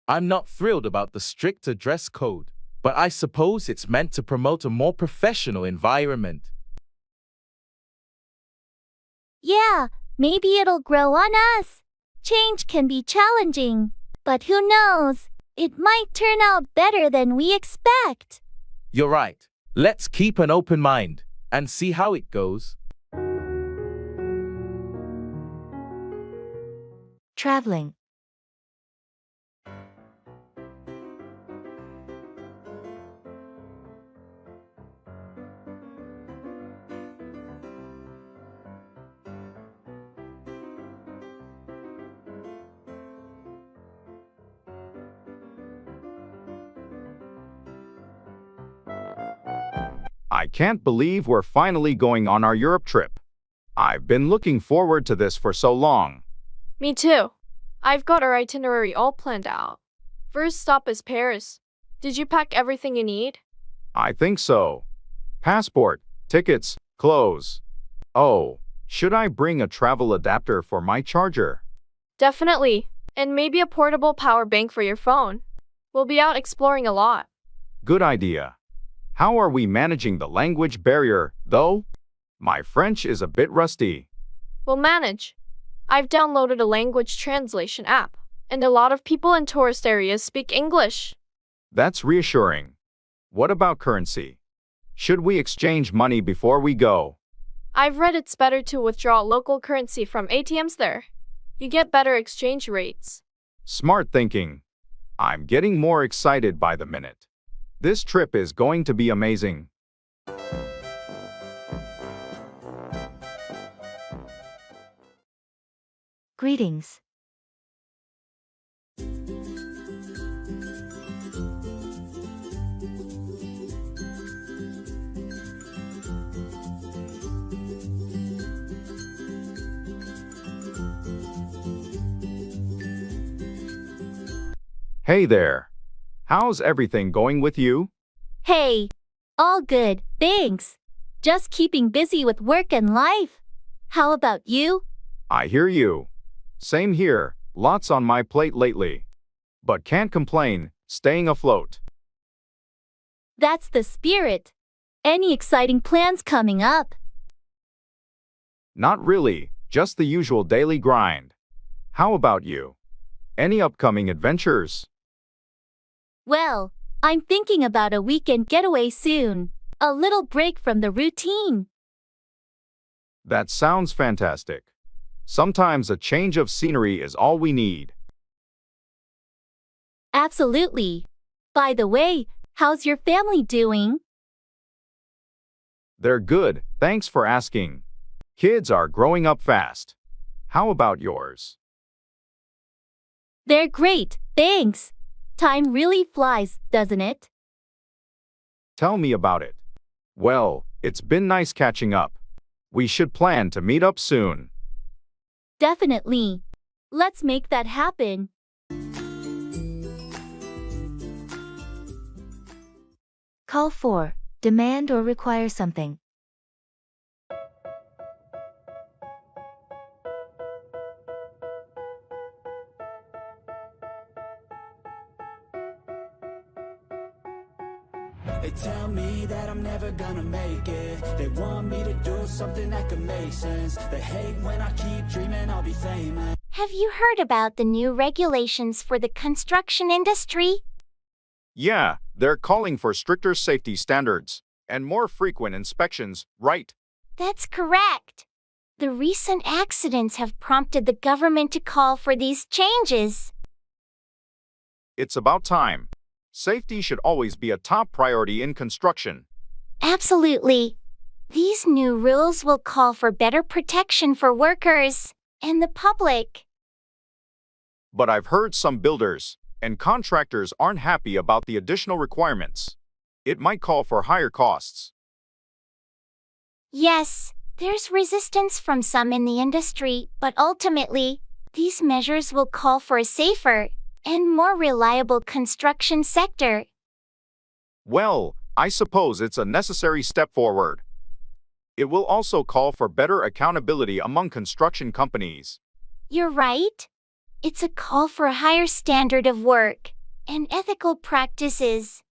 I'm not thrilled about the stricter dress code, but I suppose it's meant to promote a more professional environment. Yeah, maybe it'll grow on us. Change can be challenging, but who knows? It might turn out better than we expect. You're right. Let's keep an open mind and see how it goes. Traveling. I can't believe we're finally going on our Europe trip. I've been looking forward to this for so long. Me too. I've got our itinerary all planned out. First stop is Paris. Did you pack everything you need? I think so. Passport, tickets, clothes. Oh, should I bring a travel adapter for my charger? Definitely. And maybe a portable power bank for your phone. We'll be out exploring a lot. Good idea. How are we managing the language barrier, though? My French is a bit rusty. We'll manage. I've downloaded a language translation app, And a lot of people in tourist areas speak English. That's reassuring. What about currency? Should we exchange money before we go? I've read it's better to withdraw local currency from ATMs there. You get better exchange rates. Smart thinking. I'm getting more excited by the minute. This trip is going to be amazing. Greetings. Hey there. How's everything going with you? Hey, all good, thanks. Just keeping busy with work and life. How about you? I hear you. Same here, lots on my plate lately. But can't complain, staying afloat. That's the spirit. Any exciting plans coming up? Not really, just the usual daily grind. How about you? Any upcoming adventures? Well, I'm thinking about a weekend getaway soon. A little break from the routine. That sounds fantastic. Sometimes a change of scenery is all we need. Absolutely. By the way, how's your family doing? They're good, thanks for asking. Kids are growing up fast. How about yours? They're great, thanks. Time really flies, doesn't it? Tell me about it. Well, it's been nice catching up. We should plan to meet up soon. Definitely. Let's make that happen. Call 4. Demand or require something. They tell me that I'm never gonna make it. They want me to do something that could make sense. They hate when I keep dreaming I'll be famous. Have you heard about the new regulations for the construction industry? Yeah, they're calling for stricter safety standards and more frequent inspections, right? That's correct. The recent accidents have prompted the government to call for these changes. It's about time. Safety should always be a top priority in construction. Absolutely. These new rules will call for better protection for workers and the public. But I've heard some builders and contractors aren't happy about the additional requirements. It might call for higher costs. Yes, there's resistance from some in the industry, but ultimately, these measures will call for a safer and more reliable construction sector. Well, I suppose it's a necessary step forward. It will also call for better accountability among construction companies. You're right. It's a call for a higher standard of work and ethical practices.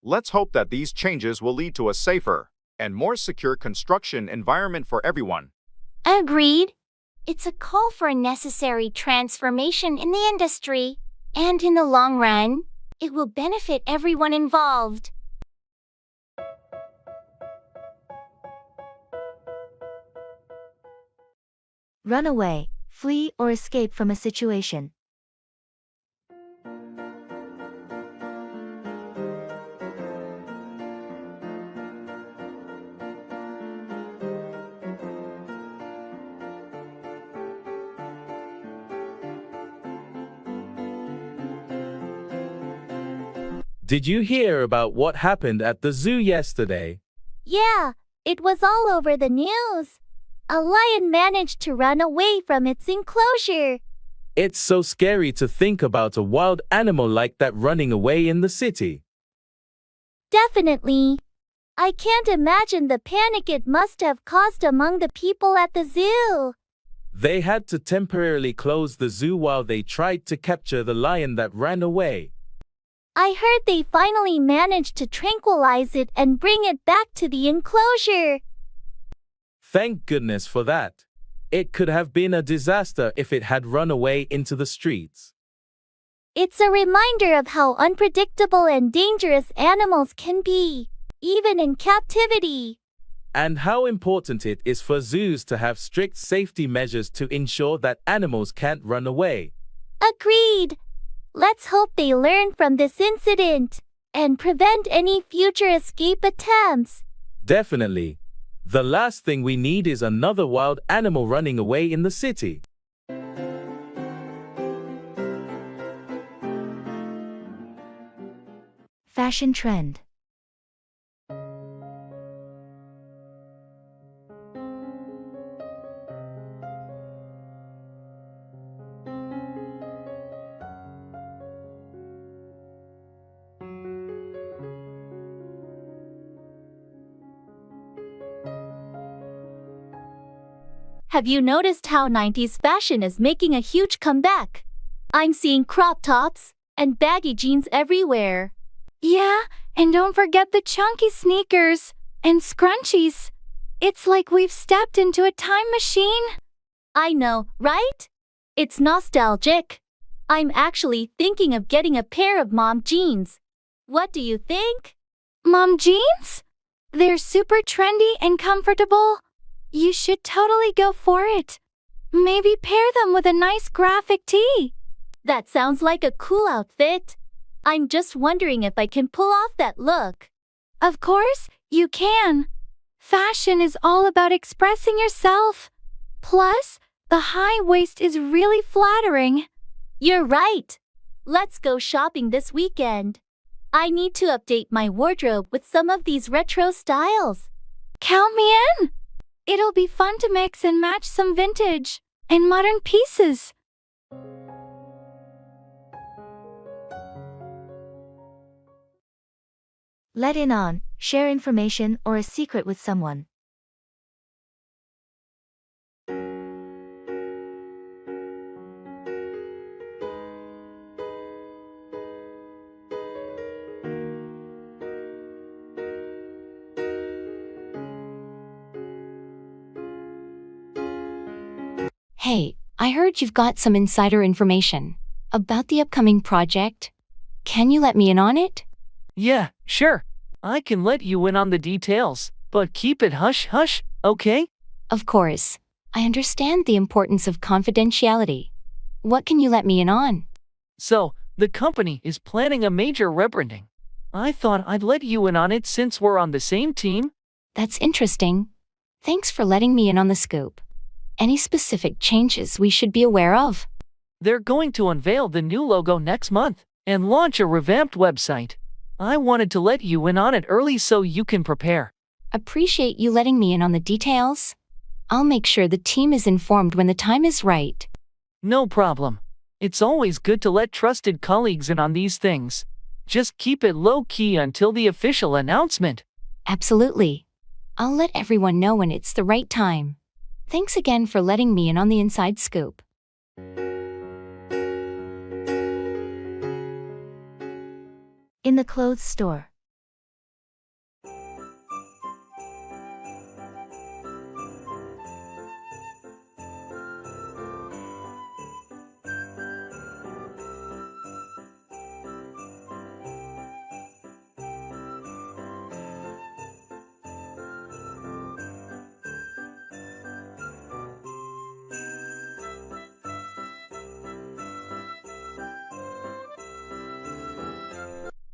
Let's hope that these changes will lead to a safer and more secure construction environment for everyone. Agreed. It's a call for a necessary transformation in the industry, and in the long run, it will benefit everyone involved. Run away, flee or escape from a situation. Did you hear about what happened at the zoo yesterday? Yeah, it was all over the news. A lion managed to run away from its enclosure. It's so scary to think about a wild animal like that running away in the city. Definitely. I can't imagine the panic it must have caused among the people at the zoo. They had to temporarily close the zoo while they tried to capture the lion that ran away. I heard they finally managed to tranquilize it and bring it back to the enclosure. Thank goodness for that. It could have been a disaster if it had run away into the streets. It's a reminder of how unpredictable and dangerous animals can be, even in captivity. And how important it is for zoos to have strict safety measures to ensure that animals can't run away. Agreed. Let's hope they learn from this incident and prevent any future escape attempts. Definitely. The last thing we need is another wild animal running away in the city. Fashion trend. Have you noticed how 90s fashion is making a huge comeback? I'm seeing crop tops and baggy jeans everywhere. Yeah, and don't forget the chunky sneakers and scrunchies. It's like we've stepped into a time machine. I know, right? It's nostalgic. I'm actually thinking of getting a pair of mom jeans. What do you think? Mom jeans? They're super trendy and comfortable. You should totally go for it. Maybe pair them with a nice graphic tee. That sounds like a cool outfit. I'm just wondering if I can pull off that look. Of course, you can. Fashion is all about expressing yourself. Plus, the high waist is really flattering. You're right. Let's go shopping this weekend. I need to update my wardrobe with some of these retro styles. Count me in. It'll be fun to mix and match some vintage and modern pieces. Let in on, share information or a secret with someone. Hey, I heard you've got some insider information about the upcoming project. Can you let me in on it? Yeah, sure. I can let you in on the details, but keep it hush-hush, okay? Of course. I understand the importance of confidentiality. What can you let me in on? So, the company is planning a major rebranding. I thought I'd let you in on it since we're on the same team. That's interesting. Thanks for letting me in on the scoop. Any specific changes we should be aware of? They're going to unveil the new logo next month and launch a revamped website. I wanted to let you in on it early so you can prepare. Appreciate you letting me in on the details. I'll make sure the team is informed when the time is right. No problem. It's always good to let trusted colleagues in on these things. Just keep it low-key until the official announcement. Absolutely. I'll let everyone know when it's the right time. Thanks again for letting me in on the inside scoop. In the clothes store.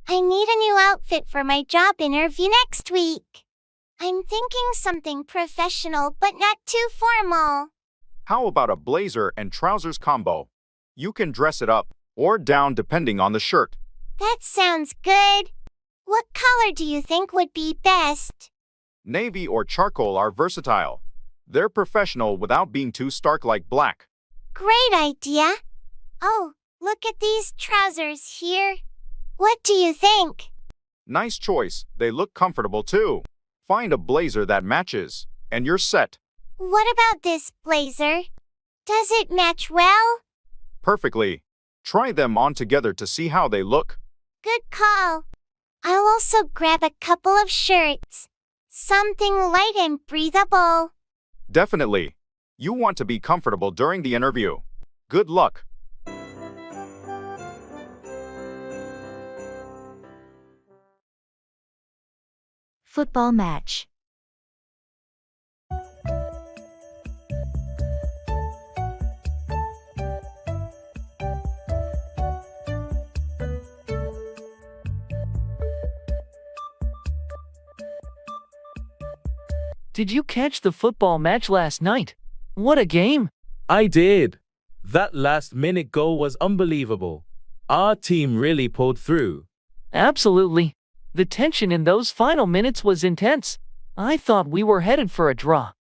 I need a new outfit for my job interview next week. I'm thinking something professional but not too formal. How about a blazer and trousers combo? You can dress it up or down depending on the shirt. That sounds good. What color do you think would be best? Navy or charcoal are versatile. They're professional without being too stark like black. Great idea. Oh, look at these trousers here. What do you think? Nice choice. They look comfortable too. Find a blazer that matches, and you're set. What about this blazer? Does it match well? Perfectly. Try them on together to see how they look. Good call. I'll also grab a couple of shirts. Something light and breathable. Definitely. You want to be comfortable during the interview. Good luck. Football match. Did you catch the football match last night? What a game! I did. That last-minute goal was unbelievable. Our team really pulled through. Absolutely. The tension in those final minutes was intense. I thought we were headed for a draw.